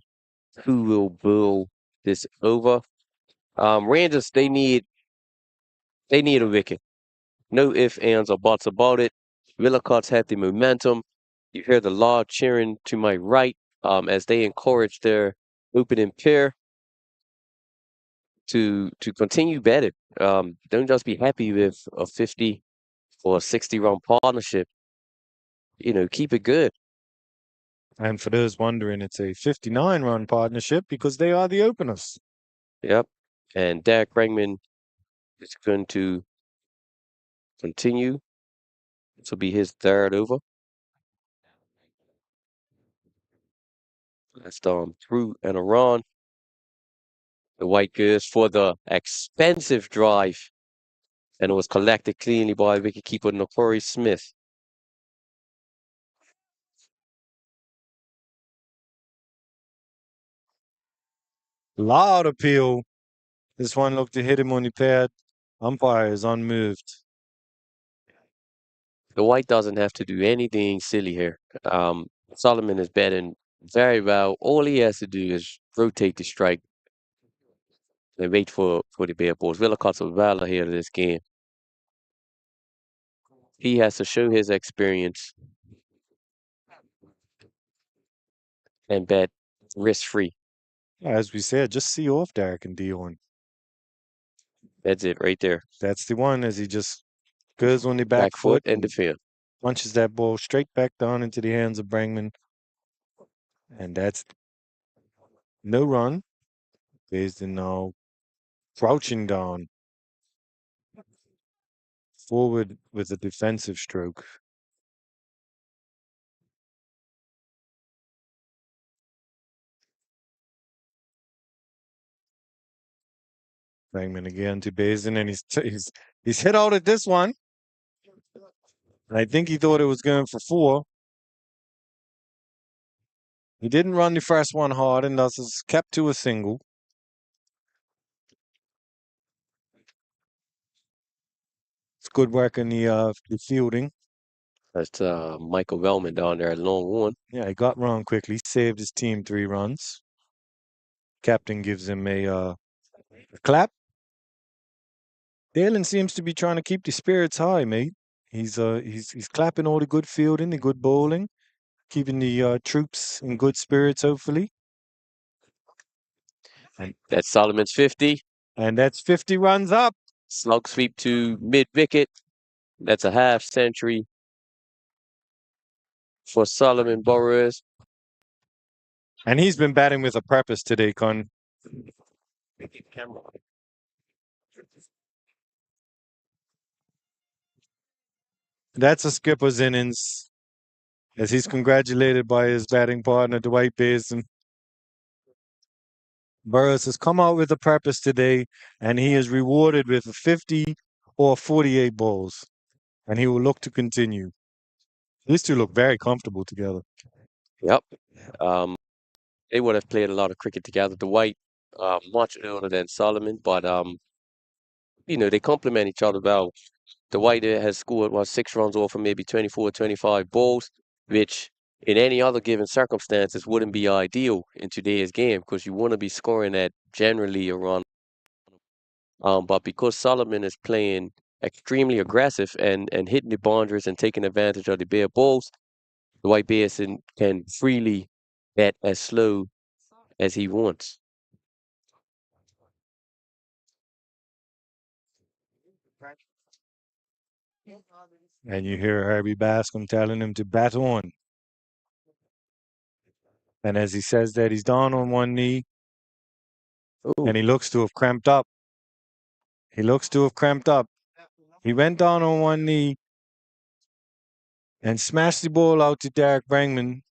who will bowl this over. Rangers, they need a wicket. No ifs, ands, or buts about it. Willicots have the momentum. You hear the loud cheering to my right as they encourage their opening pair to continue batting. Don't just be happy with a 50 or 60 run partnership. Keep it good. And for those wondering, it's a 59-run partnership because they are the openers. Yep. And Dak Bregman is going to continue. This will be his third over. That's through and a run. The white goes for the expensive drive, and it was collected cleanly by wicketkeeper Nokori Smith. Loud appeal. This one looked to hit him on the pad. Umpire is unmoved. The white doesn't have to do anything silly here. Solomon is batting very well. All he has to do is rotate the strike and wait for the bare balls. Willicott's a valor here in this game. He has to show his experience and bat risk-free. As we said, just see off Derek and Dion. That's it right there. That's the one as he just goes on the back foot foot and defend. punches that ball straight back down into the hands of Bregman. And that's no run. Basin now crouching down. Forward with a defensive stroke. Bregman again to Basin, and he's hit out at this one. And I think he thought it was going for 4. He didn't run the first one hard, and thus is kept to a single. It's good work in the fielding. That's Michael Wellman down there, long one. Yeah, he got round quickly, saved his team 3 runs. Captain gives him a clap. Dalen seems to be trying to keep the spirits high, mate. He's clapping all the good fielding, the good bowling, keeping the troops in good spirits, hopefully. And that's Solomon's 50. And that's 50 runs up. Slug sweep to mid-wicket. That's a half century for Solomon Burrows. And he's been batting with a purpose today, Con. That's a skipper's innings as he's congratulated by his batting partner, Dwight Basin. Burrows has come out with a purpose today, and he is rewarded with 50 or 48 balls, and he will look to continue. These two look very comfortable together. Yep. They would have played a lot of cricket together. Dwight, much older than Solomon, but they complement each other well. Dwight has scored 6 runs off from maybe 24, 25 balls, which in any other given circumstances wouldn't be ideal in today's game because you want to be scoring at generally a run. But because Solomon is playing extremely aggressive and hitting the boundaries and taking advantage of the bare balls, Dwight Basin can freely bat as slow as he wants. And you hear Herbie Bascom telling him to bat on. And as he says that, he's down on one knee. Ooh. And he looks to have cramped up. He went down on one knee and smashed the ball out to Derek Bregman.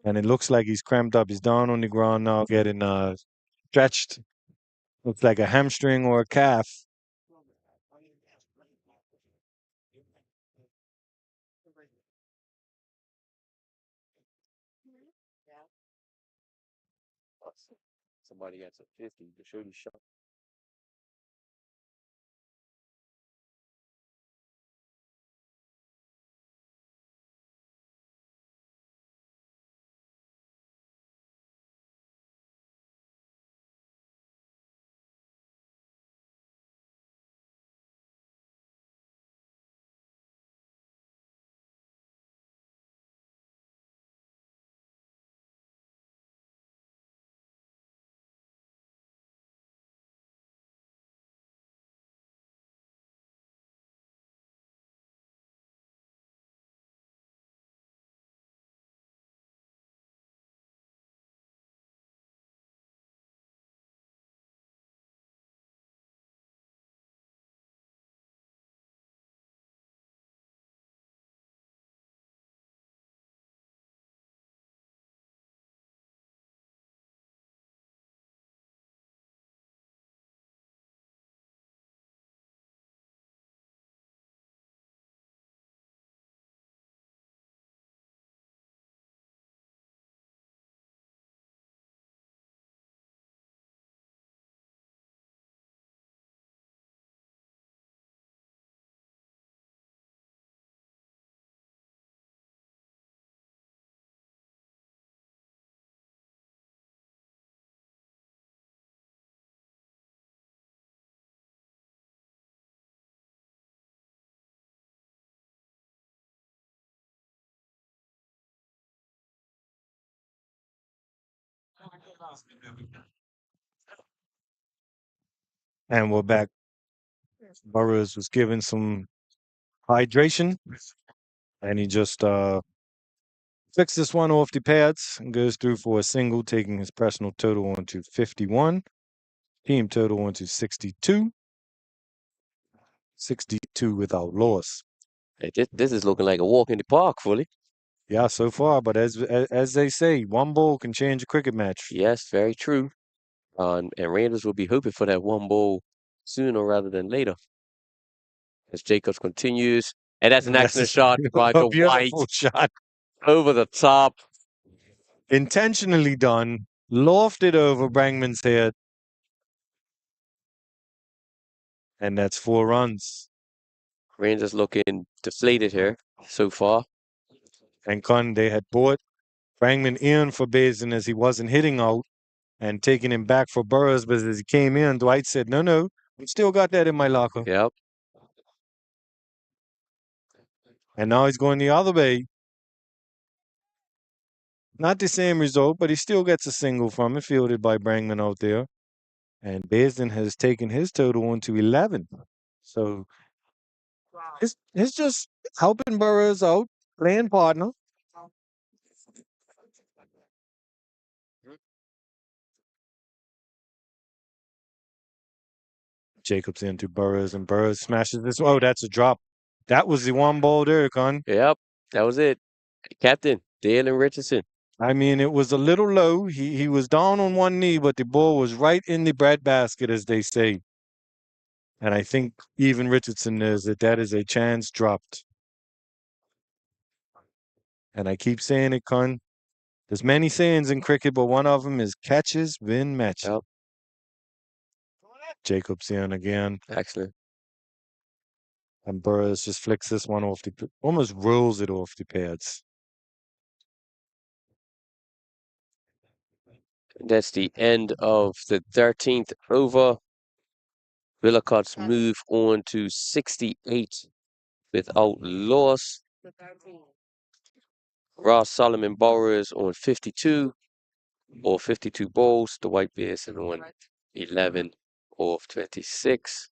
And it looks like he's cramped up. He's down on the ground now, getting stretched Looks like a hamstring or a calf. Somebody gets a 50. The shooting shot. And we're back. Burrows was given some hydration, and he just flicks this one off the pads and goes through for a single, taking his personal total onto 51, team total onto 62, 62 without loss. Hey, this is looking like a walk in the park, fully. Yeah, so far, but as they say, one ball can change a cricket match. Yes, very true. And Rangers will be hoping for that one ball sooner rather than later. As Jacobs continues, and that's an That's excellent shot by a the White beautiful shot, over the top. intentionally done, lofted over Brangman's head, and that's 4 runs. Rangers looking deflated here so far. And they had brought Brangman in for Basin as he wasn't hitting out and taking him back for Burrows, but as he came in, Dwight said, no, I still got that in my locker. Yep. And now he's going the other way. Not the same result, but he still gets a single from it, fielded by Brangman out there. And Basin has taken his total on to 11. So it's just helping Burrows out, playing partner. Jacobs into Burrows, and Burrows smashes this. Oh, that's a drop. That was the one ball there, Con. Yep. That was it. Captain Dale Richardson. I mean, it was a little low. He was down on one knee, but the ball was right in the breadbasket, as they say. And I think even Richardson knows that is a chance dropped. And I keep saying it, Con. There's many sayings in cricket, but one of them is catches win matches. Yep. Jacobs in again. Excellent. And Burrows just flicks this one off almost rolls it off the pads. That's the end of the 13th over. Willicott's move on to 68 without loss. Ross Solomon Bowers on 52 or 52 balls. The White Basin on 11 of 26.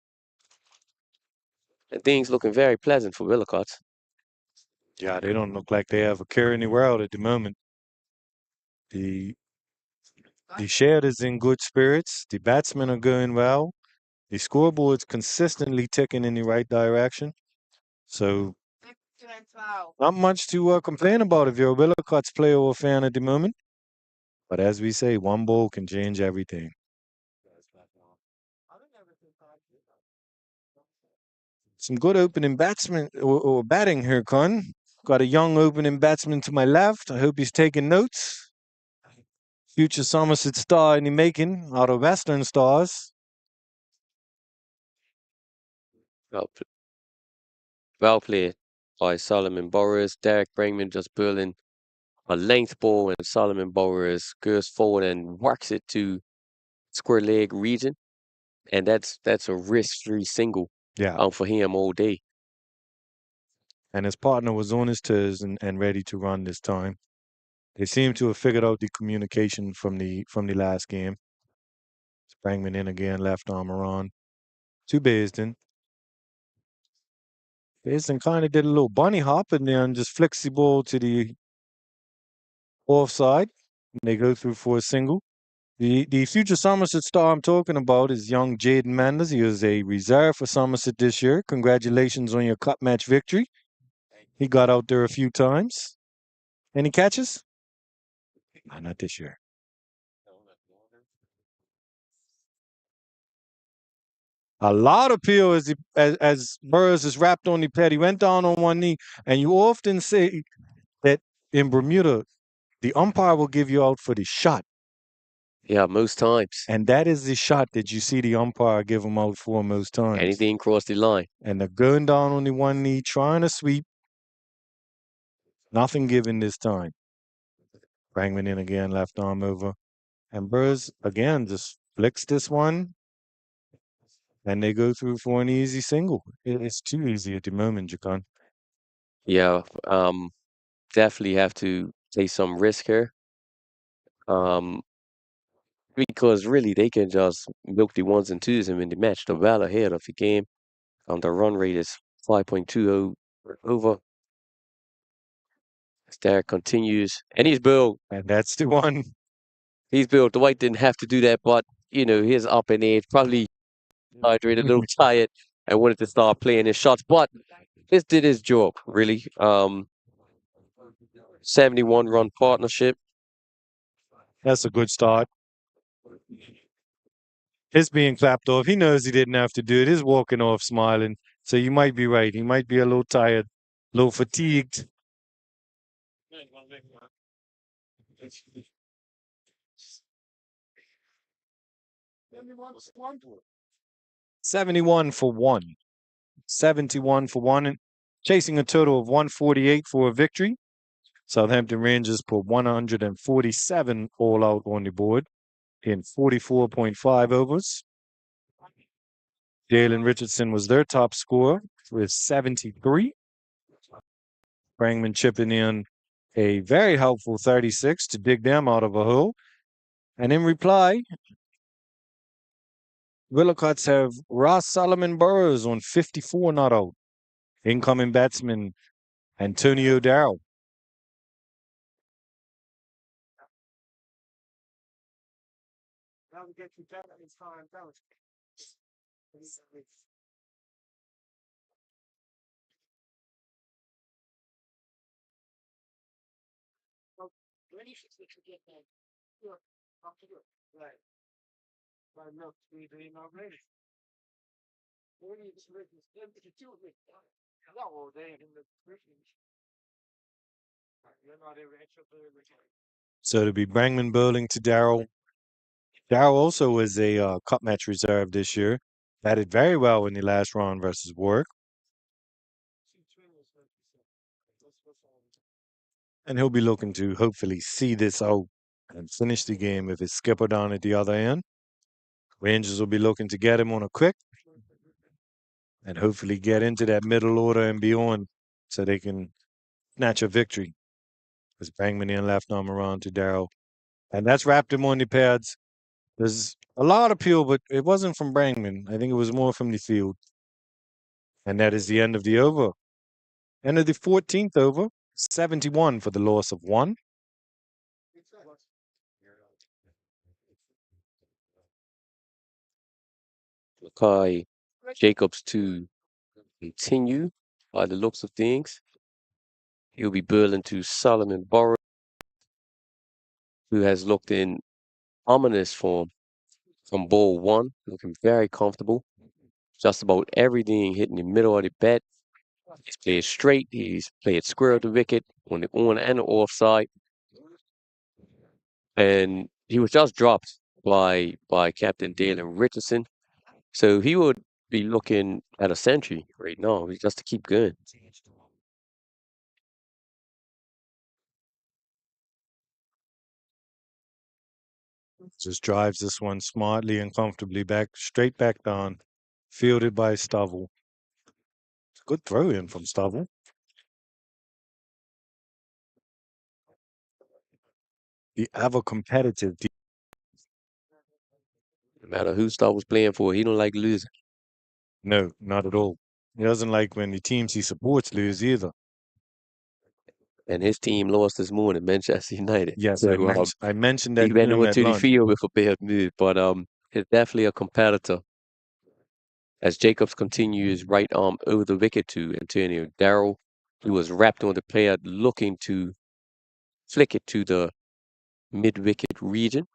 And things looking very pleasant for Willicott. Yeah, they don't look like they have a care in the world at the moment. The shed is in good spirits. The batsmen are going well. The scoreboard's consistently ticking in the right direction. So not much to complain about if you're a Willicott's player or fan at the moment. But as we say, one ball can change everything. Some good opening batsmen or batting here, Con. Got a young opening batsman to my left. I hope he's taking notes. Future Somerset star in the making out of Western Stars. Well, well played by Solomon Burrows. Derek Brangman just bowling a length ball, and Solomon Burrows goes forward and works it to square leg region, and that's a risk-free single Yeah. for him all day. And his partner was on his toes and ready to run this time. They seem to have figured out the communication from the last game. Sprangman in again, left arm around to Baisden. Baisden kind of did a little bunny hop and then just flicks the ball to the offside. And they go through for a single. The future Somerset star I'm talking about is young Jaden Manders. He was a reserve for Somerset this year. Congratulations on your cup match victory. He got out there a few times. Any catches? Not this year. A lot of peel as Burrows is wrapped on the pad. He went down on one knee, and you often say that in Bermuda, the umpire will give you out for the shot, Yeah, most times. and that is the shot that you see the umpire give him out for most times. Anything cross the line. And they're going down on the one knee, trying to sweep. Nothing given this time. Brangman in again, left arm over. And Burrows, again, just flicks this one. And they go through for an easy single. It's too easy at the moment, Jakan. Yeah, definitely have to take some risk here. Because really they can just milk the ones and twos and win the match. They're well ahead of the game. The run rate is 5.20 over. Derek continues, and he's built. And that's the one. He's built. The White didn't have to do that, but he's up in age, probably hydrated, a little tired, and wanted to start playing his shots. But this did his job, really. 71 run partnership. That's a good start. His being clapped off. He knows he didn't have to do it. He's walking off smiling. So you might be right. He might be a little tired, a little fatigued. $71 for one. 71 for one. And chasing a total of 148 for a victory. Southampton Rangers put 147 all out on the board in 44.5 overs. Jalen Richardson was their top scorer with 73. Brangman chipping in a very helpful 36 to dig them out of a hole. And in reply, Willocots have Ross Solomon Burrows on 54 not out. Incoming batsman Antonio Darrell. So to be Brangman bowling to Darrell. Darrell also was a cup match reserve this year. Batted very well in the last round versus Warwick. And he'll be looking to hopefully see this out and finish the game with his skipper down at the other end. Rangers will be looking to get him on a quick and hopefully get into that middle order and beyond so they can snatch a victory. As Brangman in left arm around to Darrell. And that's wrapped him on the pads. There's a lot of peel, but it wasn't from Brangman. I think it was more from the field. And that is the end of the over. End of the 14th over. 71 for the loss of one. Mackay Jacobs to continue by the looks of things. He'll be bowling to Solomon Burrows, who has looked in ominous form from ball one, looking very comfortable. just about everything hitting the middle of the bat. He's played straight. He's played square of the wicket on the on and the offside, and he was just dropped by Captain Dalen Richardson. So he would be looking at a century right now, just to keep going. Just drives this one smartly and comfortably back, straight back down, fielded by Stovall. Good throw in from Stovall. The ever competitive. No matter who Star was playing for, he don't like losing. No, not at all. He doesn't like when the teams he supports lose either. And his team lost this morning, Manchester United. Yes, So I mentioned he that went to him over at to the lunch. field with a bad move, but he's definitely a competitor. As Jacobs continues right arm over the wicket to Antonio Darrow, he was wrapped on the player looking to flick it to the mid-wicket region.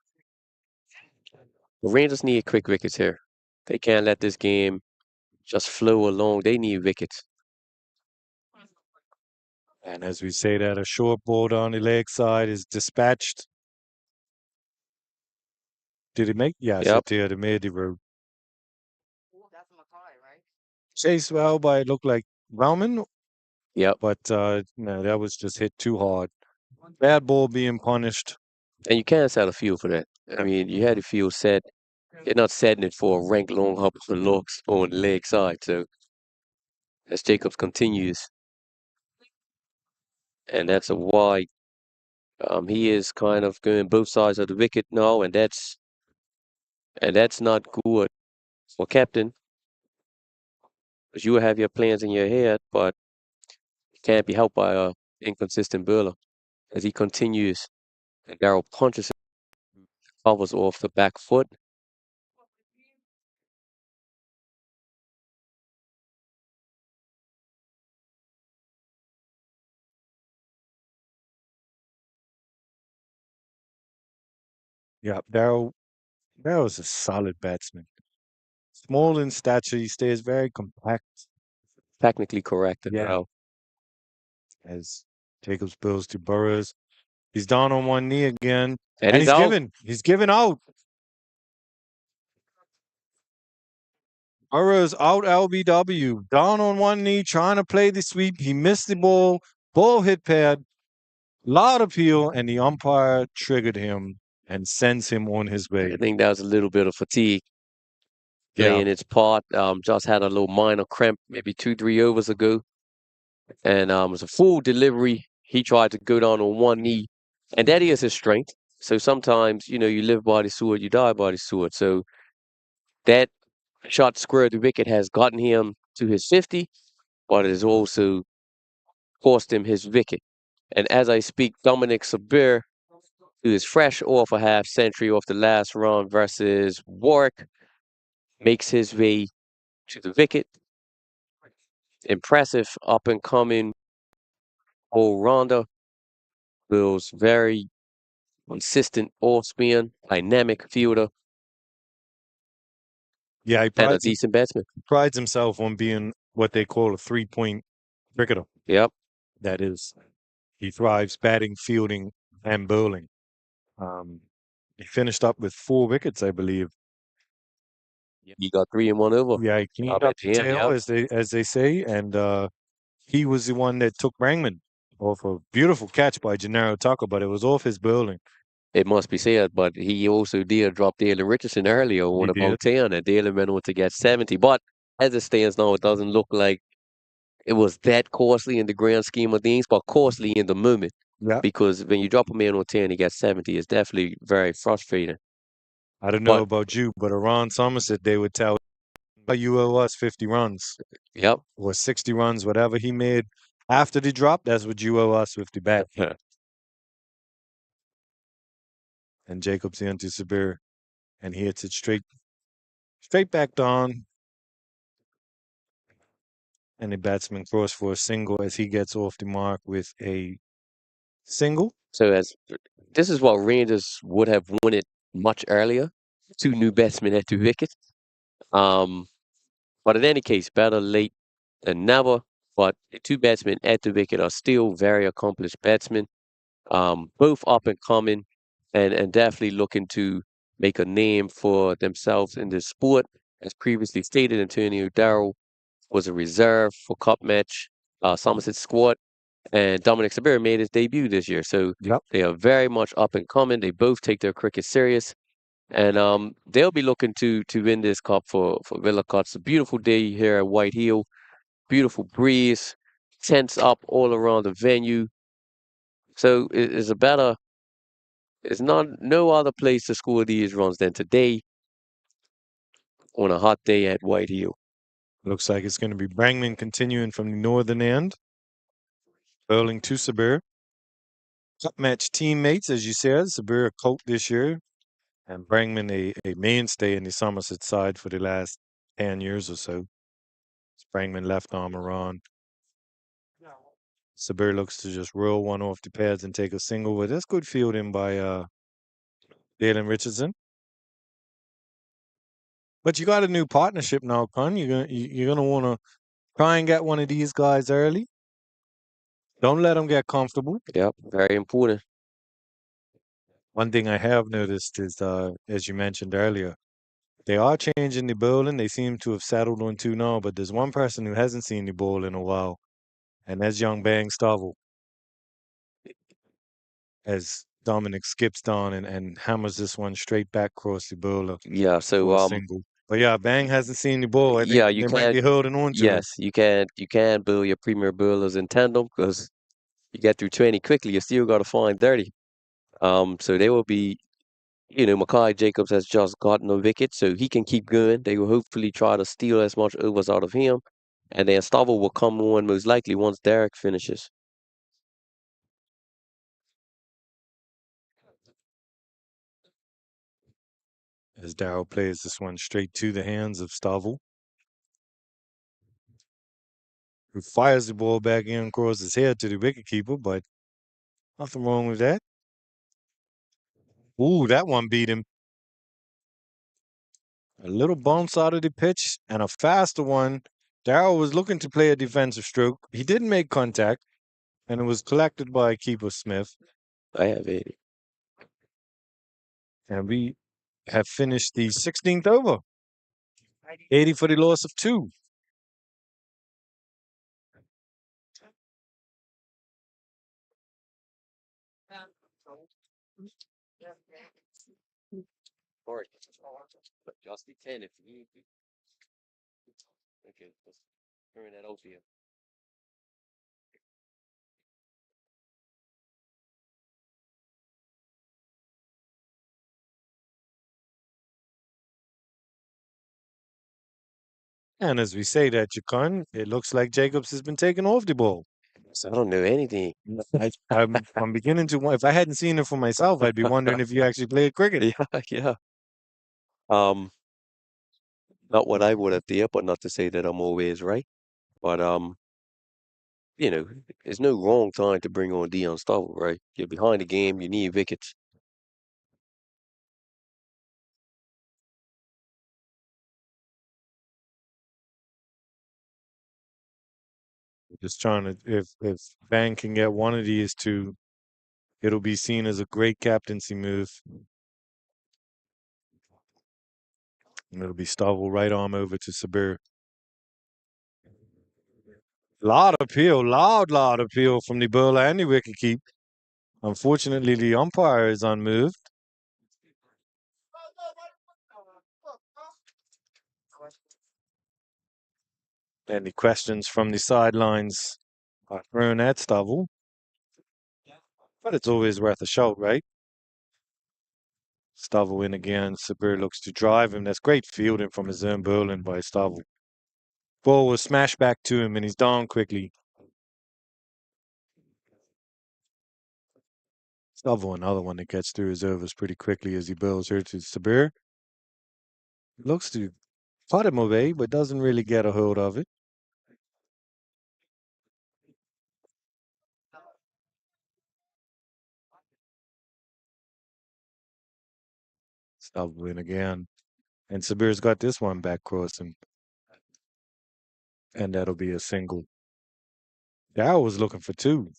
The Rangers need quick wickets here. They can't let this game just flow along. They need wickets. And as we say that, a short ball down the leg side is dispatched. Did it make? Yes, Yep. it did. It made the road. That's Mackay, right? Chased well by, it looked like Bauman, Yep. but no, that was just hit too hard. Bad ball being punished. And you can't set a field for that. I mean, you had the field set. You're not setting it for a rank long hop on looks on the leg side. So as Jacobs continues, and that's a wide. He is kind of going both sides of the wicket now, and that's not good for captain. Because you will have your plans in your head, but it can't be helped by a inconsistent bowler. As he continues, and Darrell punches it, covers off the back foot. Yeah, Darrow's a solid batsman. Small in stature, he stays very compact. Technically correct as Yeah. well. As Jacobs builds to Burrows. He's down on one knee again. And And he's out. He's given out. Burrows out LBW. Down on one knee, trying to play the sweep. He missed the ball. Ball hit pad. Loud appeal, and the umpire triggered him and sends him on his way. I think that was a little bit of fatigue Yeah. playing its part. Just had a little minor cramp maybe 2-3 overs ago. And it was a full delivery. He tried to go down on one knee. And that is his strength. So sometimes, you live by the sword, you die by the sword. So that shot square of the wicket has gotten him to his 50, but it has also cost him his wicket. And as I speak, Dominic Sabir, who is fresh off a half century off the last round versus Warwick, makes his way to the wicket. Impressive up and coming all-rounder. Bill's very consistent off spin, dynamic fielder, Yeah, and a decent batsman. prides himself on being what they call a 3-point cricketer. Yep. That is, he thrives batting, fielding, and bowling. He finished up with 4 wickets, I believe. He got 3 in 1 over. Yeah, he cleaned up the tail, as they say, and he was the one that took Rangman off a beautiful catch by Gennaro Tucker, but it was off his bowling. It must be said, but he also did drop Dalen Richardson earlier on He about did. 10, and Dalen went on to get 70. But as it stands now, it doesn't look like it was that costly in the grand scheme of things, but costly in the moment. Yeah. Because when you drop a man on 10, he gets 70, it's definitely very frustrating. I don't know But about you, but around Somerset, they would tell you owe us 50 runs yep. or 60 runs, whatever he made after the drop. That's what you owe us with the bat. And Jacobs into Sabir, and he hits it straight back down. And the batsman cross for a single as he gets off the mark with a single. So this is what Rangers would have wanted much earlier. 2 new batsmen at the wicket. But in any case, better late than never. But the two batsmen at the wicket are still very accomplished batsmen, both up and coming, and definitely looking to make a name for themselves in this sport. As previously stated, Antonio Darrow was a reserve for Cup match, Somerset squad, and Dominic Sabir made his debut this year. So Yep. they are very much up and coming. They both take their cricket serious, and they'll be looking to win this cup for Villa Cup. It's a beautiful day here at White Hill, beautiful breeze, tents up all around the venue. So it's a better, it's not no other place to score these runs than today on a hot day at White Hill. Looks like it's going to be Brangman continuing from the northern end, bowling to Sabir. Cup match teammates, as you said, Sabir a coach this year, and Brangman a mainstay in the Somerset side for the last 10 years or so. Brangman left arm around. Sabir looks to just roll one off the pads and take a single, but that's good fielding by Dalen Richardson. But you got a new partnership now, Con. You're gonna want to try and get one of these guys early. Don't let them get comfortable. Yep, very important. One thing I have noticed is, as you mentioned earlier, they are changing the bowling. They seem to have settled on two now, but there's one person who hasn't seen the ball in a while, and that's young Bang Stavel. As Dominic skips down and hammers this one straight back across the bowler Yeah, for so a single. But yeah, Bang hasn't seen the ball. I think yeah, you they might can't. be holding on to him. Yes, you can't build your premier bowlers in tandem because you get through 20 quickly. You still got to find 30. So they will be. Mackay Jacobs has just gotten a wicket, so he can keep going. They will hopefully try to steal as much overs out of him, and then Stubble will come on most likely once Derek finishes. As Darrow plays this one straight to the hands of Stavel, who fires the ball back in across his head to the wicketkeeper, but nothing wrong with that. Ooh, that one beat him. A little bounce out of the pitch and a faster one. Darrow was looking to play a defensive stroke. He didn't make contact, and it was collected by keeper Smith. I have 80. And we have finished the 16th over. 80 for the loss of 2. Or just the 10 if you need to. Okay, let's turn that over here. And as we say that, Jacon, it looks like Jacobs has been taken off the ball. So I don't know anything. I'm beginning to. If I hadn't seen it for myself, I'd be wondering if you actually played cricket. Yeah, yeah. Um, Not what I would have there, but not to say that I'm always right. But there's no wrong time to bring on Dion Stubble, right? You're behind the game, you need wickets. Just trying to. If Bang can get one of these two, it'll be seen as a great captaincy move. And it'll be Stovall right arm over to Sabir. Loud appeal, loud appeal from the bowler and the wicketkeeper. Unfortunately, the umpire is unmoved. And the questions from the sidelines are thrown at Stovall. But it's always worth a shot, right? Stovall in again. Sabir looks to drive him. That's great fielding from his own bowling by Stovall. Ball was smashed back to him and he's down quickly. Stovall, another one that gets through his overs pretty quickly as he bowls here to Sabir. Looks to put him away, but doesn't really get a hold of it. Stovall in again. And Sabir's got this one back crossing. And that'll be a single. Darryl was looking for 2.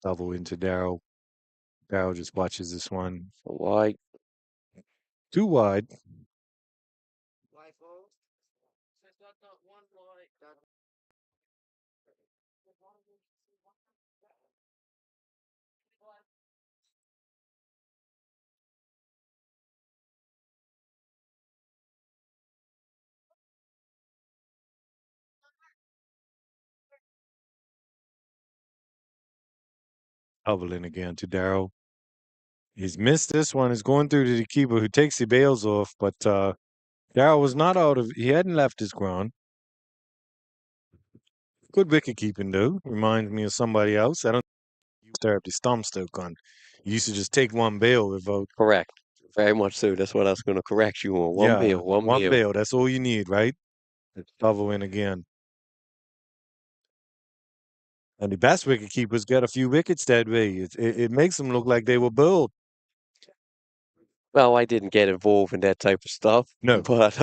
Double into Darryl. Darryl just watches this one. Why? 2 wide. Why fold? Since I thought one boy. Doubling again to Darryl. He's missed this one. He's going through to the keeper who takes the bails off, but Darryl was not out of. He hadn't left his ground. Good wicket keeping though. Reminds me of somebody else. I don't disturb the stumps though, con. You used to just take one bail without. Correct. Very much so. That's what I was going to correct you on. One Yeah, bail, one one bail. bail. That's all you need, right? Double in again. And the best wicket keepers get a few wickets that way. It makes them look like they were bowled. Well, I didn't get involved in that type of stuff, No. but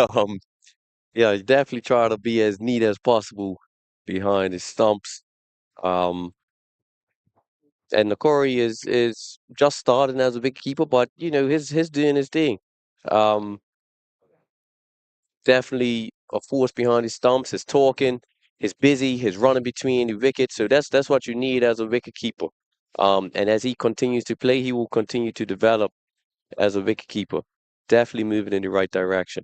yeah, you definitely try to be as neat as possible behind the stumps. Um, and Nakori is just starting as a wicketkeeper, but you know, his doing his thing. Um, Definitely a force behind his stumps, his talking, his busy, his running between the wickets. So that's what you need as a wicket keeper. And as he continues to play, he will continue to develop as a wicket keeper. Definitely moving in the right direction.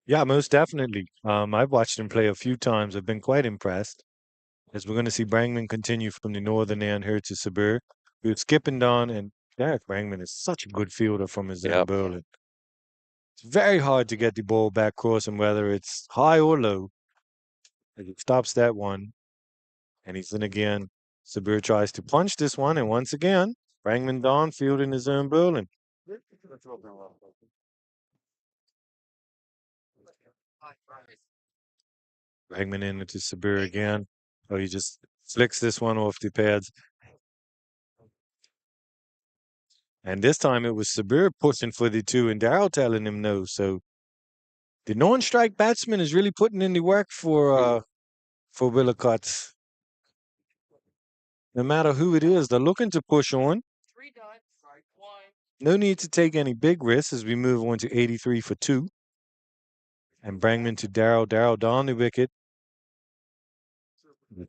Yeah, most definitely. I've watched him play a few times. I've been quite impressed. As we're going to see Brangman continue from the northern end here to Sabir, who's skipping down, and Derek Brangman is such a good fielder from his Yeah. bowling. It's very hard to get the ball back crossing, whether it's high or low. He stops that one, and he's in again. Sabir tries to punch this one, and once again, Brangman down fielding his own bowling. Brangman in into Sabir again. Oh, he just flicks this one off the pads. And this time it was Sabir pushing for the 2 and Darryl telling him no. So the non-strike batsman is really putting in the work for Willicott. No matter who it is, they're looking to push on. 3 dots. 1. No need to take any big risks as we move on to 83 for 2. And Brangman to Darryl. Darryl down the wicket.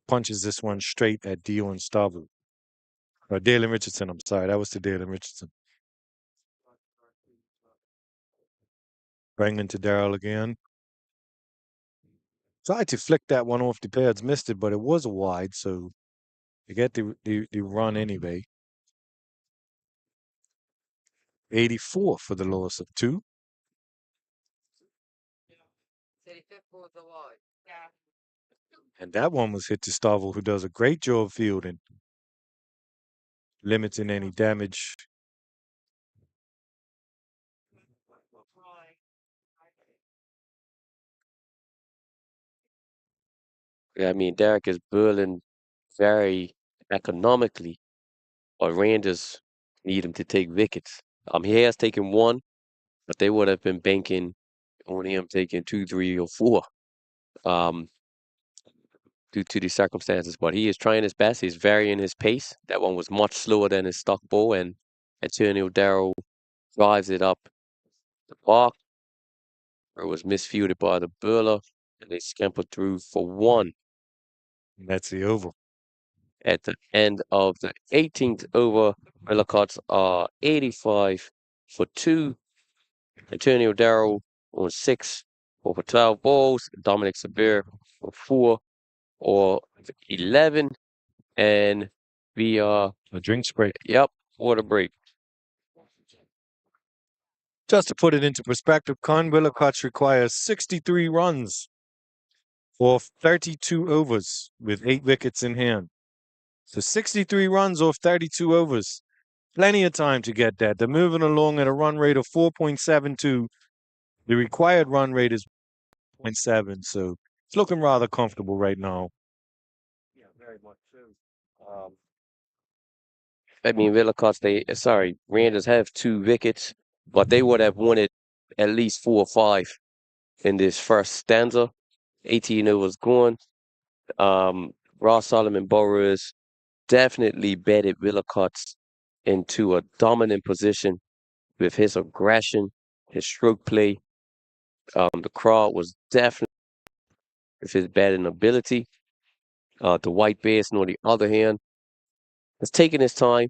Punches this one straight at Dion Stavu. Or Dalen Richardson, I'm sorry. That was to Dalen Richardson. Brangman to Darryl again. Tried to flick that one off the pads, missed it, but it was a wide, so you get the run anyway. 84 for the loss of 2. 35th was the wide. Yeah. And that one was hit to Stavel, who does a great job fielding, limiting any damage. Yeah, I mean, Derek is bowling very economically, but Rangers need him to take wickets. He has taken 1, but they would have been banking on him taking 2, 3, or 4. Due to the circumstances, but he is trying his best. He's varying his pace. That one was much slower than his stock ball, and Antonio Darrow drives it up the park. It was misfielded by the bowler, and they scampered through for 1. And that's the over. At the end of the 18th over, Willicotts are 85 for 2. Antonio Darrow on 6 over 12 balls. Dominic Sabir for 4 or 11. And we are A drinks break. Yep, water break. Just to put it into perspective, Con Willicott requires 63 runs for 32 overs with 8 wickets in hand. So 63 runs off 32 overs. Plenty of time to get that. They're moving along at a run rate of 4.72 The required run rate is 0.7, so it's looking rather comfortable right now. Yeah, very much so. I mean, Rangers have 2 wickets, but they would have wanted at least 4 or 5 in this first stanza. 18 overs gone. Ross Solomon Burrows definitely bedded Willicotts into a dominant position with his aggression, his stroke play. The crowd was definitely with his batting ability. The White Basin, on the other hand, has taken his time.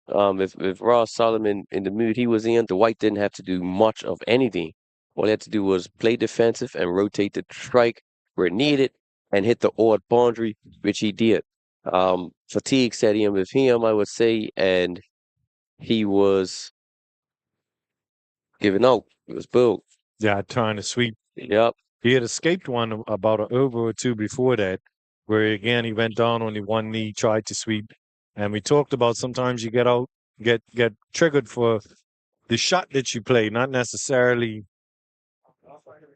With Ross Solomon in the mood he was in, the White didn't have to do much of anything. All he had to do was play defensive and rotate the strike where needed and hit the odd boundary, which he did. Fatigue set in with him, I would say, and he was giving out. He was booed. Yeah, trying to sweep. Yep. He had escaped one about an over or two before that, where again he went down on the one knee, tried to sweep. And we talked about sometimes you get triggered for the shot that you play, not necessarily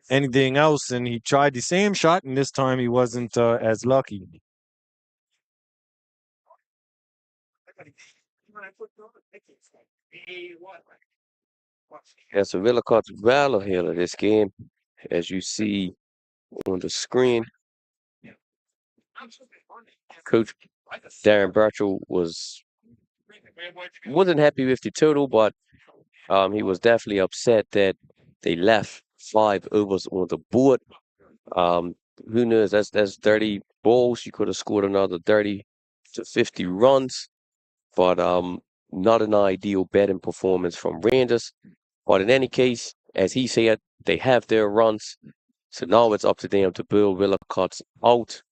anything else. And he tried the same shot, and this time he wasn't as lucky. Yeah, so Willicott's well ahead of this game, as you see on the screen. Coach Darren Birchall wasn't happy with the total, but he was definitely upset that they left 5 overs on the board. Who knows? That's 30 balls. You could have scored another 30 to 50 runs, but not an ideal batting performance from Rangers. But in any case, as he said, they have their runs. So now it's up to them to build Willicott's out.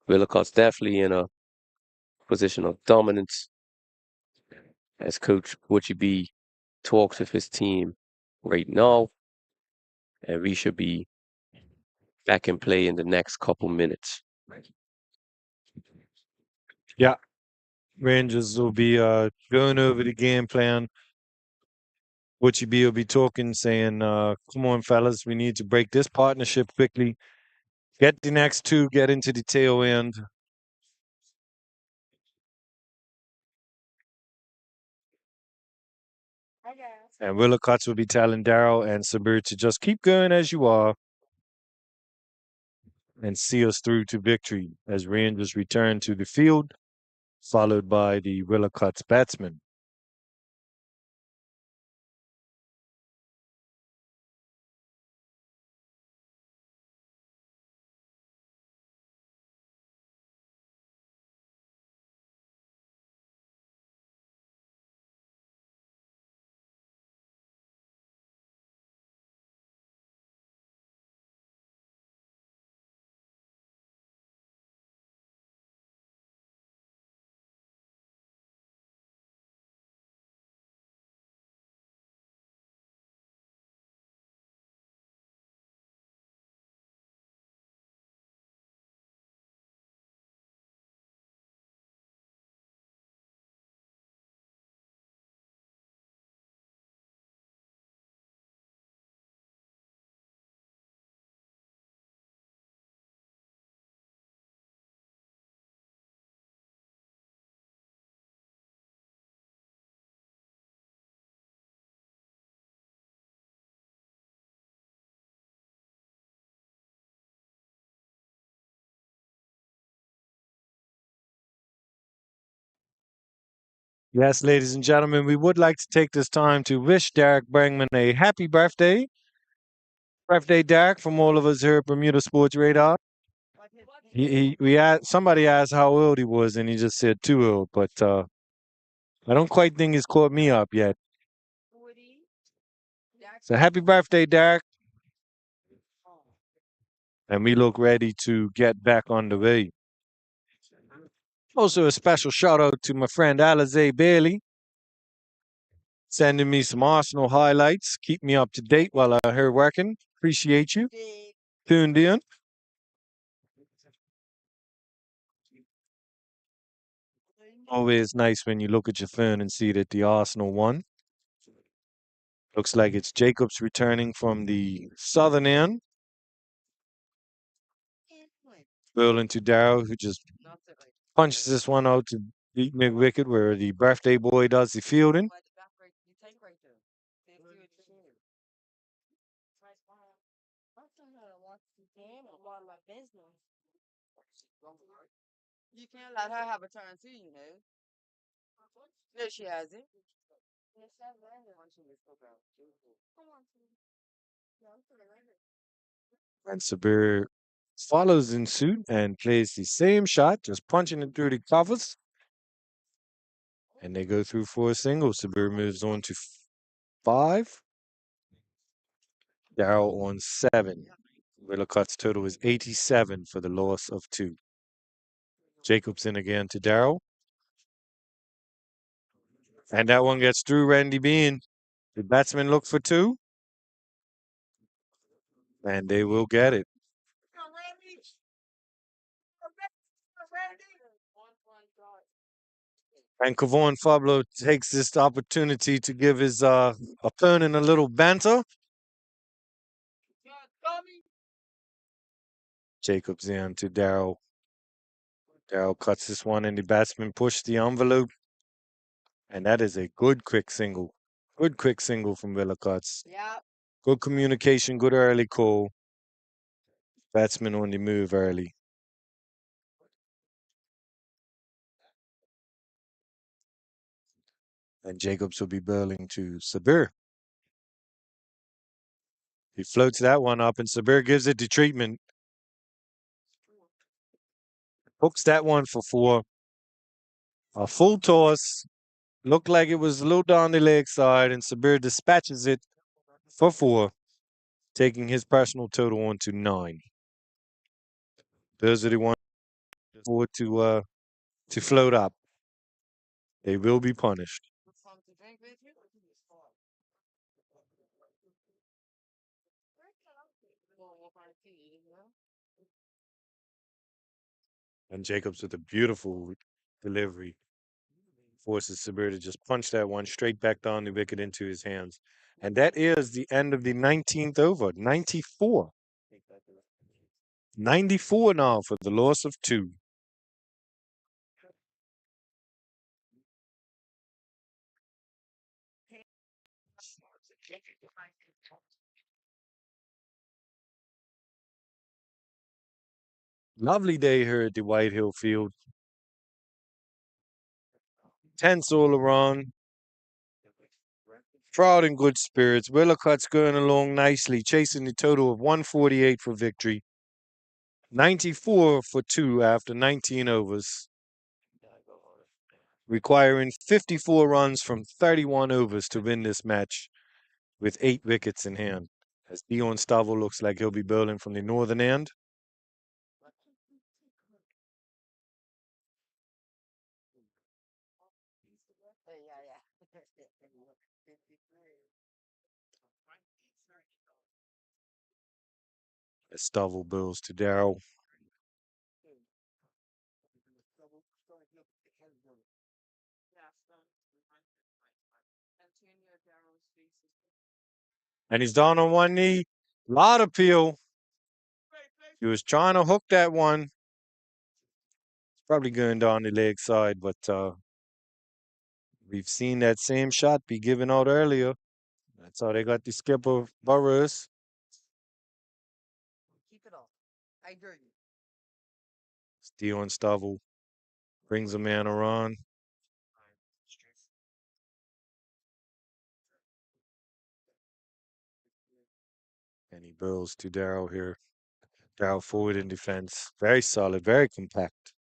Willicott's definitely in a position of dominance as Coach Butchie B talks with his team right now. And we should be back in play in the next couple minutes. Yeah, Rangers will be going over the game plan. Butchie B will be talking, saying, come on, fellas, we need to break this partnership quickly. Get the next two, get into the tail end. And Willicotts will be telling Darryl and Sabir to just keep going as you are and see us through to victory as Rangers return to the field, followed by the Willicotts batsmen. Yes, ladies and gentlemen, we would like to take this time to wish Derek Bergman a happy birthday. Birthday, Derek, from all of us here at Bermuda Sports Radar. Somebody asked how old he was, and he just said too old, but I don't quite think he's caught me up yet. So happy birthday, Derek. And we look ready to get back on the way. Also, a special shout out to my friend Alize Bailey, sending me some Arsenal highlights. Keep me up to date while I'm here working. Appreciate you. Tuned in. Always nice when you look at your phone and see that the Arsenal won. Looks like it's Jacobs returning from the southern end. Bowling to Darrow, who just Not it like punches this one out to beat McWicket, where the birthday boy does the fielding. by the back right you take right there. They do it soon. You can't let her have a turn too, you know. No, she hasn't. And Sabir follows in suit and plays the same shot, just punching it through the covers. And they go through for a single. Sabir moves on to 5. Darrow on 7. Willicott's total is 87 for the loss of 2. Jacobson again to Darrow. And that one gets through Randy Bean. The batsmen look for 2. And they will get it. And Kavon Fablo takes this opportunity to give his opponent a little banter. Jacobs in to Darrow. Darrow cuts this one, and the batsman pushed the envelope. And that is a good quick single. Good quick single from Willicott's. Yeah. Good communication, good early call. Batsman on the move early. And Jacobs will be bowling to Sabir. He floats that one up, and Sabir gives it the treatment. Hooks that one for 4. A full toss. Looked like it was a little down the leg side, and Sabir dispatches it for 4, taking his personal total on to 9. Those are the ones forward to float up. They will be punished. Something to drink with you? Well, we'll find tea, you know? And Jacobs with a beautiful delivery forces Sabir to just punch that one straight back down the wicket into his hands. And that is the end of the 19th over. 94. 94 now for the loss of 2. Lovely day here at the White Hill Field. Tense all around. Crowd in good spirits. Willicott's going along nicely, chasing the total of 148 for victory. 94 for 2 after 19 overs, requiring 54 runs from 31 overs to win this match with 8 wickets in hand. As Dion Stavo looks like he'll be bowling from the northern end. Yeah. As Stavo bowls to Darrow. And he's down on one knee. Lot of peel. He was trying to hook that one. It's probably going down the leg side, but we've seen that same shot be given out earlier. That's how they got the skipper Burrows. Keep it off. I dare you. Dion Stavo brings a man around. And he bowls to Darrow here. Darrow forward in defense. Very solid, very compact.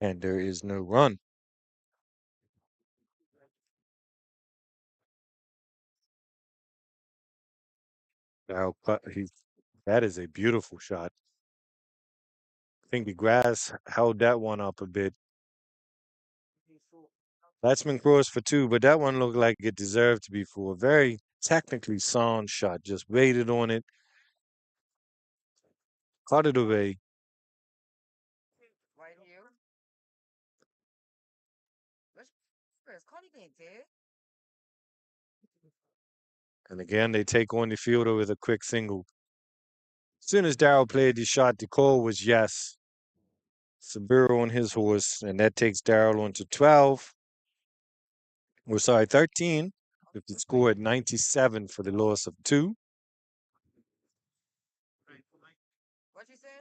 And there is no run. Darrow cut. That is a beautiful shot. I think the grass held that one up a bit. Batsman crossed for 2, but that one looked like it deserved to be 4. Very technically sound shot. Just waited on it. Caught it away. Right here. Where's Connie being, dude? And again, they take on the fielder with a quick single. As soon as Darrell played the shot, the call was yes. Sabir on his horse, and that takes Darrell on to 12. We're sorry, 13. With the score at 97 for the loss of 2. What you saying?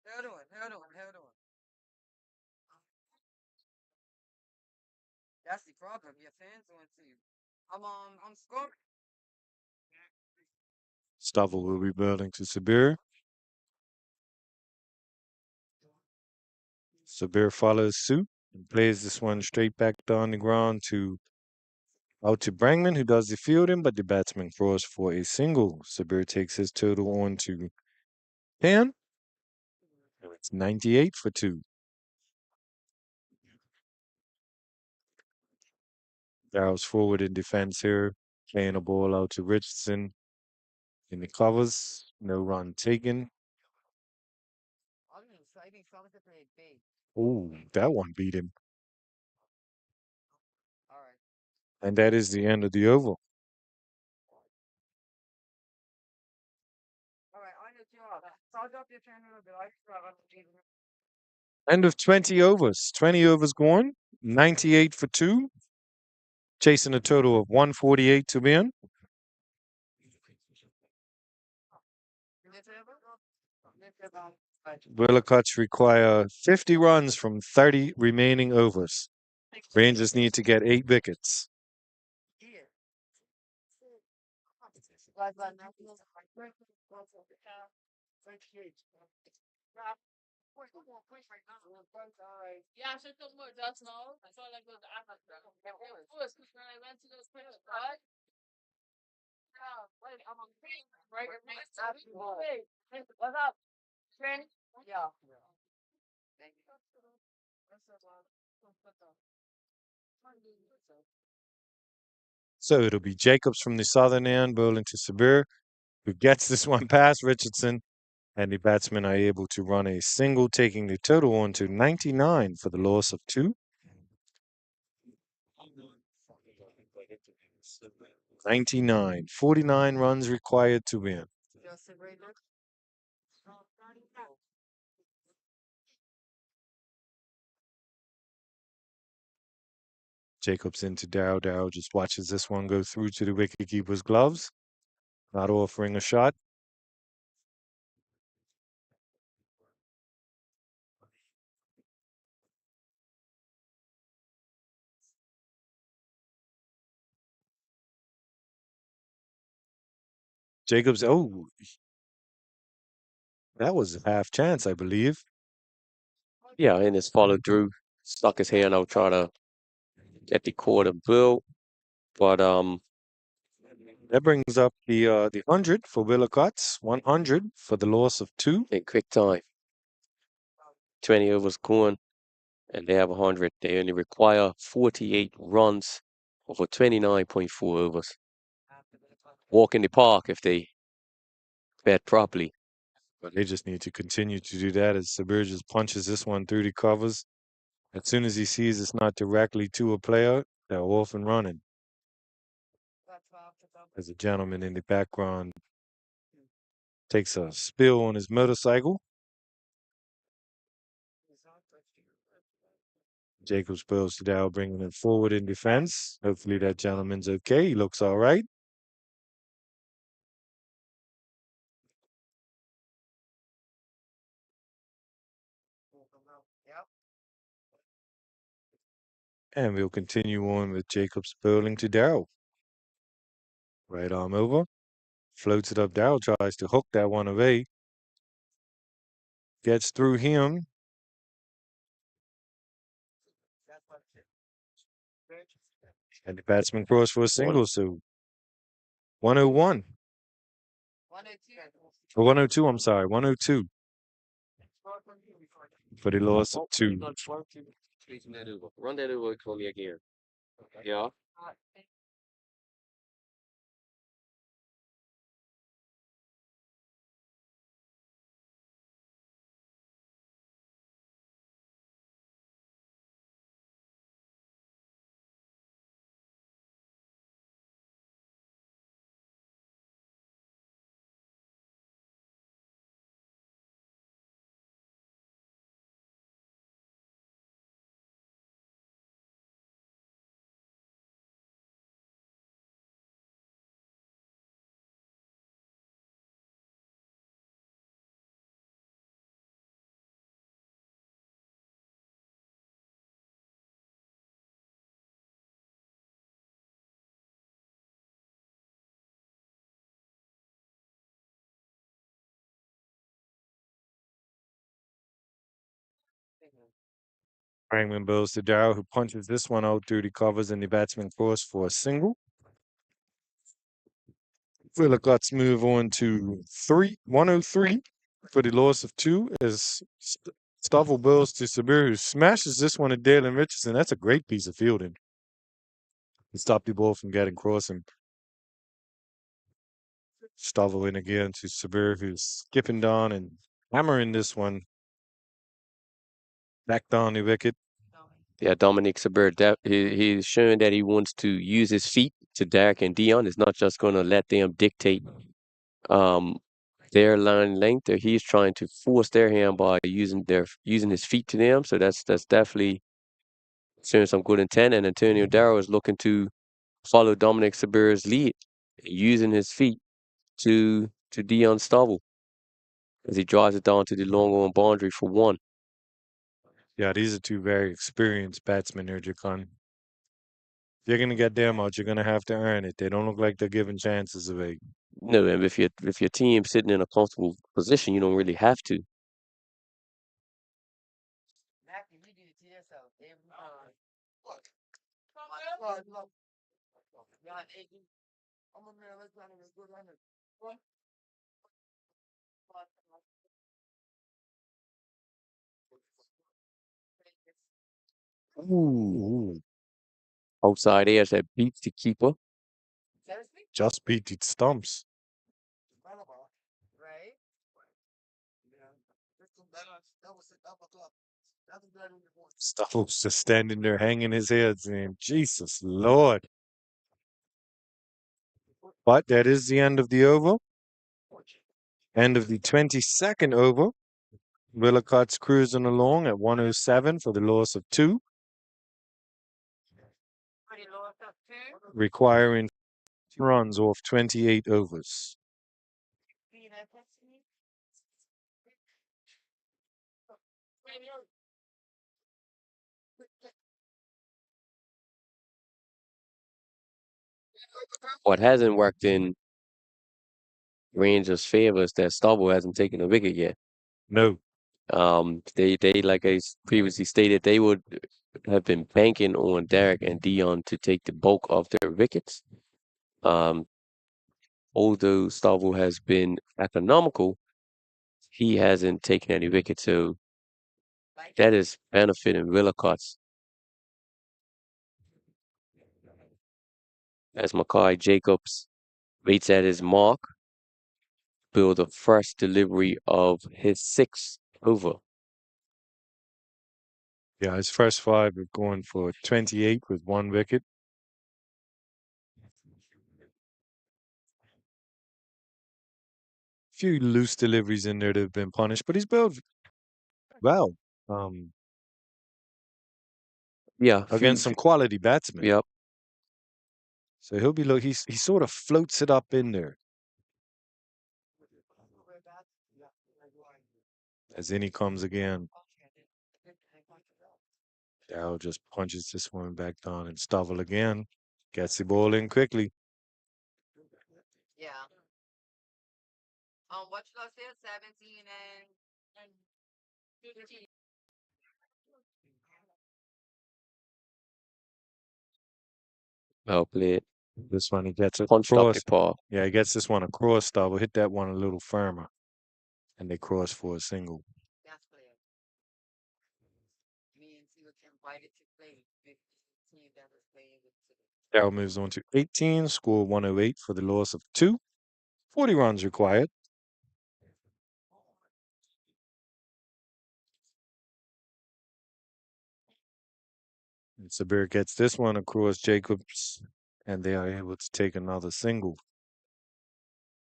Hold on. That's the problem. Your fans want to. I'm scoring. Stovel will be building to Sabir. Sabir follows suit and plays this one straight back down the ground to out to Brangman, who does the fielding, but the batsman throws for a single. Sabir takes his total on to 10. And it's 98 for 2. Darrell's forward in defense here, playing a ball out to Richardson in the covers. No run taken. I think Somerset played big. Oh, that one beat him. All right. And that is the end of the over. All right. On your job. Charge up your channel a bit. I struggle to leave it. End of 20 overs. 20 overs gone. 98 for 2. Chasing a total of 148 to win. Willicots require 50 runs from 30 remaining overs. Rangers need to get 8 wickets. Yeah, I should took more just now. I saw like those apples. Of course, when I went to those places, right? Yeah, wait, I'm on green, right? Hey, what's up? Friend? Yeah. Thank you. So it'll be Jacobs from the southern end bowling to Sabir, who gets this one past Richardson, and the batsmen are able to run a single, taking the total on to 99 for the loss of 2. 99. 49 runs required to win. Just a great look. Jacobs into Dow. Dow just watches this one go through to the wicketkeeper's gloves, not offering a shot. Jacobs, oh, that was a half chance, I believe. Yeah, and his follow through, stuck his hand out trying to get the quarter bill, but That brings up the 100 for Willicots, 100 for the loss of 2. in quick time, 20 overs gone, and they have 100. They only require 48 runs over 29.4 overs. Walk in the park if they bet properly. But they just need to continue to do that as Sabir just punches this one through the covers. As soon as he sees it's not directly to a player, they're off and running. As a gentleman in the background takes a spill on his motorcycle. Jacobs spills to Dow, bringing him forward in defense. Hopefully that gentleman's okay. He looks all right. Yep. And we'll continue on with Jacobs bowling to Dow. Right arm over. Floats it up. Dow tries to hook that one away. Gets through him. And the batsman cross for a single, so 101. 102. Or 102, I'm sorry, 102 for the loss of 2. Run that over for me again. Yeah. Brangman bowls to Darrow, who punches this one out through the covers, and the batsman cross for a single. Willicott's move on to 103 for the loss of 2 as Stoffel bowls to Sabir, who smashes this one at Dalen Richardson. That's a great piece of fielding. He stopped the ball from getting crossing. Stoffel in again to Sabir, who's skipping down and hammering this one back down the wicket. Yeah, Dominic Sabir, he's showing that he wants to use his feet to Derek and Dion. It's not just going to let them dictate their line length. Or he's trying to force their hand by using his feet to them. So that's definitely showing some good intent. And Antonio Darrow is looking to follow Dominic Sabir's lead, using his feet to Dion Stovall as he drives it down to the long on boundary for 1. Yeah, these are 2 very experienced batsmen here, Jakan. If you're going to get them out, you're going to have to earn it. They don't look like they're giving chances away. No, and if your team's sitting in a comfortable position, you don't really have to. Mackie, you did it to yourself every time. Y'all ain't I'm a man, let's not even good on it. What? Ooh. Outside edge that beats the keeper. Seriously? Just beat the stumps. Right? Stoffel's just standing there hanging his head saying, Jesus Lord. But that is the end of the over. End of the 22nd over. Willicott's cruising along at 107 for the loss of 2, Pretty low up too. requiring runs off 28 overs. What hasn't worked in Rangers' favor is that Stovall hasn't taken a wicket yet. No. They like I previously stated, they would have been banking on Derek and Dion to take the bulk of their wickets. Although Stovall has been economical, he hasn't taken any wickets, so that is benefiting Willicott's. As Mackay Jacobs waits at his mark, build the first delivery of his 6th over. Yeah, his first 5 are going for 28 with 1 wicket. Few loose deliveries in there that have been punished, but he's bowled well. Yeah, Against some quality batsmen. Yep. So he'll be he sort of floats it up in there. As in he comes again. Darrell just punches this one back down, and Stovall again gets the ball in quickly. Yeah. What you gonna say? 17 and 15. Well played. This one he gets it Punched up the across. paw. Yeah, he gets this one across. Stovall hit that one a little firmer, and they cross for a single. That's clear. Me and see what invited to play. Big team that was playing with today. Darrell moves on to 18, score 108 for the loss of 2. 40 runs required. And Sabir gets this one across Jacobs, and they are able to take another single.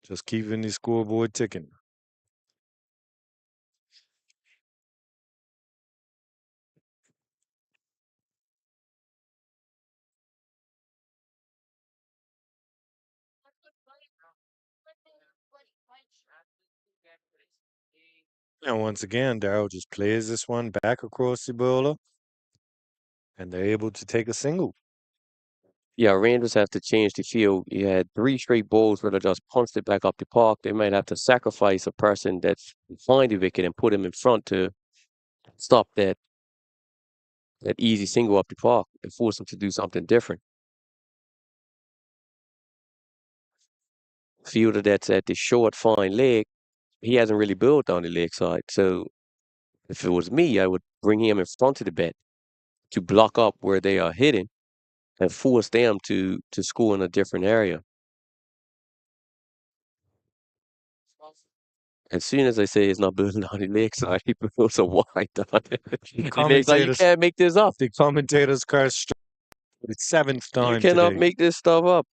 Just keeping the scoreboard ticking. And once again, Darrell just plays this one back across the bowler, and they're able to take a single. Yeah, Rangers have to change the field. You had 3 straight balls where they just punched it back up the park. They might have to sacrifice a person that's behind the wicket and put him in front to stop that that easy single up the park and force him to do something different. Fielder that's at the short, fine leg, he hasn't really built on the leg side. So if it was me, I would bring him in front of the bat to block up where they are hitting and force them to score in a different area. As soon as I say he's not building on the leg side, he builds a wide on it. The leg side, you Commentators, can't make this up. the commentators cursed for the seventh You time cannot today. make this stuff up.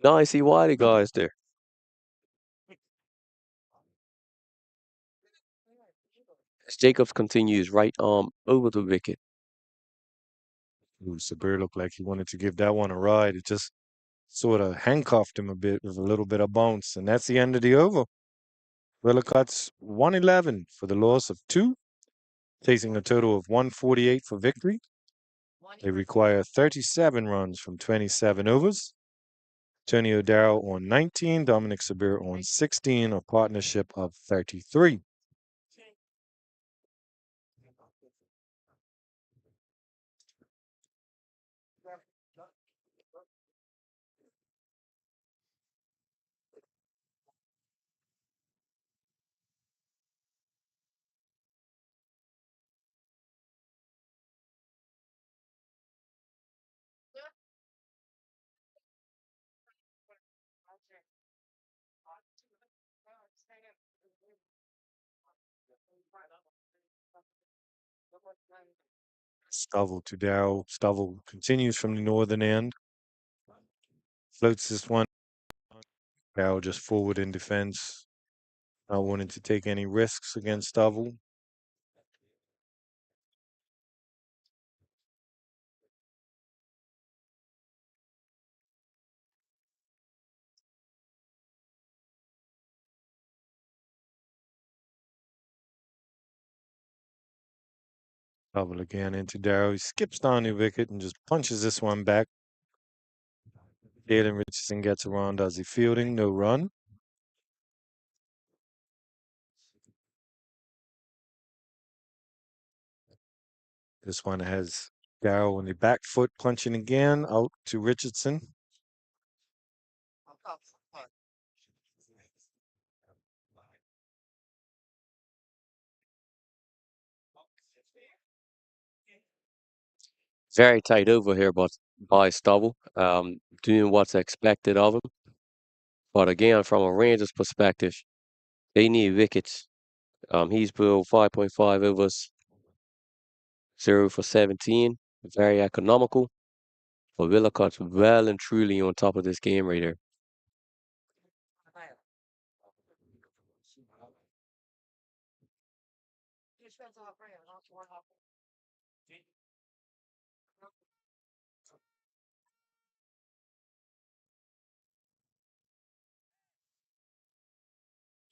Now I see why the guy is there. As Jacobs continues right arm over the wicket. Ooh, Sabir looked like he wanted to give that one a ride. It just sort of handcuffed him a bit with a little bit of bounce. And that's the end of the over. Willicott's 111 for the loss of 2, facing a total of 148 for victory. They require 37 runs from 27 overs. Tony O'Darrell on 19, Dominic Sabir on 16, a partnership of 33. Stovall to Darrell. Stovall continues from the northern end. Floats this one. Darrell just forward in defense. Not wanting to take any risks against Stovall. Stovall again into Darrell. He skips down the wicket and just punches this one back. Jalen Richardson gets around, does he fielding? No run. This one has Darrell on the back foot punching again out to Richardson. Very tight over here by Stubble, doing what's expected of him. But again, from a Rangers perspective, they need wickets. He's built 5.5 overs, 0 for 17. Very economical. But Willicott's well and truly on top of this game right here.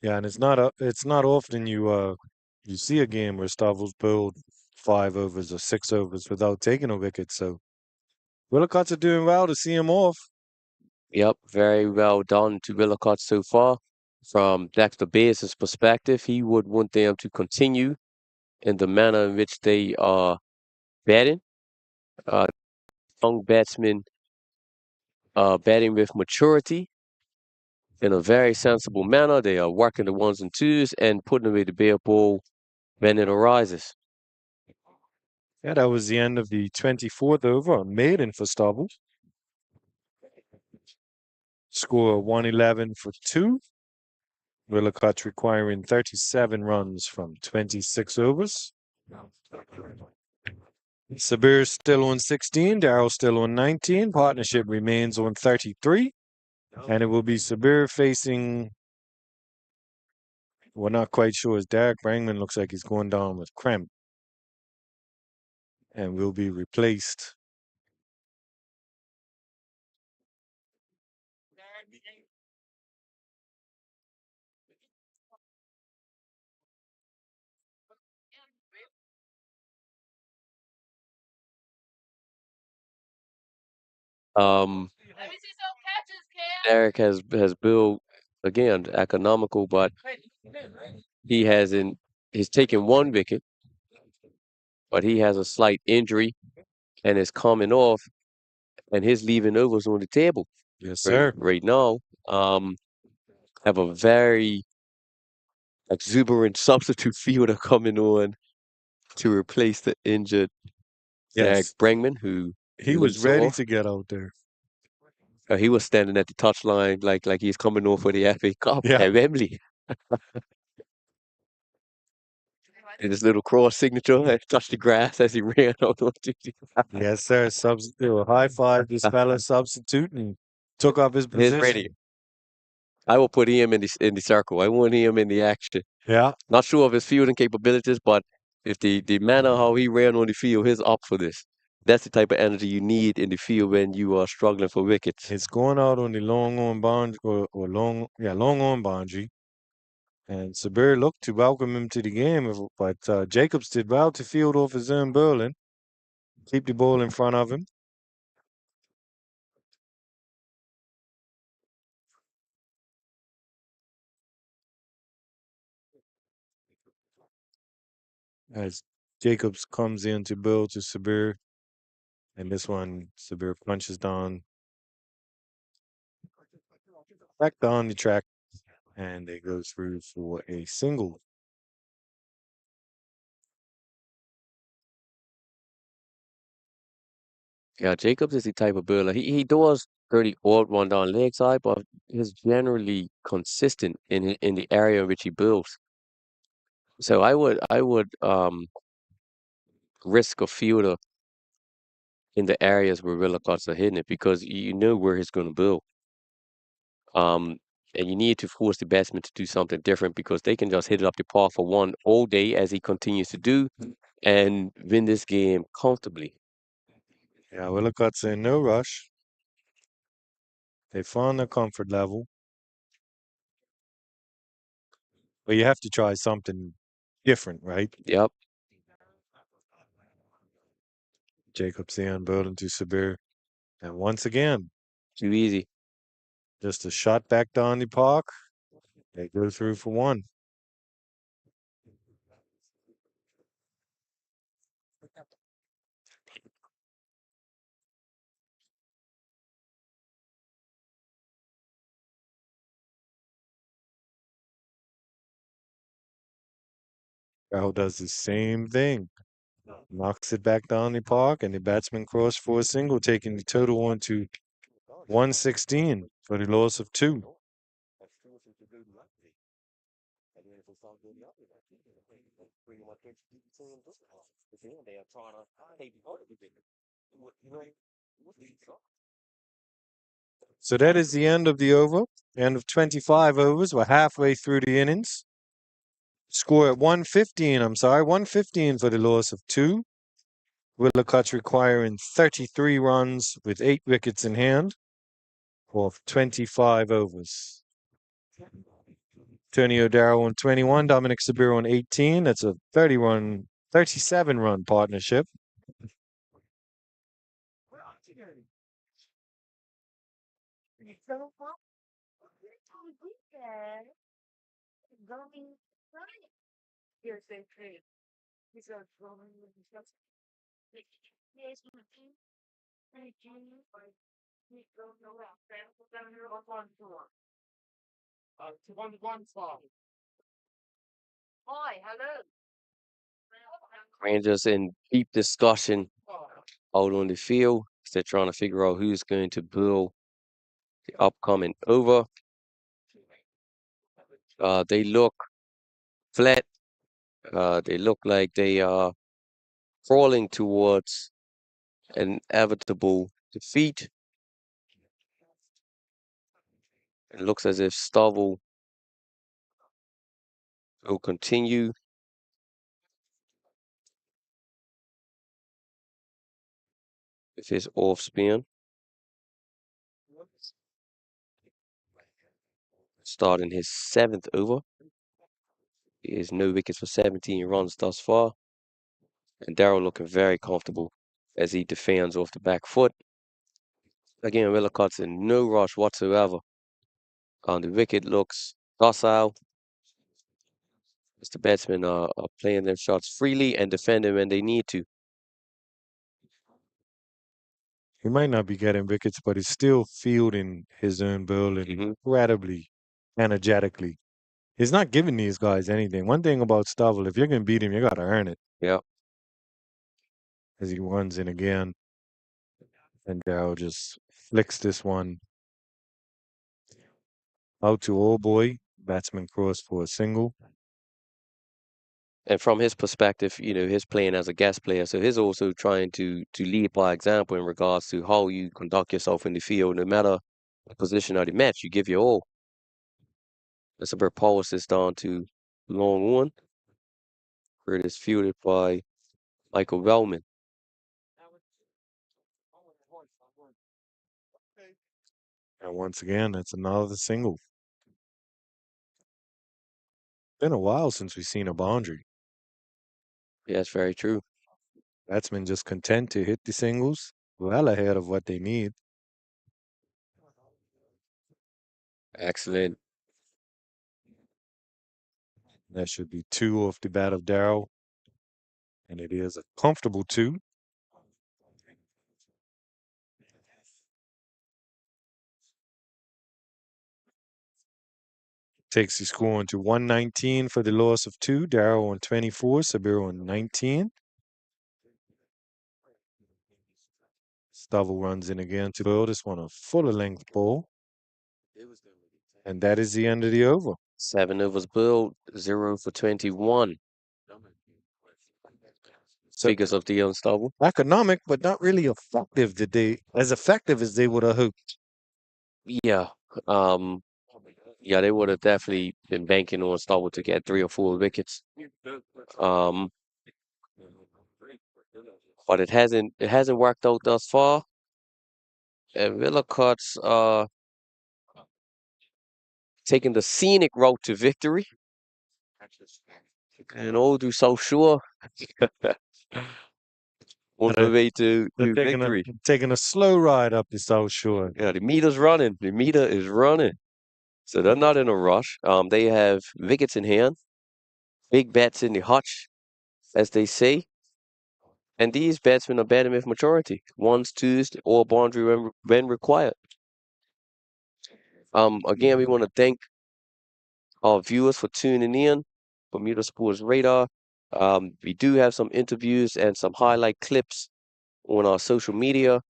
Yeah, and it's not often you see a game where Stovall's bowled 5 overs or 6 overs without taking a wicket. So Willicott's are doing well to see him off. Yep, very well done to Willicott so far. From Dexter Bass's perspective, he would want them to continue in the manner in which they are batting. Young batsmen batting with maturity in a very sensible manner. They are working the ones and twos and putting away the bare ball when it arises. Yeah, that was the end of the 24th over on maiden for Stovall. Score 111 for 2. Willicott requiring 37 runs from 26 overs. Sabir still on 16, Darrell still on 19. Partnership remains on 33. And it will be Sabir facing, we're not quite sure, as Derek Brangman looks like he's going down with cramp and will be replaced. Um, Derek has built again economical, but he's taken one wicket but he has a slight injury and is coming off, and his leaving overs on the table Yes, right sir. right now. Have a very exuberant substitute fielder coming on to replace the injured Zach Yes. Bregman, who He was limped ready off. to get out there. He was standing at the touchline like he's coming off for the FA Cup Yeah. at Wembley. And his little cross signature had touched the grass as he ran out on duty. Yes, sir. Substitute. High five this fella substitute and took up his He's position. ready. I will put him in the circle. I want him in the action. Yeah. Not sure of his fielding capabilities, but if the manner how he ran on the field, he's up for this. That's the type of energy you need in the field when you are struggling for wickets. It's going out on the long on boundary or long on boundary. And Sabir looked to welcome him to the game, but Jacobs did well to field off his own bowling, keep the ball in front of him. As Jacobs comes in to bowl to Sabir, and this one Sabir punches down back down the track, and they go through for a single. Yeah, Jacobs is the type of bowler. He does 30 odd one down leg side, but he's generally consistent in the area in which he bowls. So I would risk a fielder in the areas where Willocots are hitting it because you know where he's going to bowl. Um, and you need to force the batsman to do something different because they can just hit it up the park for one all day as he continues to do and win this game comfortably. Yeah, Willicott's in no rush. They found their comfort level, but you have to try something different, right? Yep, Jacobs in, bowling to Sabir, and once again, too easy. just a shot back down the park. They go through for one. Carroll does the same thing. Knocks it back down the park, and the batsman crossed for a single, taking the total on to 116 for the loss of two. So that is the end of the over. End of 25 overs. We're halfway through the innings. Score at 115. I'm sorry, 115 for the loss of two. Willicott's requiring 33 runs with 8 wickets in hand of 25 overs. Tony O'Darrell on 21, Dominic Sabir on 18. That's a 37 run partnership. Rangers in deep discussion out on the field. They're trying to figure out who's going to bowl the upcoming over. They look flat. They look like they are crawling towards an inevitable defeat. It looks as if Stovall will continue. With his off spin. Starting his 7th over. He has no wickets for 17 runs thus far. And Darrell looking very comfortable as he defends off the back foot. Again, Willicott's in no rush whatsoever. The wicket looks docile. as the batsmen are playing their shots freely and defending when they need to. He might not be getting wickets, but he's still fielding his own bowling Hmm. incredibly energetically. He's not giving these guys anything. One thing about Stovall, if you're going to beat him, you got to earn it. Yeah. As he runs in again, and Darrow just flicks this one out to old boy. Batsman cross for a single. And from his perspective, he's playing as a guest player, so he's also trying to lead by example in regards to how you conduct yourself in the field, no matter the position of the match. You give your all. That's a bit powers this down to long one, where it is fielded by Michael Wellman. And once again, it's another single. Been a while since we've seen a boundary. Yeah, that's very true. Batsmen just content to hit the singles, well ahead of what they need. Excellent. That should be two off the bat of Darrow. And it is a comfortable two. Takes the score on to 119 for the loss of two. Darrow on 24, Sabir on 19. Stovall runs in again to bowl. This one a fuller length ball. And that is the end of the over. 7 overs bowled, 0 for 21. So Figures of the unstoppable. economic, but not really effective. Did they as effective as they would have hoped? Yeah. Um, yeah, they would have definitely been banking on Starwood to get 3 or 4 wickets. Um, but it hasn't worked out thus far. And Villacot's taking the scenic route to victory. And all do South Shore on the Uh, way to They're victory. taking a slow ride up the South Shore. Yeah, the meter's running. The meter is running. So they're not in a rush. They have wickets in hand, big bats in the hutch, as they say. And these batsmen are batting with maturity. Ones, twos, or boundary when required. Again, we want to thank our viewers for tuning in. Bermuda Sports Radar. We do have some interviews and some highlight clips on our social media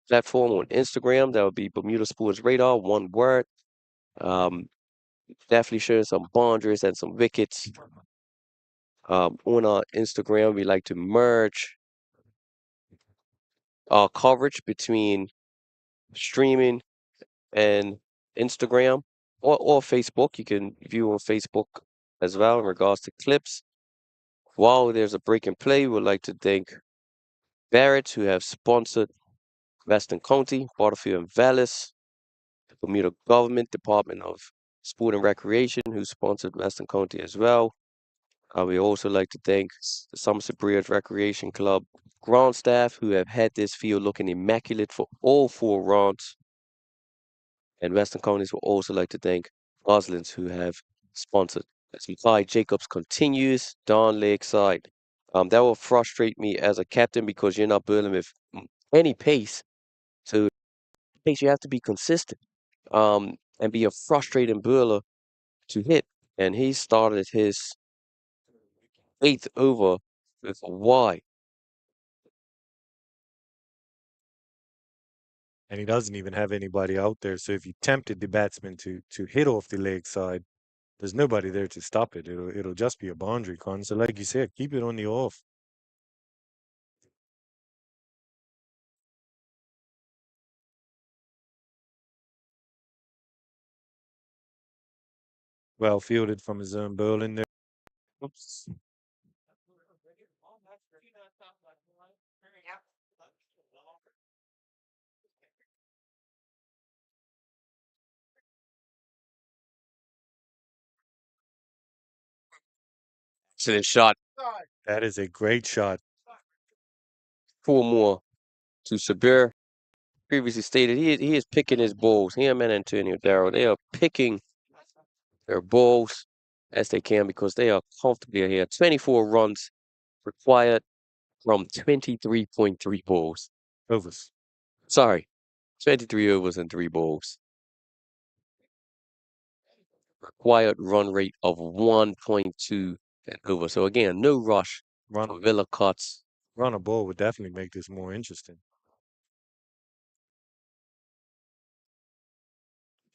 platform on Instagram. That would be Bermuda Sports Radar, one word. Definitely showing some boundaries and some wickets. On our Instagram, we like to merge our coverage between streaming and Instagram or Facebook. You can view on Facebook as well in regards to clips. While there's a break and play, we would like to thank Barrett, who have sponsored Western County, Waterfield and Vallis, the Bermuda Government Department of Sport and Recreation, who sponsored Western County as well. We also like to thank the Somerset Bridge Recreation Club ground staff, who have had this field looking immaculate for all 4 rounds. And Western Counties would also like to thank Goslings, who have sponsored. As Clyde Jacobs continues down Lakeside. That will frustrate me as a captain because you're not bowling with any pace. So pace you have to be consistent. And be a frustrating bowler to hit. And he started his 8th over with a Y. And he doesn't even have anybody out there. So if he tempted the batsman to hit off the leg side, there's nobody there to stop it. It'll just be a boundary, Con. So like you said, keep it on the off. Well fielded from his own bowling there. Oops. Excellent shot. That is a great shot. 4 more to Sabir. Previously stated, he is picking his balls. Him and Antonio Darrow, they are picking their balls. as they can because they are comfortably ahead. 24 runs required from 23.3 balls. Overs. Sorry, 23 overs and 3 balls. Required run rate of 1.2 and over. So again, no rush Run for Villa cuts. run a ball would definitely make this more interesting.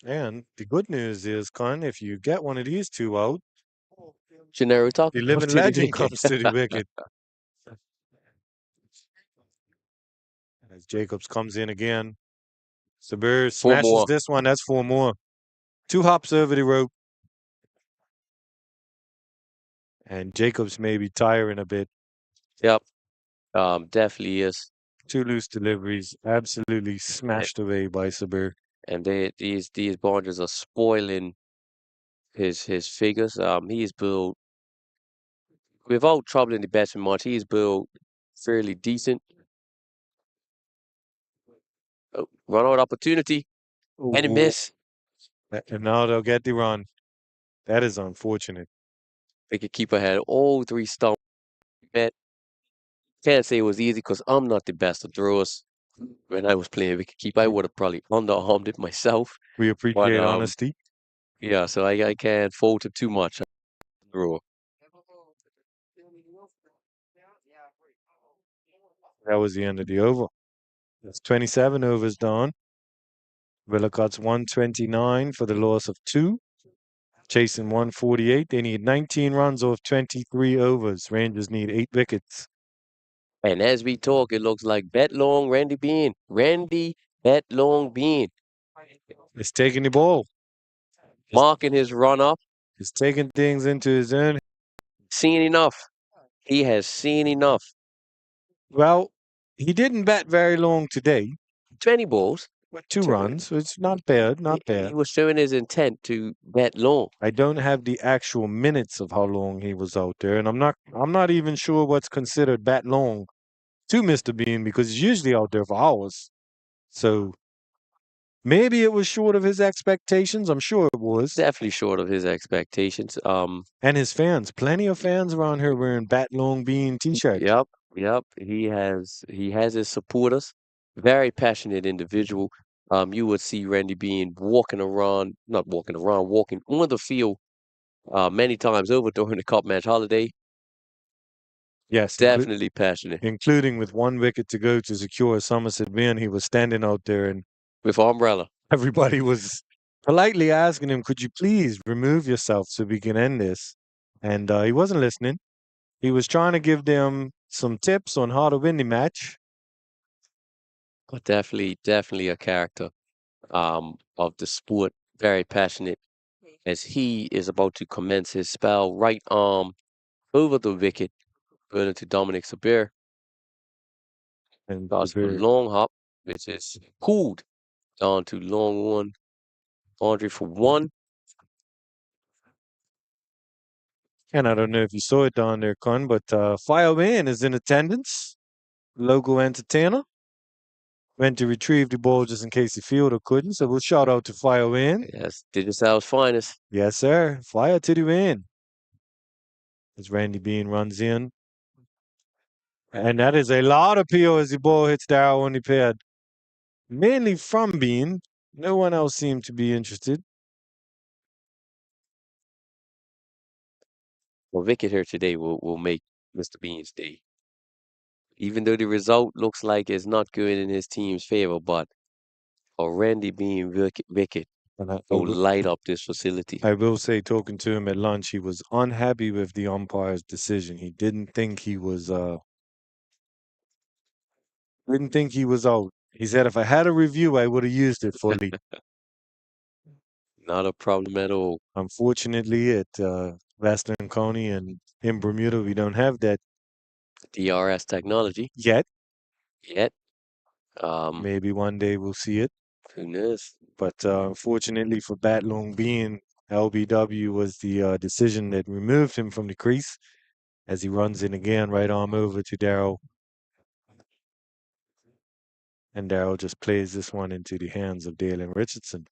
And the good news is, Con, if you get one of these two out, Gennaro talking the comes living to the legend wicket. comes to the wicket. As Jacobs comes in again. Sabir 4 smashes more. this one. That's 4 more. 2 hops over the rope. And Jacobs may be tiring a bit. Yep. Definitely is. 2 loose deliveries. Absolutely smashed away by Sabir. And these boundaries are spoiling his figures. He's built without troubling the batsman much. He's built fairly decent. Oh, run out opportunity and a Ooh. miss. And now they'll get the run. That is unfortunate. Wicketkeeper had all 3 stumps. Bet. Can't say it was easy because I'm not the best of throwers. When I was playing wicketkeeper, I would have probably underarmed it myself. We But appreciate honesty. yeah, so I can't fault him too much. Throw. That was the end of the over. That's 27 overs done. Villa cuts 129 for the loss of 2. Chasing 148. They need 19 runs off 23 overs. Rangers need 8 wickets. And as we talk, it looks like Bet Long Randy Bean. Randy Bet Long Bean It's taking the ball. marking his run up. He's taking things into his own. Seen enough. He has seen enough. Well, he didn't bat very long today. 20 balls. With 2 runs. It's not bad, not He bad. was showing his intent to bet long. I don't have the actual minutes of how long he was out there, and I'm not even sure what's considered bat long to Mr. Bean because he's usually out there for hours. So maybe it was short of his expectations. I'm sure it was. Definitely short of his expectations. And his fans, plenty of fans around here wearing Bat Long Bean t-shirts. Yep. He has his supporters. Very passionate individual. You would see Randy Bean walking on the field many times over during the cup match holiday. Yes, Definitely passionate. including with 1 wicket to go to secure a Somerset win. He was standing out there and With umbrella. everybody was politely asking him, could you please remove yourself so we can end this? And he wasn't listening. He was trying to give them some tips on how to win the match. But definitely a character of the sport. Very passionate as he is about to commence his spell. Right arm over the wicket, going to Dominic Sabir. And Starts the long hop, which is pulled down to long one. Andre for 1. And I don't know if you saw it down there, Con, but Fireman is in attendance. Local entertainer. Went to retrieve the ball just in case the fielder couldn't. So we'll shout out to Fireman. Yes, Digital's finest. Yes, sir. Fire to the win. As Randy Bean runs in. And that is a lot of PO as the ball hits Darrow on the pad. Mainly from Bean. No one else seemed to be interested. Well, Wicket here today will make Mr. Bean's day. Even though the result looks like it's not going in his team's favor, but a Randy Bean wicket And I will will, light up this facility. I will say, talking to him at lunch, he was unhappy with the umpire's decision. He didn't think he was out. He said if I had a review, I would have used it fully. Not a problem at all. Unfortunately, at Western Coney and in Bermuda, we don't have that DRS technology yet. yet. Maybe one day we'll see it. Who knows? But unfortunately for Bat Long Bean, LBW was the decision that removed him from the crease as he runs in again, right arm over to Darrell. And Darrell just plays this one into the hands of Dalen Richardson.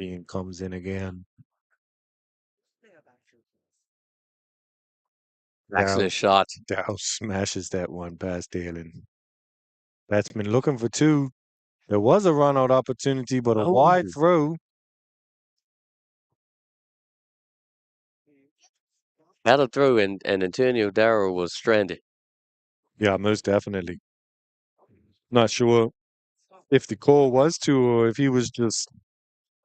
Ian comes in again. Excellent shot. Dow smashes that one past Dalen. Batsman looking for two. There was a run out opportunity, but a wide Oh, throw. Had a throw and Antonio Darrow was stranded. Yeah, most definitely. Not sure if the call was to or if he was just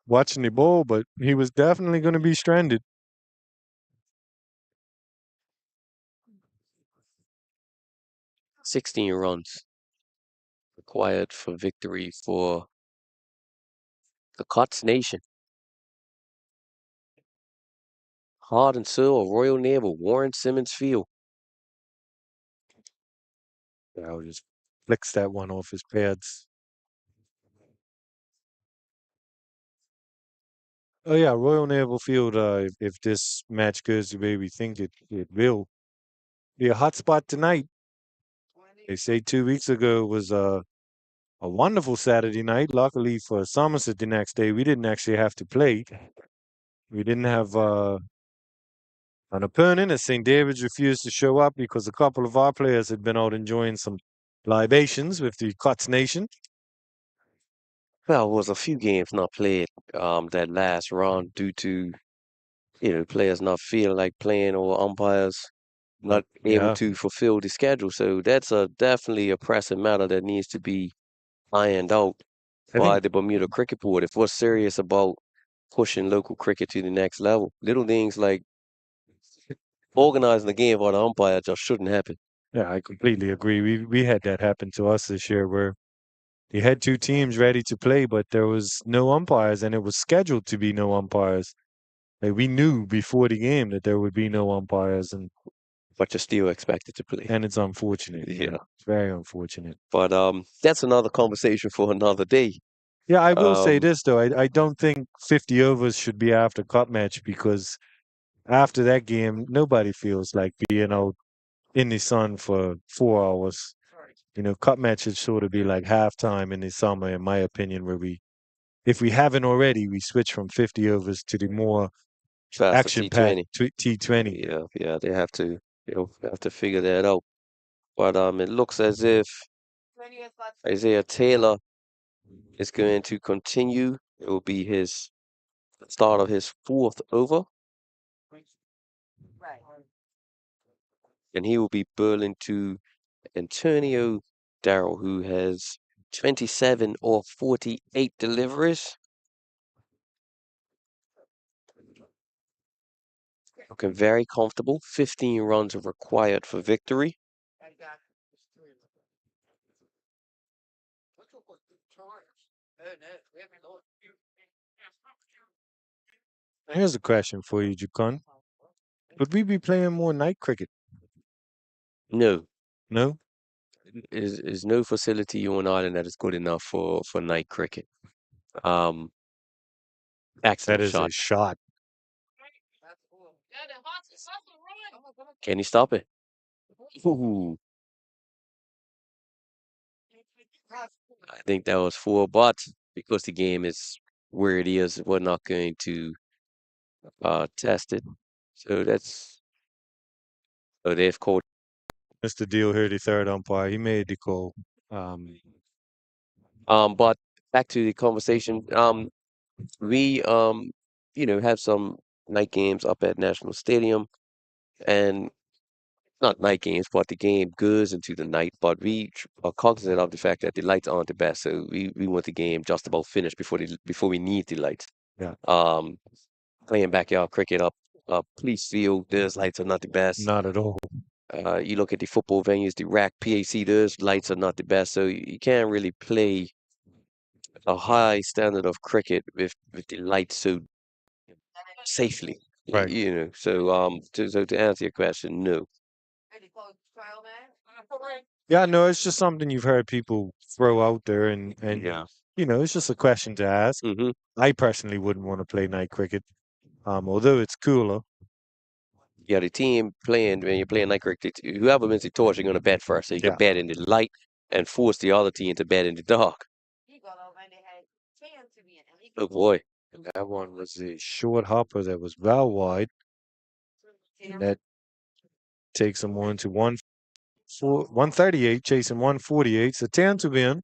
watching the ball, but he was definitely going to be stranded. 16 runs required for victory for the Cots Nation. Hard and Searle, Royal Naval, Warren Simmons Field. Dow just flicks that one off his pads. Oh yeah, Royal Naval Field. If this match goes the way we think it will be a hot spot tonight. They say 2 weeks ago was a wonderful Saturday night. Luckily for Somerset, the next day we didn't actually have to play. We didn't have an opponent, as St. David's refused to show up because a couple of our players had been out enjoying some libations with the Cots Nation. Well, it was a few games not played that last round due to players not feeling like playing or umpires not able Yeah, to fulfill the schedule. So that's definitely a pressing matter that needs to be ironed out I by think the Bermuda Cricket Board if we're serious about pushing local cricket to the next level. Little things like organizing the game for the umpire just shouldn't happen. yeah, I completely agree. We had that happen to us this year where you had two teams ready to play, but there was no umpires, and it was scheduled to be no umpires. Like we knew before the game that there would be no umpires, But you're still expected to play. and it's unfortunate. Yeah. It's very unfortunate. But that's another conversation for another day. Yeah, I will say Um, this though. I don't think 50 overs should be after cup match because after that game, nobody feels like being out in the sun for 4 hours. Cup match should sort of be like halftime in the summer, in my opinion, where if we haven't already, we switch from 50 overs to the more faster action-packed T20. T20. Yeah, they have to figure that out. But it looks as if Isaiah Taylor is going to continue. It will be his start of his fourth over, and he will be bowling to Antonio Darrell, who has 27 or 48 deliveries. Looking very comfortable. 15 runs are required for victory. Here's a question for you, Jukun. Would we be playing more night cricket? No, No? is no facility on Ireland that is good enough for night cricket. Um, That excellent is a shot. shot. Can he stop it? Ooh, I think that was 4, but because the game is where it is, we're not going to test it. So they've called. Mr. Deal here, the third umpire. He made the call. But back to the conversation. We have some night games up at National Stadium, and not night games, but the game goes into the night. But we are cognizant of the fact that the lights aren't the best, so we want the game just about finished before we need the lights. Yeah, Um, Playing backyard cricket up police field, those lights are not the best. not at all. You look at the football venues, the rack PAC, those lights are not the best, so you can't really play a high standard of cricket with the lights so safely. Right. So to answer your question, no. Yeah, no, it's just something you've heard people throw out there, and Yeah. it's just a question to ask. hmm I personally wouldn't want to play night cricket, although it's cooler. Yeah, the team playing when you're playing night cricket, whoever wins the toss, you're going to bat first, so you can Yeah, bat in the light and force the other team to bat in the dark. Oh boy. That one was a short hopper that was well wide. That takes them on to 138, chasing 148. So 10 to win.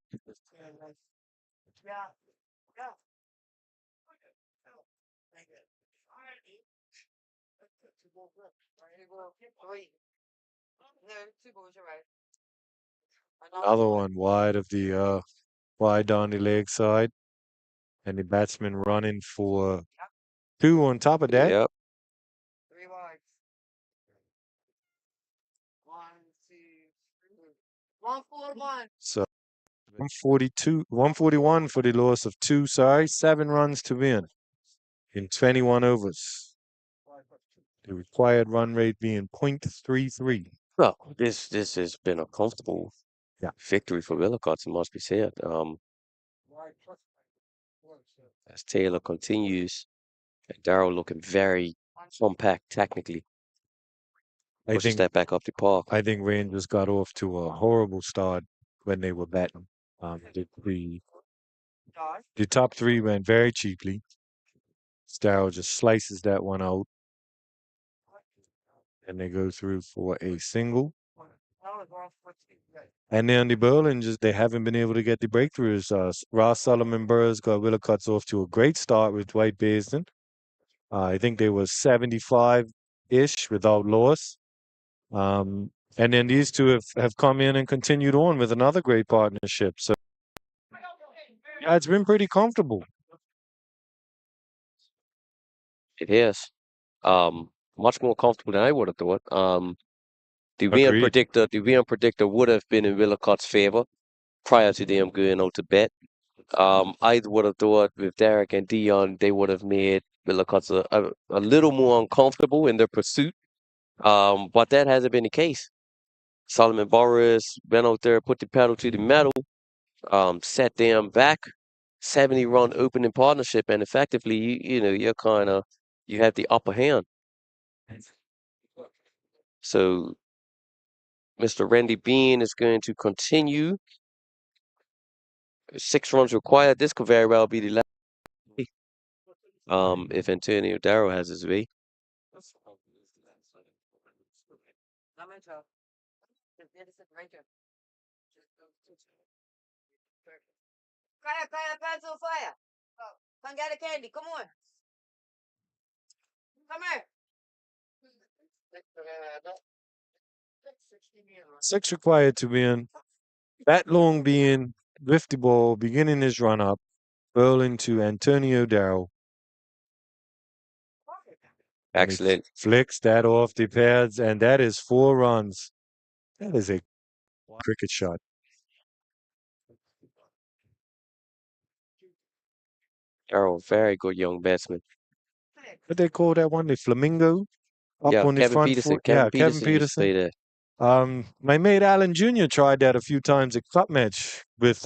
Another one wide of the wide down the leg side. And the batsman running for two on top of that. Yep. 3 wides. 1, 2, 3. 141. So 142, 141 for the loss of two. Sorry, 7 runs to win in 21 overs. The required run rate being .33. Well, this has been a comfortable Yeah. victory for Willicott, it must be said. As Taylor continues, and Darrell looking very compact technically. I Pushes think that back up the park. I think Rangers got off to a horrible start when they were batting. The top three went very cheaply. Starrow just slices that one out, and they go through for a single. And then the bowling they haven't been able to get the breakthroughs. Ross Solomon Burrs got Willicott's off to a great start with Dwight Basin. I think they were 75-ish without loss. And then these two have come in and continued on with another great partnership. So yeah, it's been pretty comfortable. It is. Much more comfortable than I would have thought. The WM Agreed. predictor would have been in Willicott's favor prior to them going out to bet. I would have thought with Derek and Dion, they would have made Willicott's a little more uncomfortable in their pursuit. But that hasn't been the case. Solomon Burris went out there, put the pedal to the metal, set them back, 70-run opening partnership, and effectively, you have the upper hand. So Mr. Randy Bean is going to continue. 6 runs required. This could very well be the last. If Antonio Darrow has his way. Pencil fire. Come get a candy. Come on. Come here. 6 required to win. Bat Long being with the ball, beginning his run up, bowling to Antonio Darrow. Excellent. Flicks that off the pads, and that is 4 runs. That is a cricket shot. Darrow, very good young batsman. What they call that one? The flamingo up Yeah, on the Kevin front Peterson. foot. Yeah, Kevin Peterson used to play Peterson. there. My mate Alan Jr. tried that a few times at Cup match with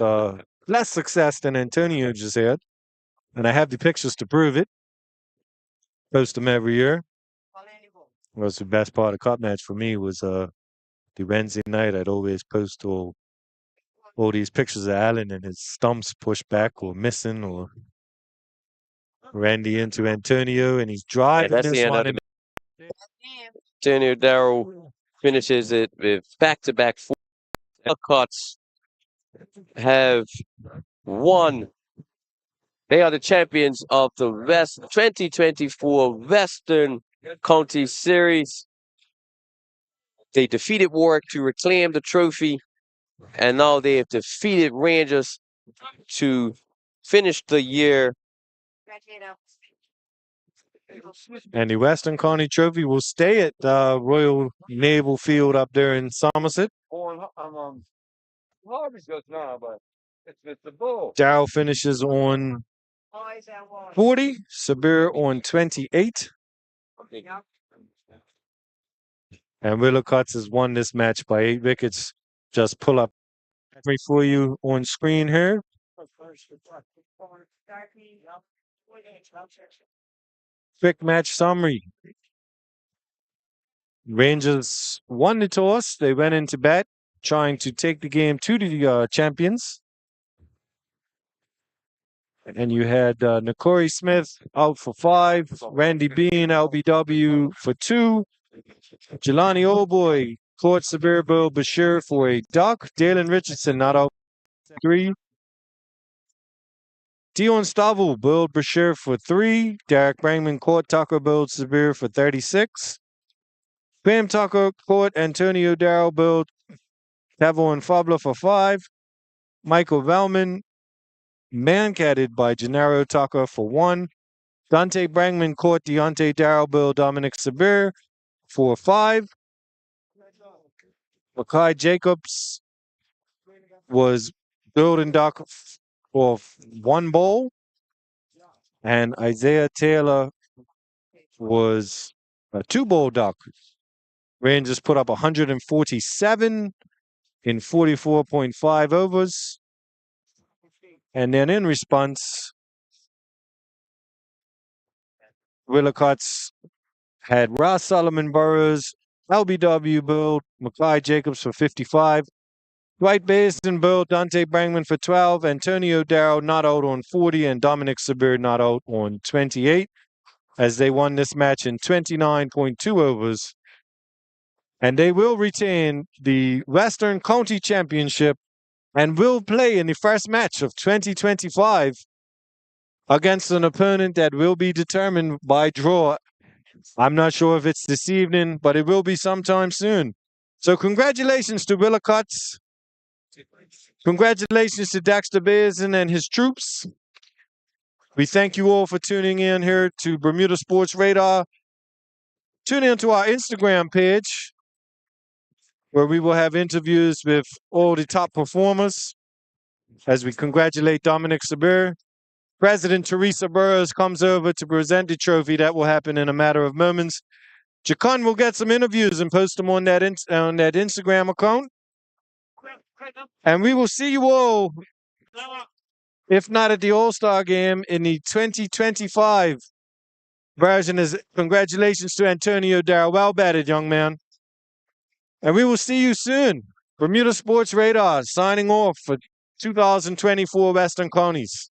less success than Antonio just had. And I have the pictures to prove it. Post them every year. Was the best part of Cup match for me was the Wednesday night. I'd always post all these pictures of Alan and his stumps pushed back or missing, or Randy into Antonio, and he's driving that's the this end one. of Antonio Darrow finishes it with back-to-back 4 cuts. Have won. They are the champions of the 2024 Western County Series. They defeated Warwick to reclaim the trophy, and now they have defeated Rangers to finish the year. And the Western County Trophy will stay at Royal Naval Field up there in Somerset. Darrow finishes on 40, Sabir on 28. And Willicots has won this match by 8 wickets. Just pull up for you on screen here. Quick match summary. Rangers won the toss. They went into bat, trying to take the game to the champions. And you had Nakori Smith out for 5, Randy Bean, LBW for 2, Jelani Oldboy, caught severe Bill Bashir for a duck, Dalen Richardson not out for 3, Dion Stavel, Bill Bashir for 3, Derek Brangman caught Tucker Bill Severe for 36, Pam Tucker caught Antonio Darrow Bill Tavo and Fabla for 5, Michael Velman man-catted by Gennaro Tucker for 1, Dante Brangman caught Deontay Darrow Bill Dominic Sabir for 5, Makai Jacobs was billed and duck for 1 bowl, and Isaiah Taylor was a 2 bowl duck. Rangers put up 147 in 44.5 overs. And then in response, Willicotts had Ross Solomon Burrows, LBW build, Mackay Jacobs for 55, Dwight Basin build, Dante Brangman for 12, Antonio Darrow not out on 40, and Dominic Sabir not out on 28, as they won this match in 29.2 overs. And they will retain the Western County Championship and will play in the first match of 2025 against an opponent that will be determined by draw. I'm not sure if it's this evening, but it will be sometime soon. So congratulations to Willicotts. Congratulations to Dexter Basin and his troops. We thank you all for tuning in here to Bermuda Sports Radar. Tune in to our Instagram page, where we will have interviews with all the top performers as we congratulate Dominic Sabir. President Teresa Burrows comes over to present the trophy. That will happen in a matter of moments. Jacon will get some interviews and post them on that Instagram account. And we will see you all, if not at the All-Star game, in the 2025 version. Is congratulations to Antonio Darrow. Well batted, young man. And we will see you soon. Bermuda Sports Radar signing off for 2024 Western Counties.